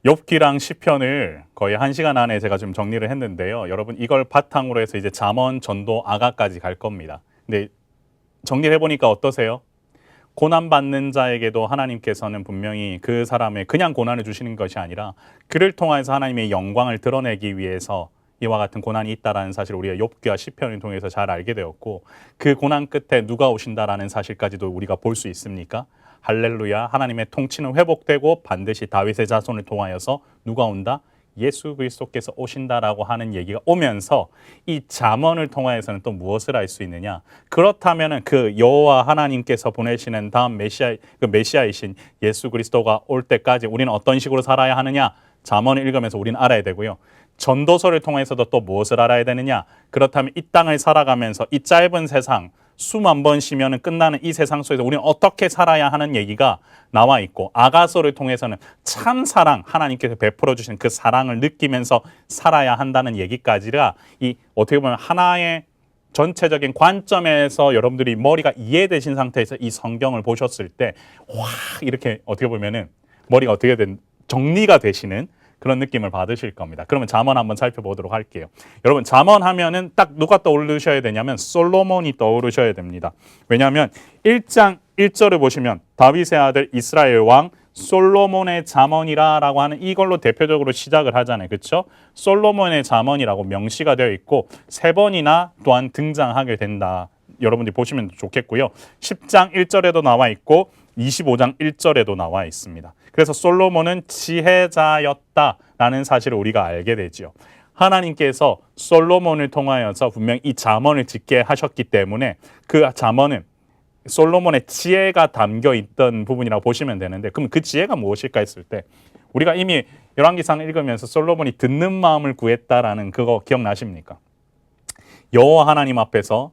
욥기랑 시편을 거의 1시간 안에 제가 좀 정리를 했는데요. 여러분 이걸 바탕으로 해서 이제 잠언, 전도, 아가까지 갈 겁니다. 근데 정리해 보니까 어떠세요? 고난받는 자에게도 하나님께서는 분명히 그 사람의 그냥 고난을 주시는 것이 아니라 그를 통해서 하나님의 영광을 드러내기 위해서 이와 같은 고난이 있다라는 사실을 우리가 욥기와 시편을 통해서 잘 알게 되었고, 그 고난 끝에 누가 오신다라는 사실까지도 우리가 볼 수 있습니까? 할렐루야, 하나님의 통치는 회복되고 반드시 다윗의 자손을 통하여서 누가 온다? 예수 그리스도께서 오신다라고 하는 얘기가 오면서 이 잠언을 통하여서는 또 무엇을 알 수 있느냐? 그렇다면은 그 여호와 하나님께서 보내시는 다음 메시아이신 예수 그리스도가 올 때까지 우리는 어떤 식으로 살아야 하느냐? 잠언을 읽으면서 우리는 알아야 되고요. 전도서를 통해서도 또 무엇을 알아야 되느냐? 그렇다면 이 땅을 살아가면서 이 짧은 세상 수만 번 쉬면은 끝나는 이 세상 속에서 우리는 어떻게 살아야 하는 얘기가 나와 있고, 아가서를 통해서는 참 사랑, 하나님께서 베풀어 주신 그 사랑을 느끼면서 살아야 한다는 얘기까지가 이 어떻게 보면 하나의 전체적인 관점에서 여러분들이 머리가 이해되신 상태에서 이 성경을 보셨을 때 확 이렇게 어떻게 보면은 머리가 어떻게 된 정리가 되시는 그런 느낌을 받으실 겁니다. 그러면 잠언 한번 살펴보도록 할게요. 여러분 잠언 하면은 딱 누가 떠오르셔야 되냐면 솔로몬이 떠오르셔야 됩니다. 왜냐하면 1장 1절을 보시면 다윗의 아들 이스라엘 왕 솔로몬의 잠언이라고 하는 이걸로 대표적으로 시작을 하잖아요. 그렇죠? 솔로몬의 잠언이라고 명시가 되어 있고 3번이나 또한 등장하게 된다. 여러분들이 보시면 좋겠고요. 10장 1절에도 나와 있고 25장 1절에도 나와 있습니다. 그래서 솔로몬은 지혜자였다라는 사실을 우리가 알게 되지요. 하나님께서 솔로몬을 통하여서 분명 이 잠언을 짓게 하셨기 때문에 그 잠언은 솔로몬의 지혜가 담겨 있던 부분이라고 보시면 되는데, 그럼 그 지혜가 무엇일까 했을 때 우리가 이미 열왕기상 읽으면서 솔로몬이 듣는 마음을 구했다라는 그거 기억나십니까? 여호와 하나님 앞에서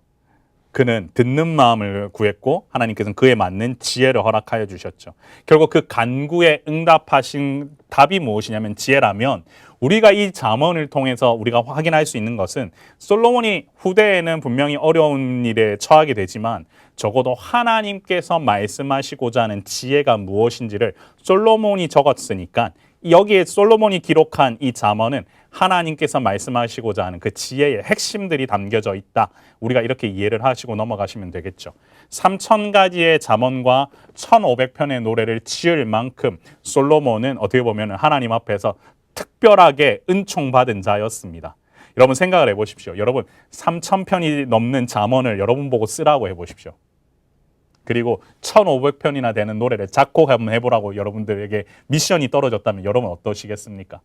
그는 듣는 마음을 구했고 하나님께서는 그에 맞는 지혜를 허락하여 주셨죠. 결국 그 간구에 응답하신 답이 무엇이냐면 지혜라면, 우리가 이 잠언을 통해서 우리가 확인할 수 있는 것은 솔로몬이 후대에는 분명히 어려운 일에 처하게 되지만 적어도 하나님께서 말씀하시고자 하는 지혜가 무엇인지를 솔로몬이 적었으니까 여기에 솔로몬이 기록한 이 잠언은 하나님께서 말씀하시고자 하는 그 지혜의 핵심들이 담겨져 있다. 우리가 이렇게 이해를 하시고 넘어가시면 되겠죠. 3,000가지의 잠언과 1,500편의 노래를 지을 만큼 솔로몬은 어떻게 보면 하나님 앞에서 특별하게 은총받은 자였습니다. 여러분 생각을 해보십시오. 여러분 3,000편이 넘는 잠언을 여러분 보고 쓰라고 해보십시오. 그리고 1,500편이나 되는 노래를 작곡 한번 해보라고 여러분들에게 미션이 떨어졌다면 여러분 어떠시겠습니까?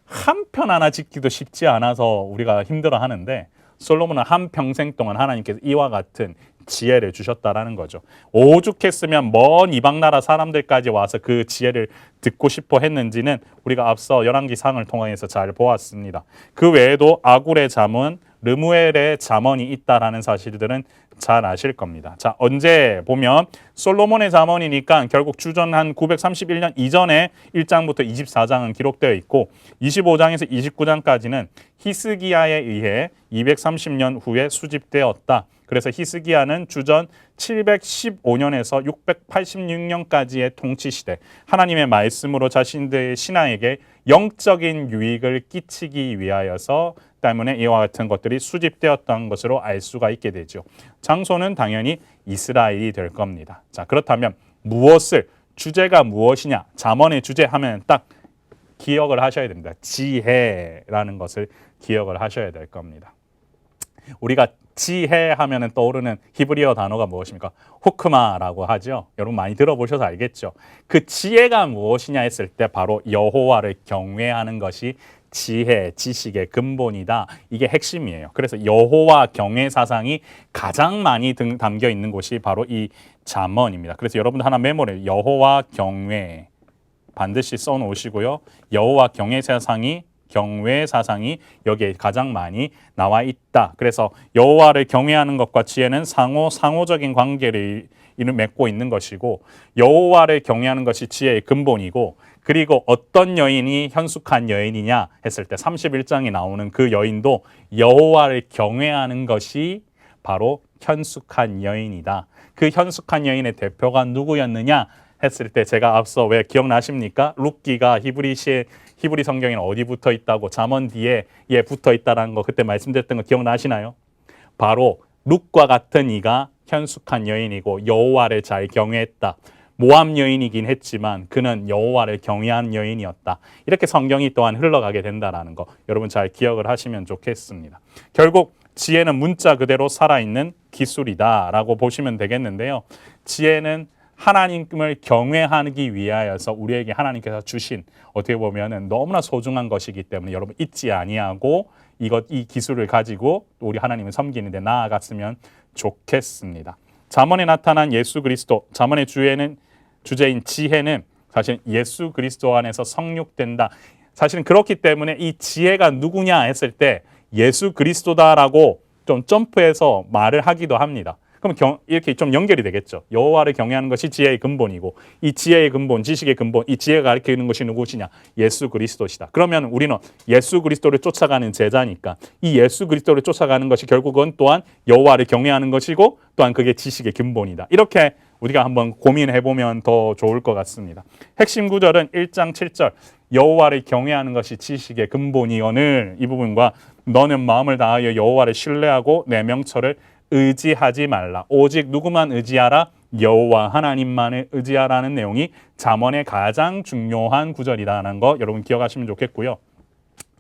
한 편 하나 짓기도 쉽지 않아서 우리가 힘들어 하는데 솔로몬은 한 평생 동안 하나님께서 이와 같은 지혜를 주셨다라는 거죠. 오죽했으면 먼 이방 나라 사람들까지 와서 그 지혜를 듣고 싶어 했는지는 우리가 앞서 열왕기상을 통해서 잘 보았습니다. 그 외에도 아굴의 잠언, 르무엘의 잠언이 있다라는 사실들은 잘 아실 겁니다. 자, 언제 보면 솔로몬의 잠언이니까 결국 주전 한 931년 이전에 1장부터 24장은 기록되어 있고 25장에서 29장까지는 히스기야에 의해 230년 후에 수집되었다. 그래서 히스기야는 주전 715년에서 686년까지의 통치 시대, 하나님의 말씀으로 자신들의 신하에게 영적인 유익을 끼치기 위하여서 때문에 이와 같은 것들이 수집되었던 것으로 알 수가 있게 되죠. 장소는 당연히 이스라엘이 될 겁니다. 자, 그렇다면 무엇을, 주제가 무엇이냐? 잠언의 주제 하면 딱 기억을 하셔야 됩니다. 지혜라는 것을 기억을 하셔야 될 겁니다. 우리가 지혜 하면은 떠오르는 히브리어 단어가 무엇입니까? 호크마라고 하죠. 여러분 많이 들어보셔서 알겠죠. 그 지혜가 무엇이냐 했을 때 바로 여호와를 경외하는 것이 지혜, 지식의 근본이다. 이게 핵심이에요. 그래서 여호와 경외 사상이 가장 많이 담겨 있는 곳이 바로 이 잠언입니다. 그래서 여러분들 하나 메모를, 여호와 경외 반드시 써놓으시고요. 여호와 경외 사상이 여기에 가장 많이 나와 있다. 그래서 여호와를 경외하는 것과 지혜는 상호적인 관계를 맺고 있는 것이고, 여호와를 경외하는 것이 지혜의 근본이고, 그리고 어떤 여인이 현숙한 여인이냐 했을 때 31장에 나오는 그 여인도 여호와를 경외하는 것이 바로 현숙한 여인이다. 그 현숙한 여인의 대표가 누구였느냐 했을 때 제가 앞서 왜 기억나십니까? 룻기가 히브리 성경에는 어디 붙어 있다고 잠언 뒤에 붙어 있다라는 거 그때 말씀드렸던 거 기억나시나요? 바로 룻과 같은 이가 현숙한 여인이고 여호와를 잘 경외했다. 모함 여인이긴 했지만 그는 여호와를 경외한 여인이었다. 이렇게 성경이 또한 흘러가게 된다라는 거 여러분 잘 기억을 하시면 좋겠습니다. 결국 지혜는 문자 그대로 살아있는 기술이다라고 보시면 되겠는데요. 지혜는 하나님을 경외하기 위하여서 우리에게 하나님께서 주신 어떻게 보면은 너무나 소중한 것이기 때문에 여러분 잊지 아니하고 이 기술을 가지고 우리 하나님을 섬기는 데 나아갔으면 좋겠습니다. 잠언에 나타난 예수 그리스도, 잠언의 주제인 지혜는 사실 예수 그리스도 안에서 성육된다. 사실은 그렇기 때문에 이 지혜가 누구냐 했을 때 예수 그리스도다라고 좀 점프해서 말을 하기도 합니다. 그럼 이렇게 좀 연결이 되겠죠. 여호와를 경외하는 것이 지혜의 근본이고 이 지혜의 근본, 지식의 근본, 이 지혜가 가리키는 것이 누구시냐? 예수 그리스도시다. 그러면 우리는 예수 그리스도를 쫓아가는 제자니까 이 예수 그리스도를 쫓아가는 것이 결국은 또한 여호와를 경외하는 것이고 또한 그게 지식의 근본이다. 이렇게 우리가 한번 고민해 보면 더 좋을 것 같습니다. 핵심 구절은 1장 7절 여호와를 경외하는 것이 지식의 근본이오늘 이 부분과 너는 마음을 다하여 여호와를 신뢰하고 내 명철을 의지하지 말라. 오직 누구만 의지하라? 여호와 하나님만을 의지하라는 내용이 잠언의 가장 중요한 구절이라는 거 여러분 기억하시면 좋겠고요.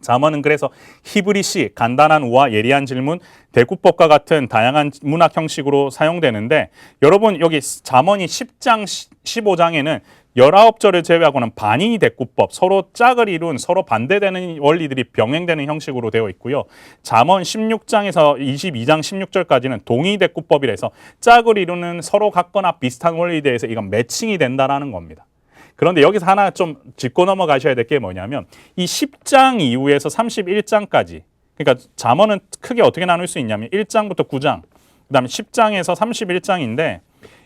잠언은 그래서 히브리식, 간단한 우화, 예리한 질문, 대구법과 같은 다양한 문학 형식으로 사용되는데 여러분 여기 잠언이 10장, 15장에는 19절을 제외하고는 반인이 대구법, 서로 짝을 이룬 서로 반대되는 원리들이 병행되는 형식으로 되어 있고요. 잠언 16장에서 22장 16절까지는 동의 대구법이라 해서 짝을 이루는 서로 같거나 비슷한 원리에 대해서 이건 매칭이 된다라는 겁니다. 그런데 여기서 하나 좀 짚고 넘어가셔야 될 게 뭐냐면 이 10장 이후에서 31장까지 그러니까 잠언은 크게 어떻게 나눌 수 있냐면 1장부터 9장 그다음에 10장에서 31장인데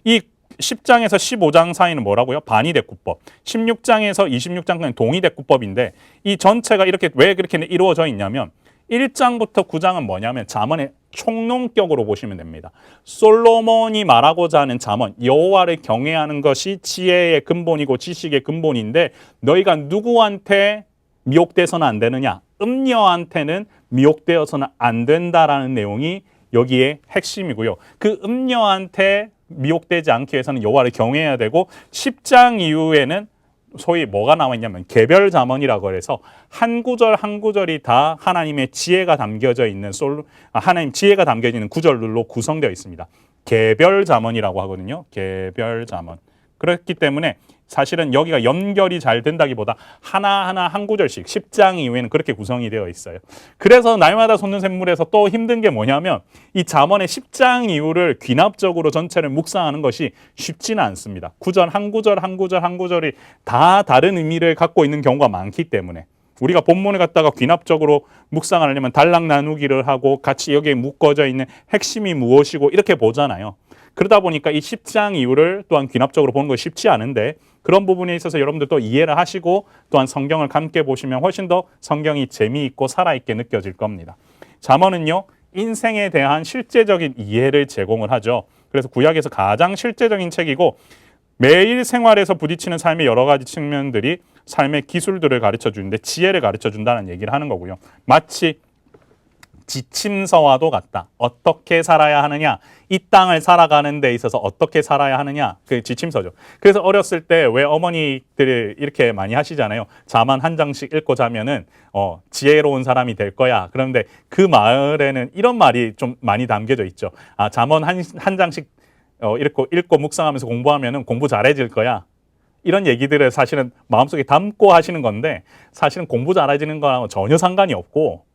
이 10장에서 15장 사이는 뭐라고요? 반의대구법. 16장에서 26장까지는 동의대구법인데 이 전체가 이렇게 왜 그렇게 이루어져 있냐면 1장부터 9장은 뭐냐면 잠언의 총론격으로 보시면 됩니다. 솔로몬이 말하고자 하는 잠언, 여호와를 경외하는 것이 지혜의 근본이고 지식의 근본인데 너희가 누구한테 미혹돼서는 안 되느냐? 음녀한테는 미혹되어서는 안 된다라는 내용이 여기에 핵심이고요. 그 음녀한테 미혹되지 않기 위해서는 여호와를 경외해야 되고 10장 이후에는 소위 뭐가 나와 있냐면 개별 잠언이라고 해서 한 구절 한 구절이 다 하나님의 지혜가 담겨져 있는 하나님 지혜가 담겨져 있는 구절들로 구성되어 있습니다. 개별 잠언이라고 하거든요. 개별 잠언. 그렇기 때문에 사실은 여기가 연결이 잘 된다기보다 하나하나 한 구절씩 10장 이후에는 그렇게 구성이 되어 있어요. 그래서 날마다 솟는 샘물에서 또 힘든 게 뭐냐면 이 잠언의 10장 이후를 귀납적으로 전체를 묵상하는 것이 쉽지는 않습니다. 구절 한 구절 한 구절 한 구절이 다 다른 의미를 갖고 있는 경우가 많기 때문에 우리가 본문을 갖다가 귀납적으로 묵상하려면 단락 나누기를 하고 같이 여기에 묶어져 있는 핵심이 무엇이고 이렇게 보잖아요. 그러다 보니까 이 10장 이후를 또한 귀납적으로 보는 것이 쉽지 않은데 그런 부분에 있어서 여러분들 또 이해를 하시고 또한 성경을 함께 보시면 훨씬 더 성경이 재미있고 살아있게 느껴질 겁니다. 잠언은요. 인생에 대한 실제적인 이해를 제공을 하죠. 그래서 구약에서 가장 실제적인 책이고 매일 생활에서 부딪히는 삶의 여러 가지 측면들이 삶의 기술들을 가르쳐 주는데 지혜를 가르쳐 준다는 얘기를 하는 거고요. 마치 지침서와도 같다. 어떻게 살아야 하느냐? 이 땅을 살아가는 데 있어서 어떻게 살아야 하느냐? 그 지침서죠. 그래서 어렸을 때 왜 어머니들이 이렇게 많이 하시잖아요. 잠언 한 장씩 읽고 자면은 지혜로운 사람이 될 거야. 그런데 그 말에는 이런 말이 좀 많이 담겨져 있죠. 잠언 한 장씩 읽고 묵상하면서 공부하면은 공부 잘해질 거야. 이런 얘기들을 사실은 마음속에 담고 하시는 건데 사실은 공부 잘해지는 거랑 전혀 상관이 없고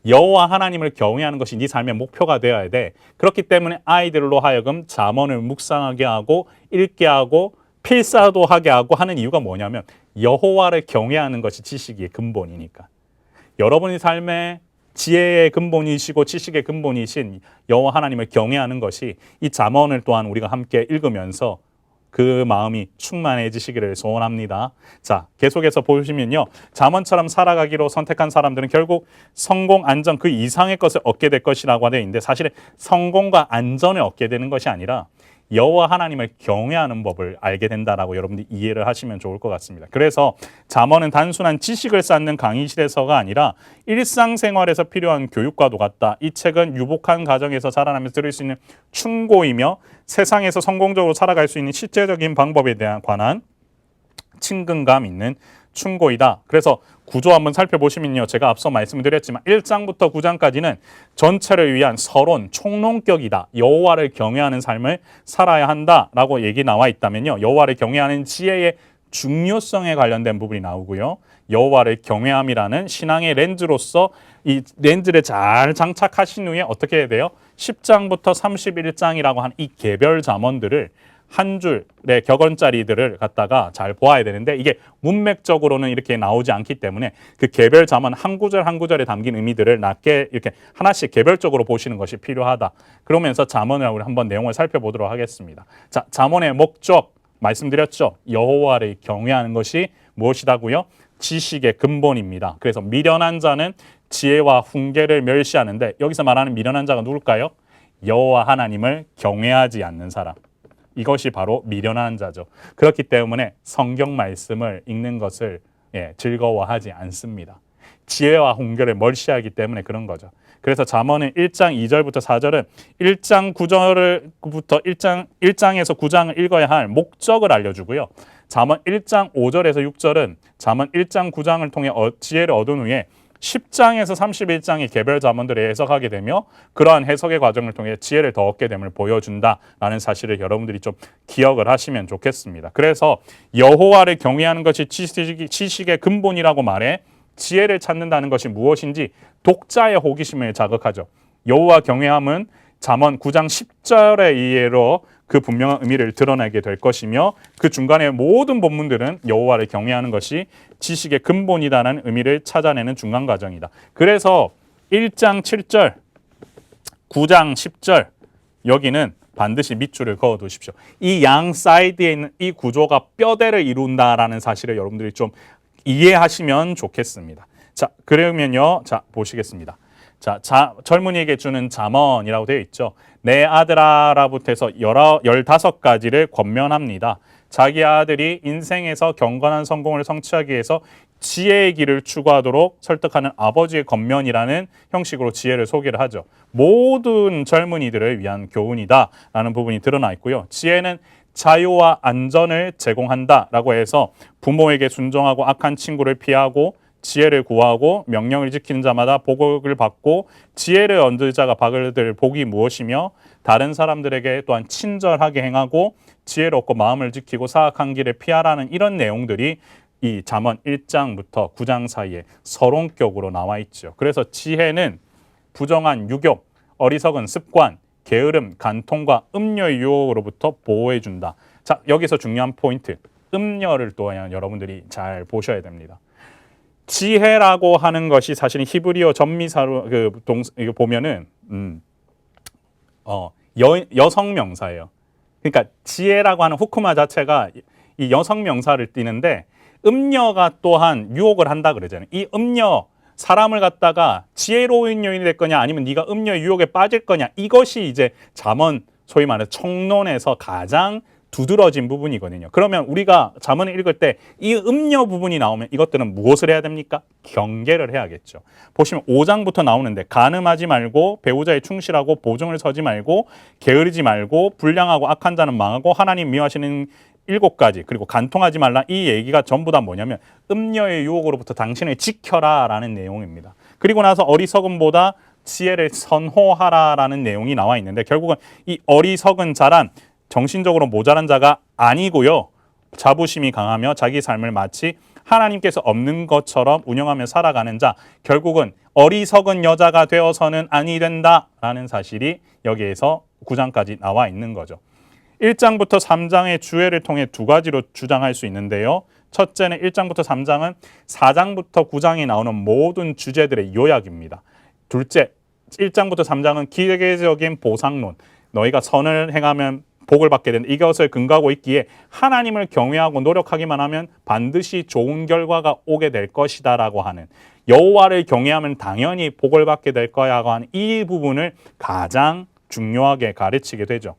여호와 하나님을 경외하는 것이 네 삶의 목표가 되어야 돼. 그렇기 때문에 아이들로 하여금 잠언을 묵상하게 하고 읽게 하고 필사도 하게 하고 하는 이유가 뭐냐면 여호와를 경외하는 것이 지식의 근본이니까. 여러분의 삶에 지혜의 근본이시고 지식의 근본이신 여호와 하나님을 경외하는 것이 이 잠언을 또한 우리가 함께 읽으면서 그 마음이 충만해지시기를 소원합니다. 자, 계속해서 보시면요. 잠언처럼 살아가기로 선택한 사람들은 결국 성공, 안전 그 이상의 것을 얻게 될 것이라고 되어 있는데 사실은 성공과 안전을 얻게 되는 것이 아니라 여호와 하나님을 경외하는 법을 알게 된다라고 여러분들이 이해를 하시면 좋을 것 같습니다. 그래서 잠언은 단순한 지식을 쌓는 강의실에서가 아니라 일상생활에서 필요한 교육과도 같다. 이 책은 유복한 가정에서 자라나면서 들을 수 있는 충고이며 세상에서 성공적으로 살아갈 수 있는 실제적인 방법에 대한 관한 친근감 있는 충고이다. 그래서 구조 한번 살펴보시면요. 제가 앞서 말씀드렸지만 1장부터 9장까지는 전체를 위한 서론, 총론격이다. 여호와를 경외하는 삶을 살아야 한다라고 얘기 나와 있다면요. 여호와를 경외하는 지혜의 중요성에 관련된 부분이 나오고요. 여호와를 경외함이라는 신앙의 렌즈로서 이 렌즈를 잘 장착하신 후에 어떻게 해야 돼요? 10장부터 31장이라고 하는 이 개별 잠언들을 한 줄의 격언짜리들을 갖다가 잘 보아야 되는데 이게 문맥적으로는 이렇게 나오지 않기 때문에 그 개별 잠언 한 구절 한 구절에 담긴 의미들을 낮게 이렇게 하나씩 개별적으로 보시는 것이 필요하다. 그러면서 잠언을 우리 한번 내용을 살펴보도록 하겠습니다. 자, 잠언의 목적 말씀드렸죠. 여호와를 경외하는 것이 무엇이다고요? 지식의 근본입니다. 그래서 미련한 자는 지혜와 훈계를 멸시하는데 여기서 말하는 미련한 자가 누굴까요? 여호와 하나님을 경외하지 않는 사람. 이것이 바로 미련한 자죠. 그렇기 때문에 성경 말씀을 읽는 것을 즐거워하지 않습니다. 지혜와 훈계를 멀시하기 때문에 그런 거죠. 그래서 잠언은 1장 2절부터 4절은 1장 9절부터 1장에서 9장을 읽어야 할 목적을 알려주고요. 잠언 1장 5절에서 6절은 잠언 1장 9장을 통해 지혜를 얻은 후에 10장에서 31장의 개별 잠언들을 해석하게 되며 그러한 해석의 과정을 통해 지혜를 더 얻게 됨을 보여준다라는 사실을 여러분들이 좀 기억을 하시면 좋겠습니다. 그래서 여호와를 경외하는 것이 지식의 근본이라고 말해 지혜를 찾는다는 것이 무엇인지 독자의 호기심을 자극하죠. 여호와 경외함은 잠언 9장 10절의 이해로 그 분명한 의미를 드러내게 될 것이며 그 중간의 모든 본문들은 여호와를 경외하는 것이 지식의 근본이다라는 의미를 찾아내는 중간 과정이다. 그래서 1장 7절, 9장 10절 여기는 반드시 밑줄을 그어 두십시오. 이 양 사이드에 있는 이 구조가 뼈대를 이룬다라는 사실을 여러분들이 좀 이해하시면 좋겠습니다. 자, 그러면요. 자, 보시겠습니다. 자, 젊은이에게 주는 잠언이라고 되어 있죠. 내 아들아라부터 해서 15가지를 권면합니다. 자기 아들이 인생에서 경건한 성공을 성취하기 위해서 지혜의 길을 추구하도록 설득하는 아버지의 권면이라는 형식으로 지혜를 소개를 하죠. 모든 젊은이들을 위한 교훈이다라는 부분이 드러나 있고요. 지혜는 자유와 안전을 제공한다라고 해서 부모에게 순종하고 악한 친구를 피하고 지혜를 구하고 명령을 지키는 자마다 복을 받고 지혜를 얻은 자가 받을 복이 무엇이며 다른 사람들에게 또한 친절하게 행하고 지혜를 얻고 마음을 지키고 사악한 길을 피하라는 이런 내용들이 이 잠언 1장부터 9장 사이에 서론격으로 나와 있죠. 그래서 지혜는 부정한 유격, 어리석은 습관, 게으름, 간통과 음료의 유혹으로부터 보호해준다. 자, 여기서 중요한 포인트, 음료를 또한 여러분들이 잘 보셔야 됩니다. 지혜라고 하는 것이 사실은 히브리어 전미사로 이거 보면은 여성 명사예요. 그러니까 지혜라고 하는 후크마 자체가 이 여성 명사를 띠는데 음녀가 또한 유혹을 한다 그러잖아요. 이 음녀 사람을 갖다가 지혜로운 여인이 될 거냐 아니면 네가 음녀의 유혹에 빠질 거냐 이것이 이제 잠언 소위 말해서 청론에서 가장 두드러진 부분이거든요. 그러면 우리가 잠언을 읽을 때 이 음녀 부분이 나오면 이것들은 무엇을 해야 됩니까? 경계를 해야겠죠. 보시면 5장부터 나오는데 간음하지 말고 배우자에 충실하고 보증을 서지 말고 게으르지 말고 불량하고 악한 자는 망하고 하나님 미워하시는 7가지 그리고 간통하지 말라 이 얘기가 전부 다 뭐냐면 음녀의 유혹으로부터 당신을 지켜라 라는 내용입니다. 그리고 나서 어리석음보다 지혜를 선호하라라는 내용이 나와 있는데 결국은 이 어리석은 자란 정신적으로 모자란 자가 아니고요. 자부심이 강하며 자기 삶을 마치 하나님께서 없는 것처럼 운영하며 살아가는 자, 결국은 어리석은 여자가 되어서는 아니 된다라는 사실이 여기에서 9장까지 나와 있는 거죠. 1장부터 3장의 주해를 통해 2가지로 주장할 수 있는데요. 첫째는 1장부터 3장은 4장부터 9장에 나오는 모든 주제들의 요약입니다. 둘째, 1장부터 3장은 기계적인 보상론, 너희가 선을 행하면 복을 받게 된다. 이것을 근거하고 있기에 하나님을 경외하고 노력하기만 하면 반드시 좋은 결과가 오게 될 것이다 라고 하는 여호와를 경외하면 당연히 복을 받게 될 거야 하고 하는 이 부분을 가장 중요하게 가르치게 되죠.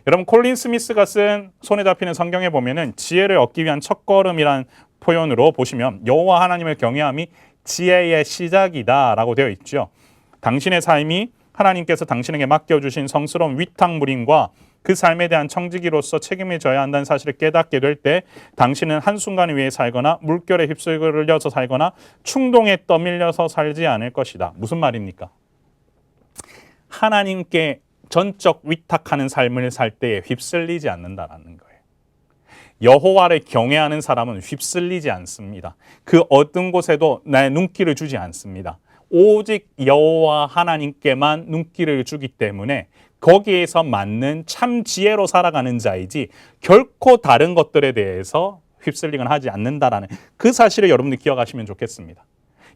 여러분 콜린 스미스가 쓴 손에 잡히는 성경에 보면은 지혜를 얻기 위한 첫걸음이란 표현으로 보시면 여호와 하나님을 경외함이 지혜의 시작이다라고 되어 있죠. 당신의 삶이 하나님께서 당신에게 맡겨주신 성스러운 위탁물임과 그 삶에 대한 청지기로서 책임을 져야 한다는 사실을 깨닫게 될 때 당신은 한순간 위해 살거나 물결에 휩쓸려서 살거나 충동에 떠밀려서 살지 않을 것이다. 무슨 말입니까? 하나님께 전적 위탁하는 삶을 살 때에 휩쓸리지 않는다라는 거예요. 여호와를 경외하는 사람은 휩쓸리지 않습니다. 그 어떤 곳에도 나의 눈길을 주지 않습니다. 오직 여호와 하나님께만 눈길을 주기 때문에 거기에서 맞는 참 지혜로 살아가는 자이지 결코 다른 것들에 대해서 휩쓸리거나 하지 않는다라는 그 사실을 여러분들 기억하시면 좋겠습니다.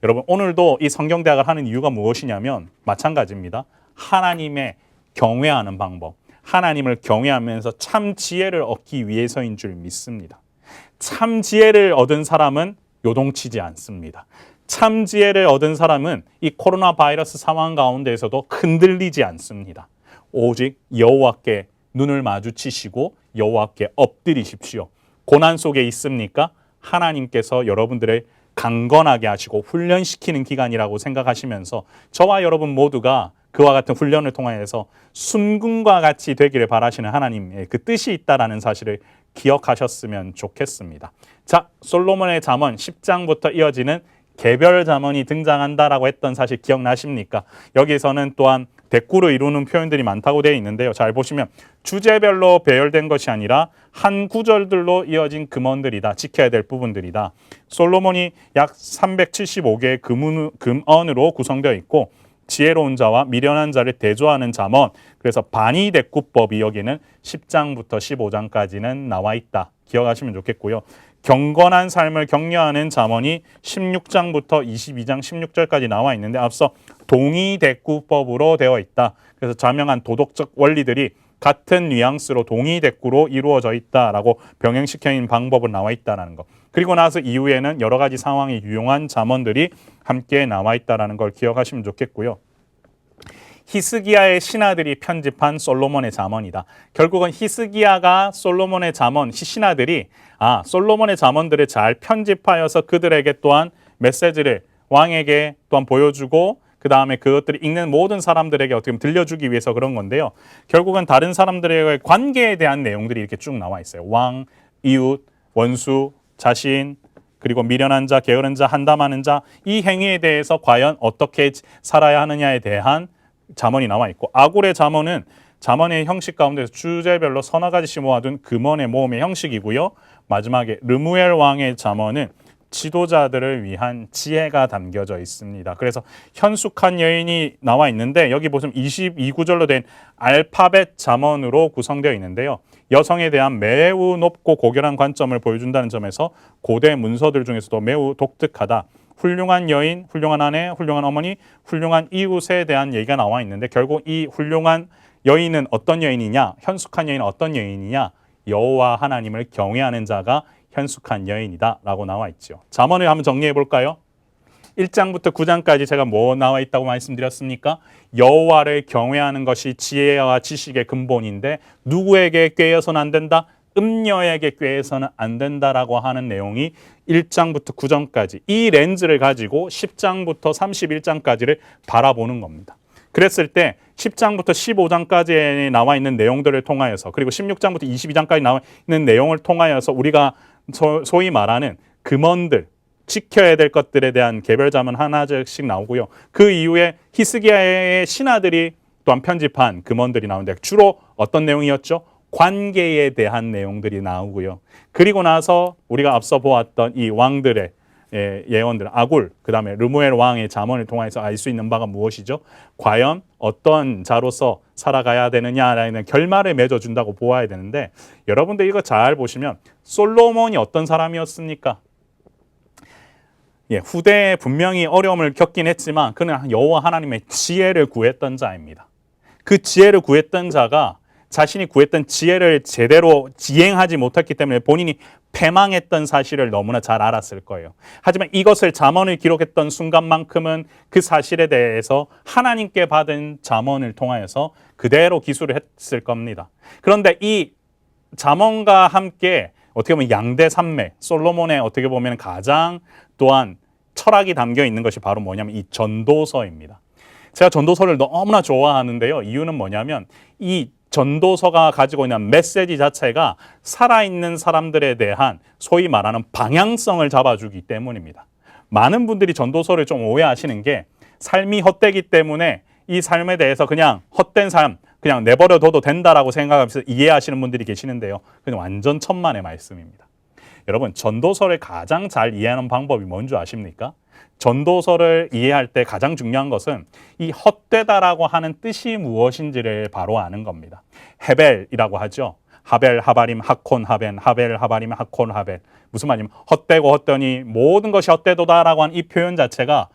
여러분 오늘도 이 성경대학을 하는 이유가 무엇이냐면 마찬가지입니다. 하나님의 경외하는 방법, 하나님을 경외하면서 참 지혜를 얻기 위해서인 줄 믿습니다. 참 지혜를 얻은 사람은 요동치지 않습니다. 참 지혜를 얻은 사람은 이 코로나 바이러스 상황 가운데에서도 흔들리지 않습니다. 오직 여호와께 눈을 마주치시고 여호와께 엎드리십시오. 고난 속에 있습니까? 하나님께서 여러분들을 강건하게 하시고 훈련시키는 기간이라고 생각하시면서 저와 여러분 모두가 그와 같은 훈련을 통해서 순금과 같이 되기를 바라시는 하나님의 그 뜻이 있다라는 사실을 기억하셨으면 좋겠습니다. 자, 솔로몬의 잠언 10장부터 이어지는 개별 잠언이 등장한다라고 했던 사실 기억나십니까? 여기서는 또한 대꾸로 이루는 표현들이 많다고 되어 있는데요. 잘 보시면 주제별로 배열된 것이 아니라 한 구절들로 이어진 금언들이다. 지켜야 될 부분들이다. 솔로몬이 약 375개의 금언으로 구성되어 있고 지혜로운 자와 미련한 자를 대조하는 잠언, 그래서 반의대꾸법이 여기는 10장부터 15장까지는 나와 있다. 기억하시면 좋겠고요. 경건한 삶을 격려하는 잠언이 16장부터 22장 16절까지 나와 있는데 앞서 동의대꾸법으로 되어 있다. 그래서 자명한 도덕적 원리들이 같은 뉘앙스로 동의대꾸로 이루어져 있다라고 병행시켜 있는 방법으로 나와 있다는 것. 그리고 나서 이후에는 여러 가지 상황에 유용한 잠언들이 함께 나와 있다는 걸 기억하시면 좋겠고요. 히스기야의 신하들이 편집한 솔로몬의 잠언이다. 결국은 히스기야가 솔로몬의 잠언, 신하들이 솔로몬의 잠언들을 잘 편집하여서 그들에게 또한 메시지를 왕에게 또한 보여주고 그 다음에 그것들을 읽는 모든 사람들에게 어떻게 보면 들려주기 위해서 그런 건데요. 결국은 다른 사람들의 관계에 대한 내용들이 이렇게 쭉 나와 있어요. 왕, 이웃, 원수, 자신, 그리고 미련한 자, 게으른 자, 한담하는 자, 이 행위에 대해서 과연 어떻게 살아야 하느냐에 대한 잠언이 나와 있고, 아굴의 잠언은 잠언의 형식 가운데서 주제별로 서너 가지씩 모아둔 금언의 모음의 형식이고요. 마지막에 르무엘 왕의 잠언은 지도자들을 위한 지혜가 담겨져 있습니다. 그래서 현숙한 여인이 나와 있는데 여기 보시면 22구절로 된 알파벳 잠언으로 구성되어 있는데요. 여성에 대한 매우 높고 고결한 관점을 보여준다는 점에서 고대 문서들 중에서도 매우 독특하다. 훌륭한 여인, 훌륭한 아내, 훌륭한 어머니, 훌륭한 이웃에 대한 얘기가 나와 있는데 결국 이 훌륭한 여인은 어떤 여인이냐? 현숙한 여인은 어떤 여인이냐? 여호와 하나님을 경외하는 자가 현숙한 여인이다 라고 나와 있죠. 잠언을 한번 정리해 볼까요? 1장부터 9장까지 제가 뭐 나와 있다고 말씀드렸습니까? 여호와를 경외하는 것이 지혜와 지식의 근본인데 누구에게 꾀해서는 안 된다? 음녀에게 꾀해서는 안 된다라고 하는 내용이 1장부터 9장까지 이 렌즈를 가지고 10장부터 31장까지를 바라보는 겁니다. 그랬을 때 10장부터 15장까지 나와 있는 내용들을 통하여서 그리고 16장부터 22장까지 나와 있는 내용을 통하여서 우리가 소위 말하는 금언들, 지켜야 될 것들에 대한 개별 잠언 하나씩 나오고요. 그 이후에 히스기야의 신하들이 또한 편집한 금언들이 나오는데 주로 어떤 내용이었죠? 관계에 대한 내용들이 나오고요. 그리고 나서 우리가 앞서 보았던 이 왕들의 예언들, 아굴, 그 다음에 르무엘 왕의 잠언을 통해서 알 수 있는 바가 무엇이죠? 과연 어떤 자로서 살아가야 되느냐라는 결말을 맺어준다고 보아야 되는데 여러분들 이거 잘 보시면 솔로몬이 어떤 사람이었습니까? 후대에 분명히 어려움을 겪긴 했지만 그는 여호와 하나님의 지혜를 구했던 자입니다. 그 지혜를 구했던 자가 자신이 구했던 지혜를 제대로 지행하지 못했기 때문에 본인이 패망했던 사실을 너무나 잘 알았을 거예요. 하지만 이것을 잠언을 기록했던 순간만큼은 그 사실에 대해서 하나님께 받은 잠언을 통하여서 그대로 기술을 했을 겁니다. 그런데 이 잠언과 함께 어떻게 보면 양대 산맥, 솔로몬의 어떻게 보면 가장 또한 철학이 담겨 있는 것이 바로 뭐냐면 이 전도서입니다. 제가 전도서를 너무나 좋아하는데요. 이유는 뭐냐면 이 전도서가 가지고 있는 메시지 자체가 살아있는 사람들에 대한 소위 말하는 방향성을 잡아주기 때문입니다. 많은 분들이 전도서를 좀 오해하시는 게 삶이 헛되기 때문에 이 삶에 대해서 그냥 헛된 삶, 그냥 내버려둬도 된다라고 생각하면서 이해하시는 분들이 계시는데요. 그건 완전 천만의 말씀입니다. 여러분, 전도서를 가장 잘 이해하는 방법이 뭔지 아십니까? 전도서를 이해할 때 가장 중요한 것은 이 헛되다라고 하는 뜻이 무엇인지를 바로 아는 겁니다. 헤벨이라고 하죠. 하벨, 하바림, 하콘, 하벤, 하벨, 하바림, 하콘, 하벨. 무슨 말이냐면 헛되고 헛되니 모든 것이 헛되도다라고 하는 이 표현 자체가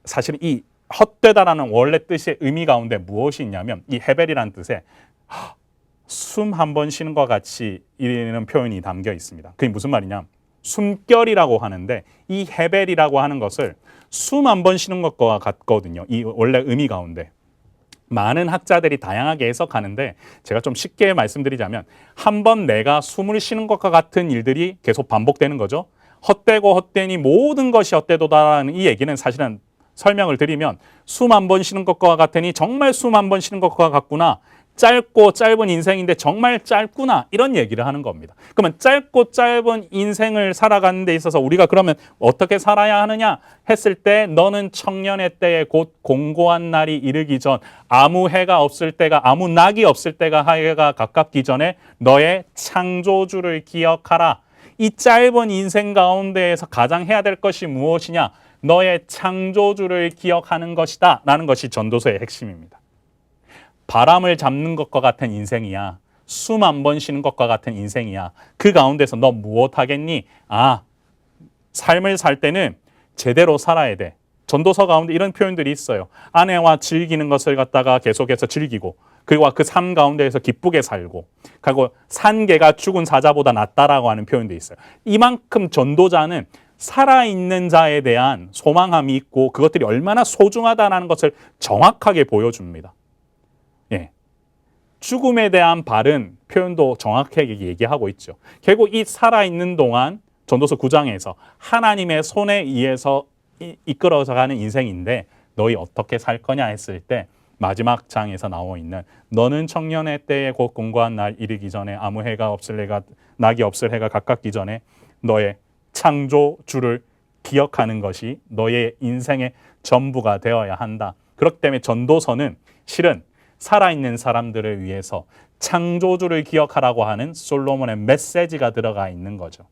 사실 이 헛되다라는 원래 뜻의 의미 가운데 무엇이 있냐면 이 헤벨이라는 뜻에 숨 한 번 쉬는 것 같이 이런 표현이 담겨 있습니다. 그게 무슨 말이냐? 숨결이라고 하는데 이 헤벨이라고 하는 것을 숨 한 번 쉬는 것과 같거든요. 이 원래 의미 가운데. 많은 학자들이 다양하게 해석하는데 제가 좀 쉽게 말씀드리자면 한 번 내가 숨을 쉬는 것과 같은 일들이 계속 반복되는 거죠. 헛되고 헛되니 모든 것이 헛되도다라는 이 얘기는 사실은 설명을 드리면 숨 한 번 쉬는 것과 같으니 정말 숨 한 번 쉬는 것과 같구나. 짧고 짧은 인생인데 정말 짧구나 이런 얘기를 하는 겁니다. 그러면 짧고 짧은 인생을 살아가는 데 있어서 우리가 그러면 어떻게 살아야 하느냐 했을 때 너는 청년의 때에 곧 공고한 날이 이르기 전 아무 해가 없을 때가 아무 낙이 없을 때가 해가 가깝기 전에 너의 창조주를 기억하라. 이 짧은 인생 가운데에서 가장 해야 될 것이 무엇이냐? 너의 창조주를 기억하는 것이다 라는 것이 전도서의 핵심입니다. 바람을 잡는 것과 같은 인생이야. 숨 한 번 쉬는 것과 같은 인생이야. 그 가운데서 너 무엇 하겠니? 삶을 살 때는 제대로 살아야 돼. 전도서 가운데 이런 표현들이 있어요. 아내와 즐기는 것을 갖다가 계속해서 즐기고 그리고 그 삶 가운데에서 기쁘게 살고 그리고 산 개가 죽은 사자보다 낫다라고 하는 표현도 있어요. 이만큼 전도자는 살아있는 자에 대한 소망함이 있고 그것들이 얼마나 소중하다는 것을 정확하게 보여줍니다. 예. 죽음에 대한 바른 표현도 정확하게 얘기하고 있죠. 결국 이 살아있는 동안 전도서 9장에서 하나님의 손에 의해서 이끌어서 가는 인생인데 너희 어떻게 살 거냐 했을 때 마지막 장에서 나오고 있는 너는 청년의 때에 곧 공고한 날 이르기 전에 아무 해가 없을 해가 낙이 없을 해가 가깝기 전에 너의 창조주를 기억하는 것이 너의 인생의 전부가 되어야 한다. 그렇기 때문에 전도서는 실은 살아있는 사람들을 위해서 창조주를 기억하라고 하는 솔로몬의 메시지가 들어가 있는 거죠.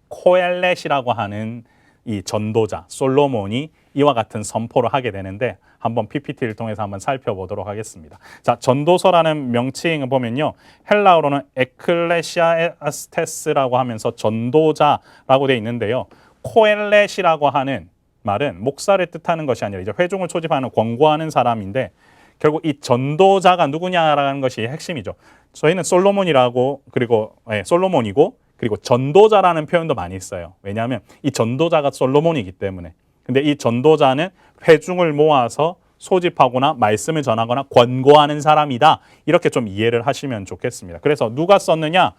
코엘렛이라고 하는 이 전도자 솔로몬이 이와 같은 선포를 하게 되는데 한번 PPT를 통해서 한번 살펴보도록 하겠습니다. 자, 전도서라는 명칭을 보면요. 헬라어로는 에클레시아스테스라고 하면서 전도자라고 되어 있는데요. 코엘렛이라고 하는 말은 목사를 뜻하는 것이 아니라 이제 회중을 초집하는 권고하는 사람인데 결국 이 전도자가 누구냐라는 것이 핵심이죠. 저희는 솔로몬이라고 솔로몬이고 그리고 전도자라는 표현도 많이 써요. 왜냐하면 이 전도자가 솔로몬이기 때문에. 근데 이 전도자는 회중을 모아서 소집하거나 말씀을 전하거나 권고하는 사람이다. 이렇게 좀 이해를 하시면 좋겠습니다. 그래서 누가 썼느냐?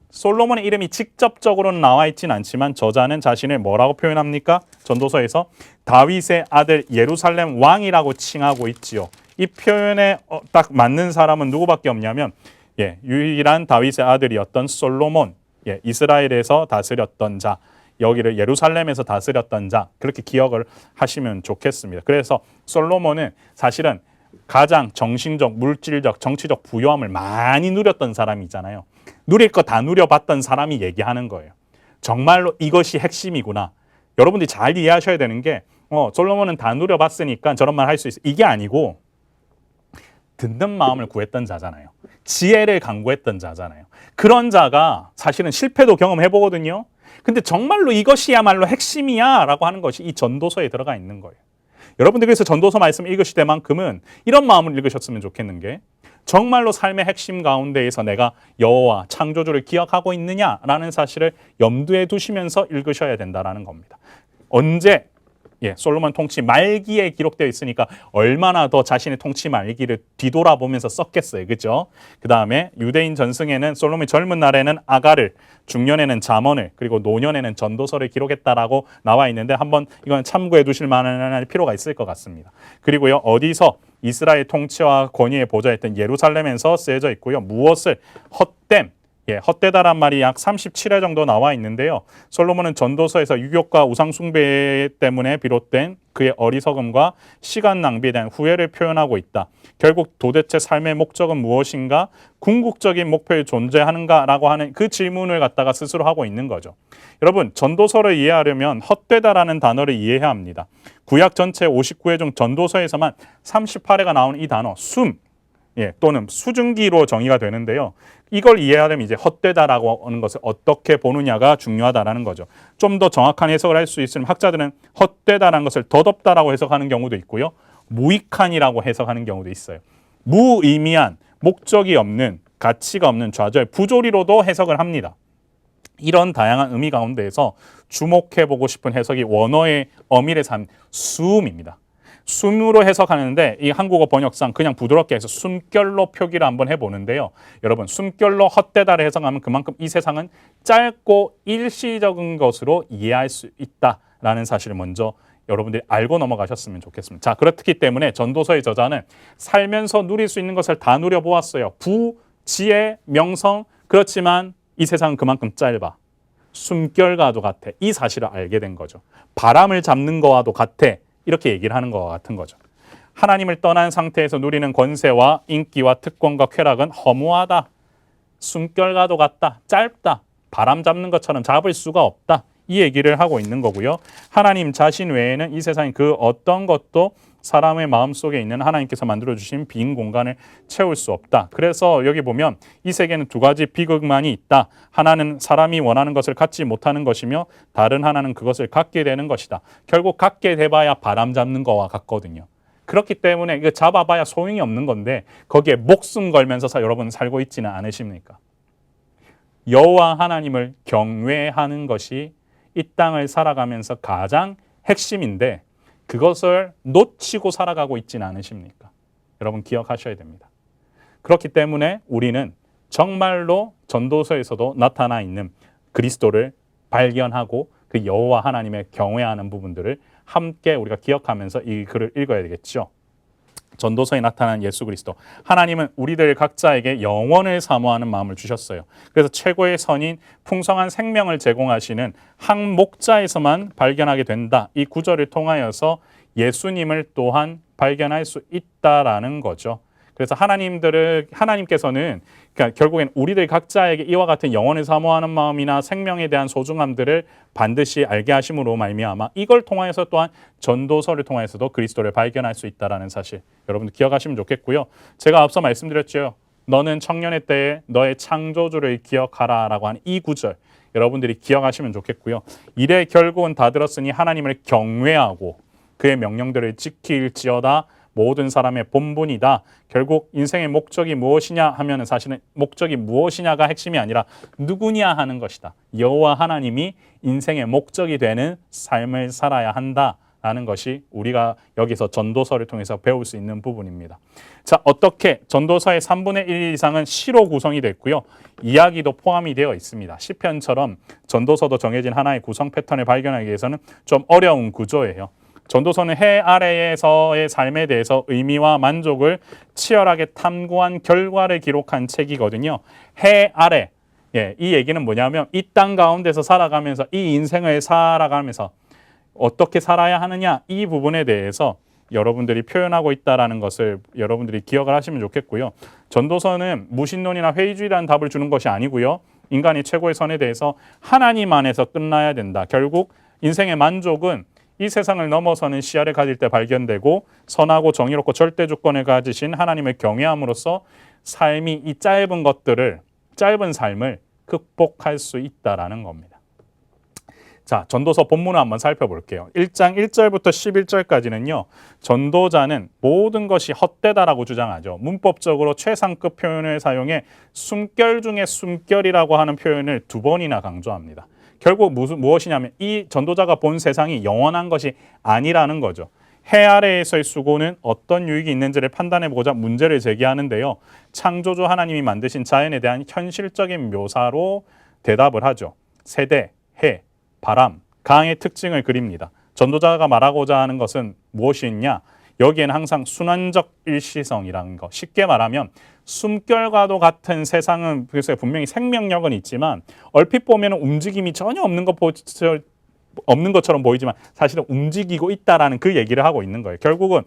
솔로몬의 이름이 직접적으로는 나와 있진 않지만 저자는 자신을 뭐라고 표현합니까? 전도서에서 다윗의 아들 예루살렘 왕이라고 칭하고 있지요. 이 표현에 딱 맞는 사람은 누구밖에 없냐면 유일한 다윗의 아들이었던 솔로몬, 이스라엘에서 다스렸던 자, 여기를 예루살렘에서 다스렸던 자, 그렇게 기억을 하시면 좋겠습니다. 그래서 솔로몬은 사실은 가장 정신적, 물질적, 정치적 부유함을 많이 누렸던 사람이잖아요. 누릴 거 다 누려봤던 사람이 얘기하는 거예요. 정말로 이것이 핵심이구나. 여러분들이 잘 이해하셔야 되는 게 솔로몬은 다 누려봤으니까 저런 말 할 수 있어. 이게 아니고 듣는 마음을 구했던 자잖아요. 지혜를 강구했던 자잖아요. 그런 자가 사실은 실패도 경험해보거든요. 근데 정말로 이것이야말로 핵심이야 라고 하는 것이 이 전도서에 들어가 있는 거예요. 여러분들 그래서 전도서 말씀 읽으실 때만큼은 이런 마음을 읽으셨으면 좋겠는 게 정말로 삶의 핵심 가운데에서 내가 여호와 창조주를 기억하고 있느냐라는 사실을 염두에 두시면서 읽으셔야 된다라는 겁니다. 언제 솔로몬 통치 말기에 기록되어 있으니까 얼마나 더 자신의 통치 말기를 뒤돌아보면서 썼겠어요. 그죠? 그 다음에 유대인 전승에는 솔로몬이 젊은 날에는 아가를, 중년에는 잠언을, 그리고 노년에는 전도서를 기록했다라고 나와 있는데 한번 이건 참고해 두실 만한 필요가 있을 것 같습니다. 그리고요, 어디서 이스라엘 통치와 권위의 보좌였던 예루살렘에서 쓰여져 있고요. 무엇을 헛됨, 헛되다란 말이 약 37회 정도 나와 있는데요. 솔로몬은 전도서에서 유욕과 우상숭배 때문에 비롯된 그의 어리석음과 시간 낭비에 대한 후회를 표현하고 있다. 결국 도대체 삶의 목적은 무엇인가? 궁극적인 목표에 존재하는가라고 하는 그 질문을 갖다가 스스로 하고 있는 거죠. 여러분, 전도서를 이해하려면 헛되다라는 단어를 이해해야 합니다. 구약 전체 59회 중 전도서에서만 38회가 나오는 이 단어 숨, 또는 수증기로 정의가 되는데요. 이걸 이해하려면 이제 헛되다라고 하는 것을 어떻게 보느냐가 중요하다라는 거죠. 좀 더 정확한 해석을 할 수 있으면 학자들은 헛되다라는 것을 덧없다라고 해석하는 경우도 있고요. 무익한이라고 해석하는 경우도 있어요. 무의미한, 목적이 없는, 가치가 없는 좌절, 부조리로도 해석을 합니다. 이런 다양한 의미 가운데에서 주목해보고 싶은 해석이 원어의 어밀의 삶, 숨입니다. 숨으로 해석하는데 이 한국어 번역상 그냥 부드럽게 해서 숨결로 표기를 한번 해보는데요. 여러분, 숨결로 헛되다를 해석하면 그만큼 이 세상은 짧고 일시적인 것으로 이해할 수 있다라는 사실을 먼저 여러분들이 알고 넘어가셨으면 좋겠습니다. 자, 그렇기 때문에 전도서의 저자는 살면서 누릴 수 있는 것을 다 누려보았어요. 부, 지혜, 명성, 그렇지만 이 세상은 그만큼 짧아. 숨결과도 같아. 이 사실을 알게 된 거죠. 바람을 잡는 거와도 같아. 이렇게 얘기를 하는 것과 같은 거죠. 하나님을 떠난 상태에서 누리는 권세와 인기와 특권과 쾌락은 허무하다. 숨결과도 같다. 짧다. 바람 잡는 것처럼 잡을 수가 없다. 이 얘기를 하고 있는 거고요. 하나님 자신 외에는 이 세상의 그 어떤 것도 사람의 마음속에 있는 하나님께서 만들어주신 빈 공간을 채울 수 없다. 그래서 여기 보면 이 세계는 두 가지 비극만이 있다. 하나는 사람이 원하는 것을 갖지 못하는 것이며 다른 하나는 그것을 갖게 되는 것이다. 결국 갖게 돼봐야 바람 잡는 거와 같거든요. 그렇기 때문에 이거 잡아봐야 소용이 없는 건데 거기에 목숨 걸면서 여러분 살고 있지는 않으십니까? 여호와 하나님을 경외하는 것이 이 땅을 살아가면서 가장 핵심인데 그것을 놓치고 살아가고 있지는 않으십니까? 여러분 기억하셔야 됩니다. 그렇기 때문에 우리는 정말로 전도서에서도 나타나 있는 그리스도를 발견하고 그 여호와 하나님의 경외하는 부분들을 함께 우리가 기억하면서 이 글을 읽어야 되겠죠. 전도서에 나타난 예수 그리스도, 하나님은 우리들 각자에게 영원을 사모하는 마음을 주셨어요. 그래서 최고의 선인 풍성한 생명을 제공하시는 한 목자에서만 발견하게 된다. 이 구절을 통하여서 예수님을 또한 발견할 수 있다라는 거죠. 그래서 하나님께서는 그러니까 결국엔 우리들 각자에게 이와 같은 영원을 사모하는 마음이나 생명에 대한 소중함들을 반드시 알게 하심으로 말미암아 이걸 통하여서 또한 전도서를 통해서도 그리스도를 발견할 수 있다라는 사실 여러분들 기억하시면 좋겠고요. 제가 앞서 말씀드렸죠. 너는 청년의 때에 너의 창조주를 기억하라라고 하는 이 구절 여러분들이 기억하시면 좋겠고요. 이래 결국은 다 들었으니 하나님을 경외하고 그의 명령들을 지킬지어다. 모든 사람의 본분이다. 결국 인생의 목적이 무엇이냐 하면 사실은 목적이 무엇이냐가 핵심이 아니라 누구냐 하는 것이다. 여호와 하나님이 인생의 목적이 되는 삶을 살아야 한다라는 것이 우리가 여기서 전도서를 통해서 배울 수 있는 부분입니다. 자, 어떻게 전도서의 3분의 1 이상은 시로 구성이 됐고요. 이야기도 포함이 되어 있습니다. 시편처럼 전도서도 정해진 하나의 구성 패턴을 발견하기 위해서는 좀 어려운 구조예요. 전도서는 해 아래에서의 삶에 대해서 의미와 만족을 치열하게 탐구한 결과를 기록한 책이거든요. 해 아래. 이 얘기는 뭐냐면 이 땅 가운데서 살아가면서 이 인생을 살아가면서 어떻게 살아야 하느냐 이 부분에 대해서 여러분들이 표현하고 있다는 것을 여러분들이 기억을 하시면 좋겠고요. 전도서는 무신론이나 회의주의라는 답을 주는 것이 아니고요. 인간이 최고의 선에 대해서 하나님 안에서 끝나야 된다. 결국 인생의 만족은 이 세상을 넘어서는 시야를 가질 때 발견되고 선하고 정의롭고 절대 주권을 가지신 하나님을 경외함으로써 삶이 이 짧은 삶을 극복할 수 있다라는 겁니다. 자, 전도서 본문을 한번 살펴볼게요. 1장 1절부터 11절까지는요. 전도자는 모든 것이 헛되다라고 주장하죠. 문법적으로 최상급 표현을 사용해 숨결 중에 숨결이라고 하는 표현을 2번이나 강조합니다. 결국 무엇이냐면 이 전도자가 본 세상이 영원한 것이 아니라는 거죠. 해 아래에서의 수고는 어떤 유익이 있는지를 판단해보고자 문제를 제기하는데요. 창조주 하나님이 만드신 자연에 대한 현실적인 묘사로 대답을 하죠. 세대, 해, 바람, 강의 특징을 그립니다. 전도자가 말하고자 하는 것은 무엇이냐? 여기에는 항상 순환적 일시성이라는 것. 쉽게 말하면 숨결과도 같은 세상은 그래서 분명히 생명력은 있지만 얼핏 보면 움직임이 전혀 없는 것처럼 보이지만 사실은 움직이고 있다라는 그 얘기를 하고 있는 거예요. 결국은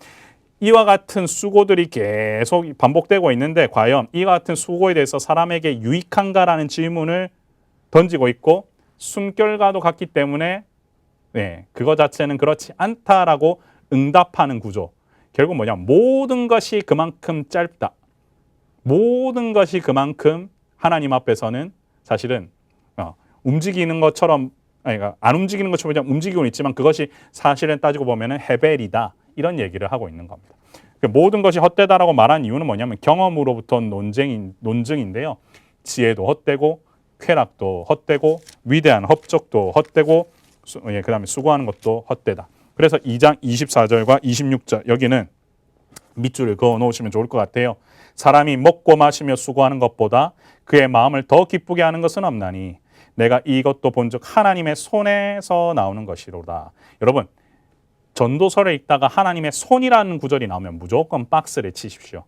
이와 같은 수고들이 계속 반복되고 있는데 과연 이와 같은 수고에 대해서 사람에게 유익한가라는 질문을 던지고 있고 숨결과도 같기 때문에 그거 자체는 그렇지 않다라고 응답하는 구조. 결국 뭐냐? 모든 것이 그만큼 짧다. 모든 것이 그만큼 하나님 앞에서는 사실은 움직이는 것처럼 그러니까 안 움직이는 것처럼 그냥 움직이고 있지만 그것이 사실은 따지고 보면은 헤벨이다. 이런 얘기를 하고 있는 겁니다. 모든 것이 헛되다라고 말한 이유는 뭐냐면 경험으로부터 논증인데요. 지혜도 헛되고 쾌락도 헛되고 위대한 업적도 헛되고 그다음에 수고하는 것도 헛되다. 그래서 2장 24절과 26절 여기는 밑줄을 그어 놓으시면 좋을 것 같아요. 사람이 먹고 마시며 수고하는 것보다 그의 마음을 더 기쁘게 하는 것은 없나니 내가 이것도 본즉 하나님의 손에서 나오는 것이로다. 여러분 전도서를 읽다가 하나님의 손이라는 구절이 나오면 무조건 박스를 치십시오.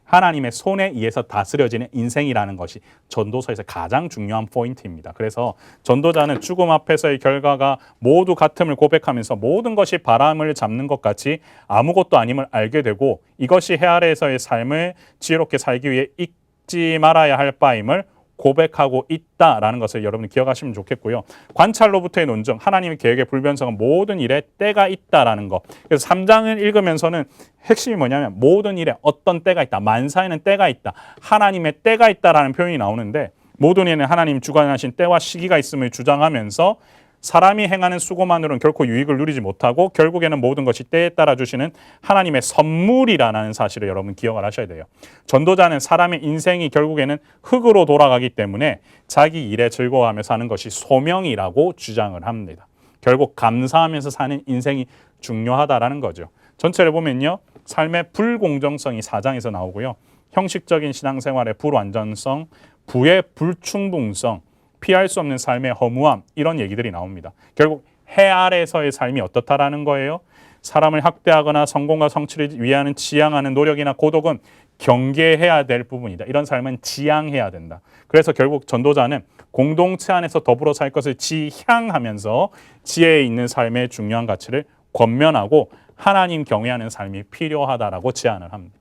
하나님의 손에 의해서 다스려지는 인생이라는 것이 전도서에서 가장 중요한 포인트입니다. 그래서 전도자는 죽음 앞에서의 결과가 모두 같음을 고백하면서 모든 것이 바람을 잡는 것 같이 아무것도 아님을 알게 되고 이것이 해 아래에서의 삶을 지혜롭게 살기 위해 잊지 말아야 할 바임을 고백하고 있다라는 것을 여러분이 기억하시면 좋겠고요. 관찰로부터의 논증, 하나님의 계획의 불변성은 모든 일에 때가 있다라는 것. 그래서 3장을 읽으면서는 핵심이 뭐냐면 모든 일에 어떤 때가 있다. 만사에는 때가 있다. 하나님의 때가 있다라는 표현이 나오는데 모든 일에는 하나님 주관하신 때와 시기가 있음을 주장하면서 사람이 행하는 수고만으로는 결코 유익을 누리지 못하고 결국에는 모든 것이 때에 따라 주시는 하나님의 선물이라는 사실을 여러분 기억을 하셔야 돼요. 전도자는 사람의 인생이 결국에는 흙으로 돌아가기 때문에 자기 일에 즐거워하며 사는 것이 소명이라고 주장을 합니다. 결국 감사하면서 사는 인생이 중요하다라는 거죠. 전체를 보면요. 삶의 불공정성이 4장에서 나오고요. 형식적인 신앙생활의 불완전성, 부의 불충분성, 피할 수 없는 삶의 허무함 이런 얘기들이 나옵니다. 결국 해 아래에서의 삶이 어떻다라는 거예요? 사람을 학대하거나 성공과 성취를 위하는 지향하는 노력이나 고독은 경계해야 될 부분이다. 이런 삶은 지향해야 된다. 그래서 결국 전도자는 공동체 안에서 더불어 살 것을 지향하면서 지혜에 있는 삶의 중요한 가치를 권면하고 하나님 경외하는 삶이 필요하다라고 제안을 합니다.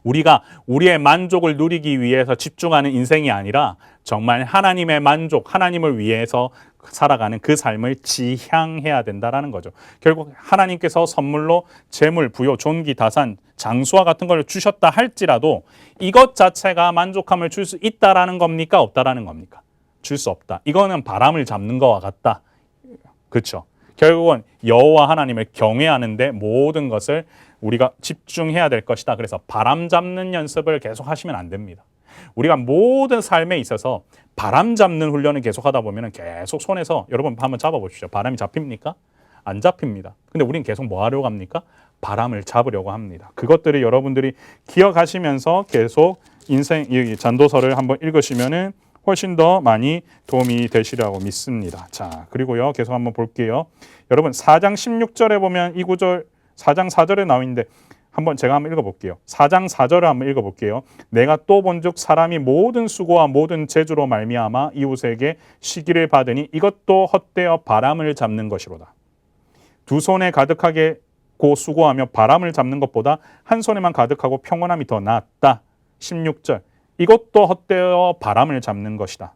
우리가 우리의 만족을 누리기 위해서 집중하는 인생이 아니라 정말 하나님의 만족, 하나님을 위해서 살아가는 그 삶을 지향해야 된다라는 거죠. 결국 하나님께서 선물로 재물, 부요, 존귀, 다산, 장수와 같은 걸 주셨다 할지라도 이것 자체가 만족함을 줄 수 있다라는 겁니까? 없다라는 겁니까? 줄 수 없다. 이거는 바람을 잡는 것과 같다. 그렇죠. 결국은 여호와 하나님을 경외하는데 모든 것을 우리가 집중해야 될 것이다. 그래서 바람 잡는 연습을 계속 하시면 안 됩니다. 우리가 모든 삶에 있어서 바람 잡는 훈련을 계속 하다 보면 계속 손에서 여러분 한번 잡아보십시오. 바람이 잡힙니까? 안 잡힙니다. 근데 우리는 계속 뭐 하려고 합니까? 바람을 잡으려고 합니다. 그것들을 여러분들이 기억하시면서 계속 인생 이 전도서를 한번 읽으시면은 훨씬 더 많이 도움이 되시리라고 믿습니다. 자, 그리고요. 계속 한번 볼게요. 여러분 4장 16절에 보면 이 구절 4장 4절에 나와 있는데 제가 한번 읽어볼게요. 4장 4절을 한번 읽어볼게요. 내가 또 본즉 사람이 모든 수고와 모든 재주로 말미암아 이웃에게 시기를 받으니 이것도 헛되어 바람을 잡는 것이로다. 두 손에 가득하게 고 수고하며 바람을 잡는 것보다 한 손에만 가득하고 평온함이 더 낫다. 16절 이것도 헛되어 바람을 잡는 것이다.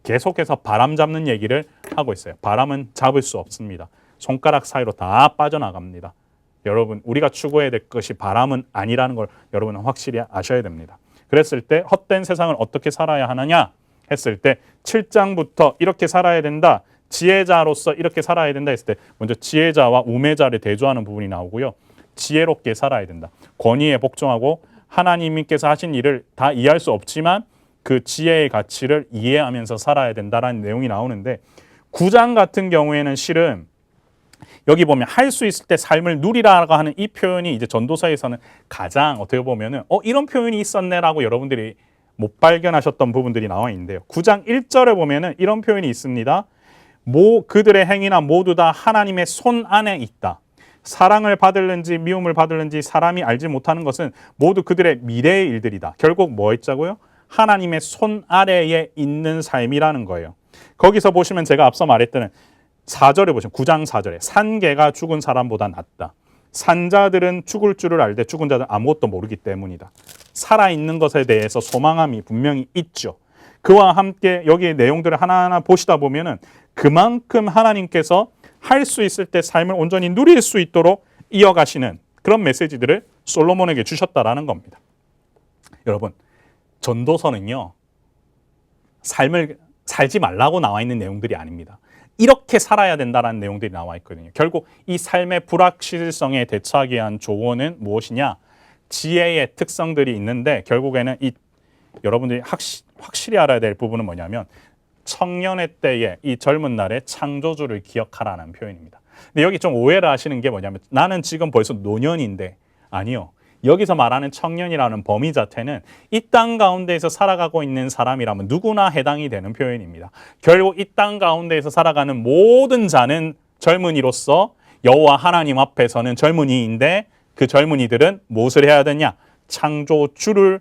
계속해서 바람 잡는 얘기를 하고 있어요. 바람은 잡을 수 없습니다. 손가락 사이로 다 빠져나갑니다. 여러분 우리가 추구해야 될 것이 바람은 아니라는 걸 여러분은 확실히 아셔야 됩니다. 그랬을 때 헛된 세상을 어떻게 살아야 하느냐 했을 때 7장부터 이렇게 살아야 된다. 지혜자로서 이렇게 살아야 된다 했을 때 먼저 지혜자와 우매자를 대조하는 부분이 나오고요. 지혜롭게 살아야 된다. 권위에 복종하고 하나님께서 하신 일을 다 이해할 수 없지만 그 지혜의 가치를 이해하면서 살아야 된다라는 내용이 나오는데 9장 같은 경우에는 실은 여기 보면 할 수 있을 때 삶을 누리라고 하는 이 표현이 이제 전도서에서는 가장 어떻게 보면은 이런 표현이 있었네라고 여러분들이 못 발견하셨던 부분들이 나와 있는데요. 9장 1절에 보면은 이런 표현이 있습니다. 그들의 행위나 모두 다 하나님의 손 안에 있다. 사랑을 받을는지 미움을 받을는지 사람이 알지 못하는 것은 모두 그들의 미래의 일들이다. 결국 뭐 했자고요? 하나님의 손 아래에 있는 삶이라는 거예요. 거기서 보시면 제가 앞서 말했던 4절에 보시면 9장 4절에 산개가 죽은 사람보다 낫다. 산자들은 죽을 줄을 알되 죽은 자들은 아무것도 모르기 때문이다. 살아있는 것에 대해서 소망함이 분명히 있죠. 그와 함께 여기의 내용들을 하나하나 보시다 보면은 그만큼 하나님께서 할 수 있을 때 삶을 온전히 누릴 수 있도록 이어가시는 그런 메시지들을 솔로몬에게 주셨다라는 겁니다. 여러분, 전도서는요, 삶을 살지 말라고 나와 있는 내용들이 아닙니다. 이렇게 살아야 된다는 내용들이 나와 있거든요. 결국 이 삶의 불확실성에 대처하기 위한 조언은 무엇이냐? 지혜의 특성들이 있는데 결국에는 여러분들이 확실히 알아야 될 부분은 뭐냐면 청년의 때에 이 젊은 날의 창조주를 기억하라는 표현입니다. 근데 여기 좀 오해를 하시는 게 뭐냐면 나는 지금 벌써 노년인데 아니요. 여기서 말하는 청년이라는 범위 자체는 이 땅 가운데에서 살아가고 있는 사람이라면 누구나 해당이 되는 표현입니다. 결국 이 땅 가운데에서 살아가는 모든 자는 젊은이로서 여호와 하나님 앞에서는 젊은이인데 그 젊은이들은 무엇을 해야 되냐? 창조주를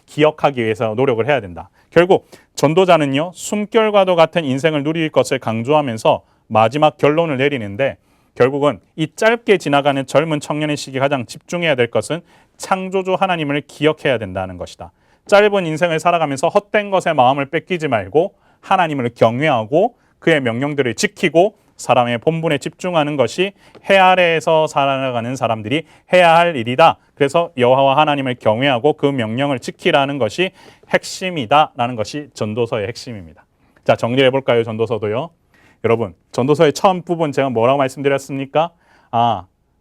기억하기 위해서 노력을 해야 된다. 결국 전도자는요, 숨결과도 같은 인생을 누릴 것을 강조하면서 마지막 결론을 내리는데 결국은 이 짧게 지나가는 젊은 청년의 시기에 가장 집중해야 될 것은 창조주 하나님을 기억해야 된다는 것이다. 짧은 인생을 살아가면서 헛된 것에 마음을 뺏기지 말고 하나님을 경외하고 그의 명령들을 지키고 사람의 본분에 집중하는 것이 해 아래에서 살아가는 사람들이 해야 할 일이다. 그래서 여호와 하나님을 경외하고 그 명령을 지키라는 것이 핵심이다라는 것이 전도서의 핵심입니다. 자, 정리해 볼까요? 전도서도요. 여러분, 전도서의 처음 부분 제가 뭐라고 말씀드렸습니까?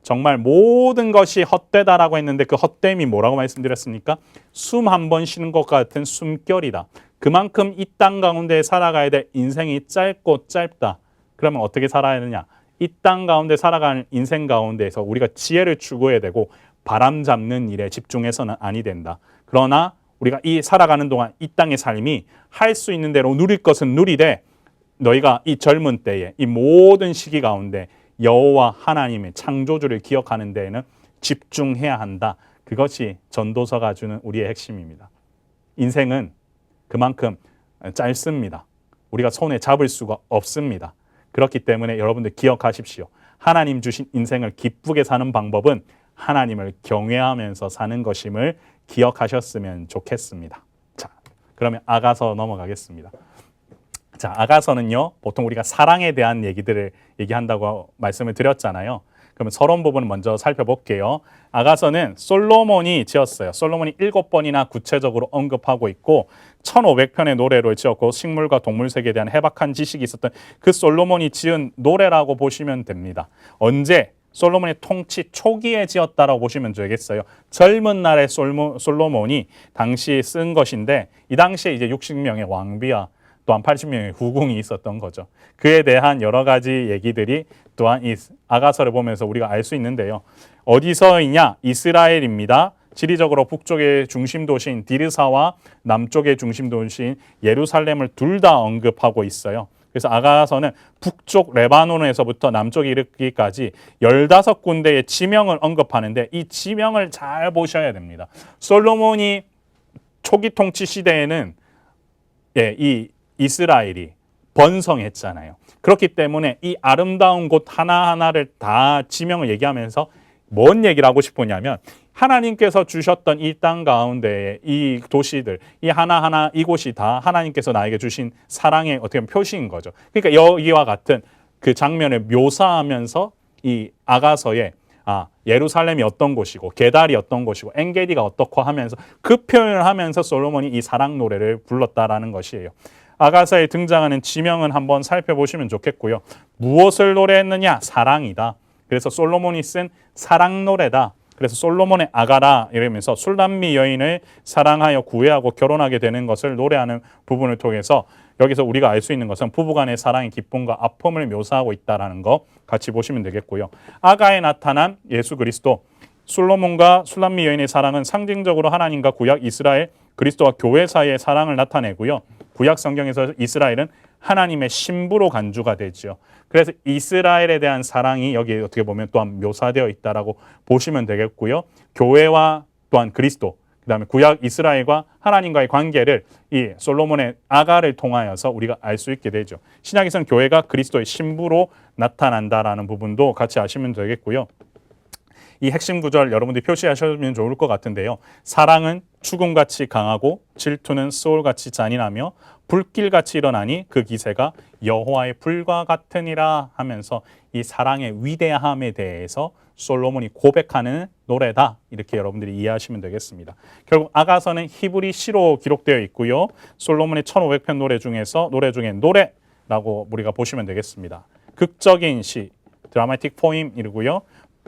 정말 모든 것이 헛되다라고 했는데 그 헛됨이 뭐라고 말씀드렸습니까? 숨 한 번 쉬는 것 같은 숨결이다. 그만큼 이 땅 가운데 살아가야 될 인생이 짧고 짧다. 그러면 어떻게 살아야 되느냐? 이 땅 가운데 살아가는 인생 가운데에서 우리가 지혜를 추구해야 되고 바람 잡는 일에 집중해서는 아니 된다. 그러나 우리가 이 살아가는 동안 이 땅의 삶이 할 수 있는 대로 누릴 것은 누리되 너희가 이 젊은 때에 이 모든 시기 가운데 여호와 하나님의 창조주를 기억하는 데에는 집중해야 한다. 그것이 전도서가 주는 우리의 핵심입니다. 인생은 그만큼 짧습니다. 우리가 손에 잡을 수가 없습니다. 그렇기 때문에 여러분들 기억하십시오. 하나님 주신 인생을 기쁘게 사는 방법은 하나님을 경외하면서 사는 것임을 기억하셨으면 좋겠습니다. 자, 그러면 아가서 넘어가겠습니다. 자, 아가서는요, 보통 우리가 사랑에 대한 얘기들을 얘기한다고 말씀을 드렸잖아요. 그러면 서론 부분을 먼저 살펴볼게요. 아가서는 솔로몬이 지었어요. 솔로몬이 7번이나 구체적으로 언급하고 있고 1500편의 노래를 지었고 식물과 동물 세계에 대한 해박한 지식이 있었던 그 솔로몬이 지은 노래라고 보시면 됩니다. 언제? 솔로몬의 통치 초기에 지었다라고 보시면 되겠어요. 젊은 날의 솔로몬이 당시 쓴 것인데 이 당시에 이제 60명의 왕비와 또한 80명의 후궁이 있었던 거죠. 그에 대한 여러 가지 얘기들이 또한 이 아가서를 보면서 우리가 알 수 있는데요. 어디서이냐? 이스라엘입니다. 지리적으로 북쪽의 중심 도시인 디르사와 남쪽의 중심 도시인 예루살렘을 둘 다 언급하고 있어요. 그래서 아가서는 북쪽 레바논에서부터 남쪽에 이르기까지 15군데의 지명을 언급하는데 이 지명을 잘 보셔야 됩니다. 솔로몬이 초기 통치 시대에는 이 이스라엘이 번성했잖아요. 그렇기 때문에 이 아름다운 곳 하나하나를 다 지명을 얘기하면서 뭔 얘기를 하고 싶으냐면 하나님께서 주셨던 이 땅 가운데의 이 도시들, 이 하나하나 이곳이 다 하나님께서 나에게 주신 사랑의 어떻게 보면 표시인 거죠. 그러니까 여기와 같은 그 장면을 묘사하면서 이 아가서에 예루살렘이 어떤 곳이고 게달이 어떤 곳이고 엔게디가 어떻고 하면서 그 표현을 하면서 솔로몬이 이 사랑 노래를 불렀다라는 것이에요. 아가서에 등장하는 지명은 한번 살펴보시면 좋겠고요. 무엇을 노래했느냐? 사랑이다. 그래서 솔로몬이 쓴 사랑 노래다. 그래서 솔로몬의 아가라 이러면서 술람미 여인을 사랑하여 구애하고 결혼하게 되는 것을 노래하는 부분을 통해서 여기서 우리가 알 수 있는 것은 부부간의 사랑의 기쁨과 아픔을 묘사하고 있다는 거 같이 보시면 되겠고요. 아가에 나타난 예수 그리스도, 솔로몬과 술람미 여인의 사랑은 상징적으로 하나님과 구약 이스라엘, 그리스도와 교회 사이의 사랑을 나타내고요. 구약 성경에서 이스라엘은 하나님의 신부로 간주가 되죠. 그래서 이스라엘에 대한 사랑이 여기에 어떻게 보면 또한 묘사되어 있다라고 보시면 되겠고요. 교회와 또한 그리스도, 그다음에 구약 이스라엘과 하나님과의 관계를 이 솔로몬의 아가를 통하여서 우리가 알 수 있게 되죠. 신약에서는 교회가 그리스도의 신부로 나타난다라는 부분도 같이 아시면 되겠고요. 이 핵심 구절 여러분들이 표시하시면 좋을 것 같은데요. 사랑은 죽음같이 강하고 질투는 소울같이 잔인하며 불길같이 일어나니 그 기세가 여호와의 불과 같으니라 하면서 이 사랑의 위대함에 대해서 솔로몬이 고백하는 노래다. 이렇게 여러분들이 이해하시면 되겠습니다. 결국 아가서는 히브리 시로 기록되어 있고요. 솔로몬의 1500편 노래 중에서 노래 중에 노래라고 우리가 보시면 되겠습니다. 극적인 시, 드라마틱 포임이고요.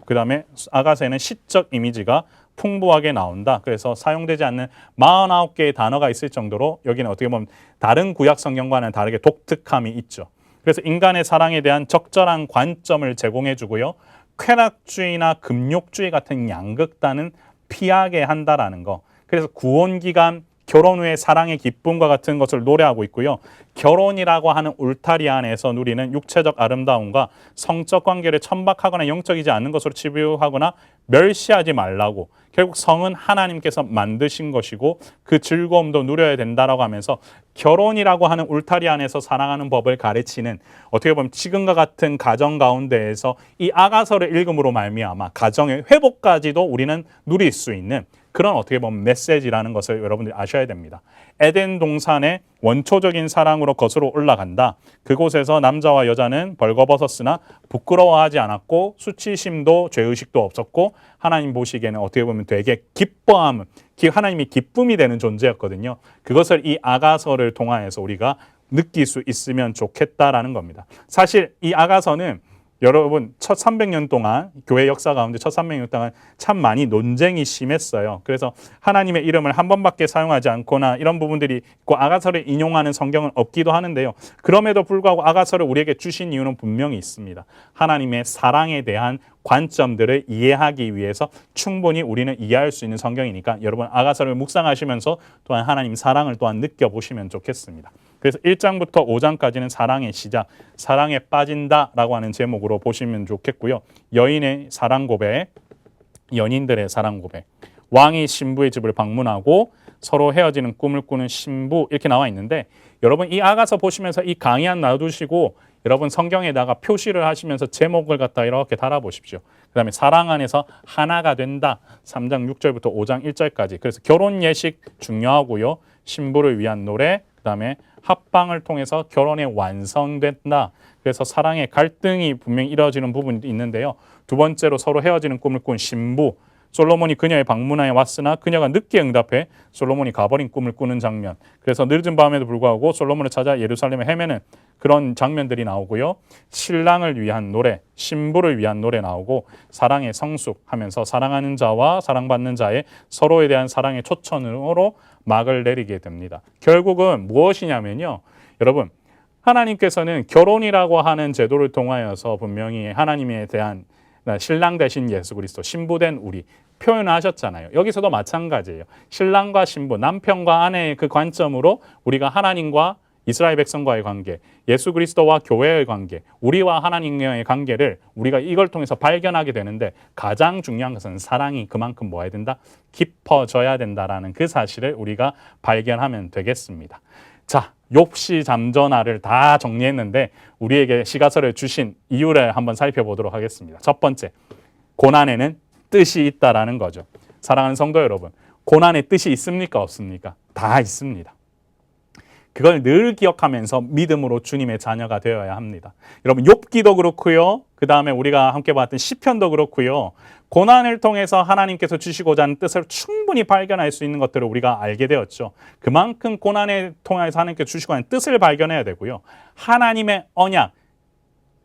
그 다음에 아가서에는 시적 이미지가 풍부하게 나온다. 그래서 사용되지 않는 49개의 단어가 있을 정도로 여기는 어떻게 보면 다른 구약 성경과는 다르게 독특함이 있죠. 그래서 인간의 사랑에 대한 적절한 관점을 제공해 주고요. 쾌락주의나 금욕주의 같은 양극단은 피하게 한다라는 거. 그래서 구원기간, 결혼 후의 사랑의 기쁨과 같은 것을 노래하고 있고요. 결혼이라고 하는 울타리 안에서 누리는 육체적 아름다움과 성적 관계를 천박하거나 영적이지 않은 것으로 치부하거나 멸시하지 말라고. 결국 성은 하나님께서 만드신 것이고 그 즐거움도 누려야 된다라고 하면서 결혼이라고 하는 울타리 안에서 사랑하는 법을 가르치는, 어떻게 보면 지금과 같은 가정 가운데에서 이 아가서를 읽음으로 말미암아 가정의 회복까지도 우리는 누릴 수 있는 그런 어떻게 보면 메시지라는 것을 여러분들이 아셔야 됩니다. 에덴 동산의 원초적인 사랑으로 거슬러 올라간다. 그곳에서 남자와 여자는 벌거벗었으나 부끄러워하지 않았고 수치심도 죄의식도 없었고 하나님 보시기에는 어떻게 보면 되게 기뻐함, 하나님이 기쁨이 되는 존재였거든요. 그것을 이 아가서를 통하여서 우리가 느낄 수 있으면 좋겠다라는 겁니다. 사실 이 아가서는 여러분 첫 300년 동안 교회 역사 가운데 첫 300년 동안 참 많이 논쟁이 심했어요. 그래서 하나님의 이름을 한 번밖에 사용하지 않거나 이런 부분들이 있고 아가서를 인용하는 성경은 없기도 하는데요. 그럼에도 불구하고 아가서를 우리에게 주신 이유는 분명히 있습니다. 하나님의 사랑에 대한 관점들을 이해하기 위해서 충분히 우리는 이해할 수 있는 성경이니까 여러분 아가서를 묵상하시면서 또한 하나님 사랑을 또한 느껴보시면 좋겠습니다. 그래서 1장부터 5장까지는 사랑의 시작, 사랑에 빠진다라고 하는 제목으로 보시면 좋겠고요. 여인의 사랑 고백, 연인들의 사랑 고백, 왕이 신부의 집을 방문하고 서로 헤어지는 꿈을 꾸는 신부 이렇게 나와 있는데 여러분 이 아가서 보시면서 이 강의안 놔두시고 여러분 성경에다가 표시를 하시면서 제목을 갖다 이렇게 달아보십시오. 그 다음에 사랑 안에서 하나가 된다. 3장 6절부터 5장 1절까지. 그래서 결혼 예식 중요하고요. 신부를 위한 노래, 그 다음에 합방을 통해서 결혼이 완성된다. 그래서 사랑의 갈등이 분명히 이루어지는 부분이 있는데요. 두 번째로 서로 헤어지는 꿈을 꾼 신부. 솔로몬이 그녀의 방문하에 왔으나 그녀가 늦게 응답해 솔로몬이 가버린 꿈을 꾸는 장면. 그래서 늦은 밤에도 불구하고 솔로몬을 찾아 예루살렘에 헤매는 그런 장면들이 나오고요. 신랑을 위한 노래, 신부를 위한 노래 나오고 사랑의 성숙하면서 사랑하는 자와 사랑받는 자의 서로에 대한 사랑의 초천으로 막을 내리게 됩니다. 결국은 무엇이냐면요. 여러분 하나님께서는 결혼이라고 하는 제도를 통하여서 분명히 하나님에 대한 신랑 대신 예수 그리스도, 신부된 우리 표현하셨잖아요. 여기서도 마찬가지예요. 신랑과 신부, 남편과 아내의 그 관점으로 우리가 하나님과 이스라엘 백성과의 관계, 예수 그리스도와 교회의 관계, 우리와 하나님과의 관계를 우리가 이걸 통해서 발견하게 되는데 가장 중요한 것은 사랑이 그만큼 뭐 해야 된다? 깊어져야 된다라는 그 사실을 우리가 발견하면 되겠습니다. 자, 욥시 잠전화를 다 정리했는데 우리에게 시가서를 주신 이유를 한번 살펴보도록 하겠습니다. 첫 번째, 고난에는 뜻이 있다라는 거죠. 사랑하는 성도 여러분, 고난에 뜻이 있습니까? 없습니까? 다 있습니다. 그걸 늘 기억하면서 믿음으로 주님의 자녀가 되어야 합니다. 여러분 욥기도 그렇고요. 그 다음에 우리가 함께 봤던 시편도 그렇고요. 고난을 통해서 하나님께서 주시고자 하는 뜻을 충분히 발견할 수 있는 것들을 우리가 알게 되었죠. 그만큼 고난을 통해서 하나님께서 주시고자 하는 뜻을 발견해야 되고요. 하나님의 언약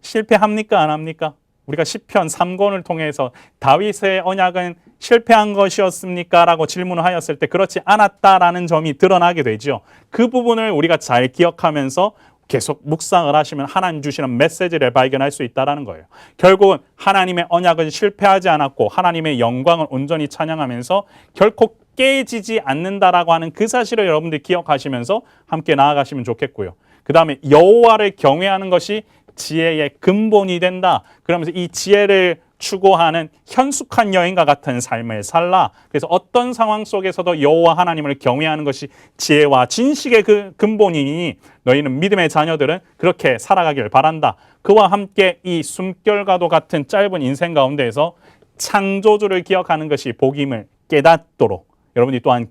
실패합니까? 안 합니까? 우리가 시편 3권을 통해서 다윗의 언약은 실패한 것이었습니까? 라고 질문을 하였을 때 그렇지 않았다라는 점이 드러나게 되죠. 그 부분을 우리가 잘 기억하면서 계속 묵상을 하시면 하나님 주시는 메시지를 발견할 수 있다는 거예요. 결국은 하나님의 언약은 실패하지 않았고 하나님의 영광을 온전히 찬양하면서 결코 깨지지 않는다라고 하는 그 사실을 여러분들이 기억하시면서 함께 나아가시면 좋겠고요. 그 다음에 여호와를 경외하는 것이 지혜의 근본이 된다. 그러면서 이 지혜를 추구하는 현숙한 여인과 같은 삶을 살라. 그래서 어떤 상황 속에서도 여호와 하나님을 경외하는 것이 지혜와 진식의 그 근본이니 너희는 믿음의 자녀들은 그렇게 살아가길 바란다. 그와 함께 이 숨결과도 같은 짧은 인생 가운데에서 창조주를 기억하는 것이 복임을 깨닫도록 여러분이 또한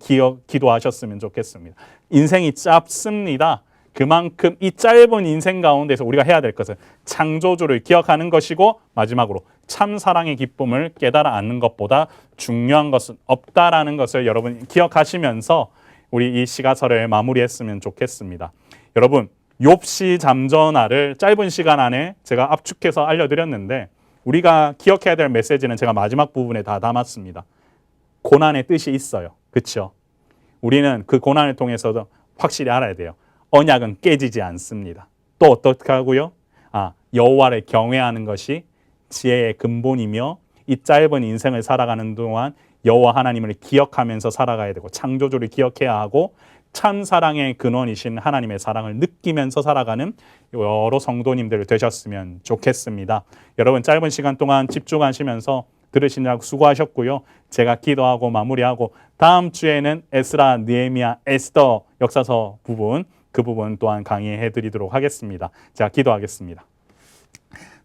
기도하셨으면 좋겠습니다. 인생이 짧습니다. 그만큼 이 짧은 인생 가운데서 우리가 해야 될 것은 창조주를 기억하는 것이고 마지막으로 참 사랑의 기쁨을 깨달아 앉는 것보다 중요한 것은 없다라는 것을 여러분 기억하시면서 우리 이 시가설을 마무리했으면 좋겠습니다. 여러분 욥시 잠전하를 짧은 시간 안에 제가 압축해서 알려드렸는데 우리가 기억해야 될 메시지는 제가 마지막 부분에 다 담았습니다. 고난의 뜻이 있어요. 그렇죠? 우리는 그 고난을 통해서도 확실히 알아야 돼요. 언약은 깨지지 않습니다. 또 어떻게 하고요? 여호와를 경외하는 것이 지혜의 근본이며 이 짧은 인생을 살아가는 동안 여호와 하나님을 기억하면서 살아가야 되고 창조주를 기억해야 하고 참 사랑의 근원이신 하나님의 사랑을 느끼면서 살아가는 여러 성도님들 되셨으면 좋겠습니다. 여러분 짧은 시간 동안 집중하시면서 들으시느라고 수고하셨고요. 제가 기도하고 마무리하고 다음 주에는 에스라, 느헤미야, 에스더 역사서 부분 그 부분 또한 강의해 드리도록 하겠습니다. 자, 기도하겠습니다.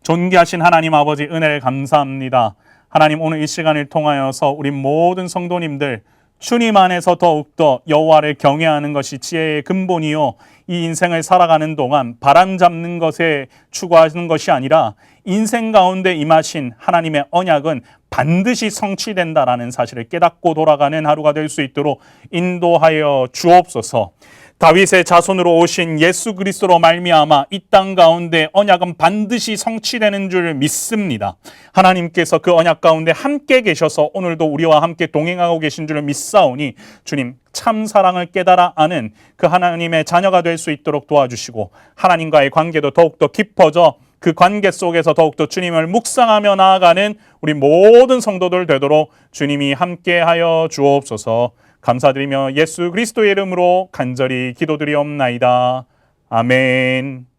존귀하신 하나님 아버지 은혜를 감사합니다. 하나님 오늘 이 시간을 통하여서 우리 모든 성도님들 주님 안에서 더욱더 여호와를 경외하는 것이 지혜의 근본이요 이 인생을 살아가는 동안 바람 잡는 것에 추구하는 것이 아니라 인생 가운데 임하신 하나님의 언약은 반드시 성취된다라는 사실을 깨닫고 돌아가는 하루가 될 수 있도록 인도하여 주옵소서. 다윗의 자손으로 오신 예수 그리스도로 말미암아 이 땅 가운데 언약은 반드시 성취되는 줄 믿습니다. 하나님께서 그 언약 가운데 함께 계셔서 오늘도 우리와 함께 동행하고 계신 줄 믿사오니 주님 참 사랑을 깨달아 아는 그 하나님의 자녀가 될 수 있도록 도와주시고 하나님과의 관계도 더욱더 깊어져 그 관계 속에서 더욱더 주님을 묵상하며 나아가는 우리 모든 성도들 되도록 주님이 함께하여 주옵소서. 감사드리며 예수 그리스도의 이름으로 간절히 기도드리옵나이다. 아멘.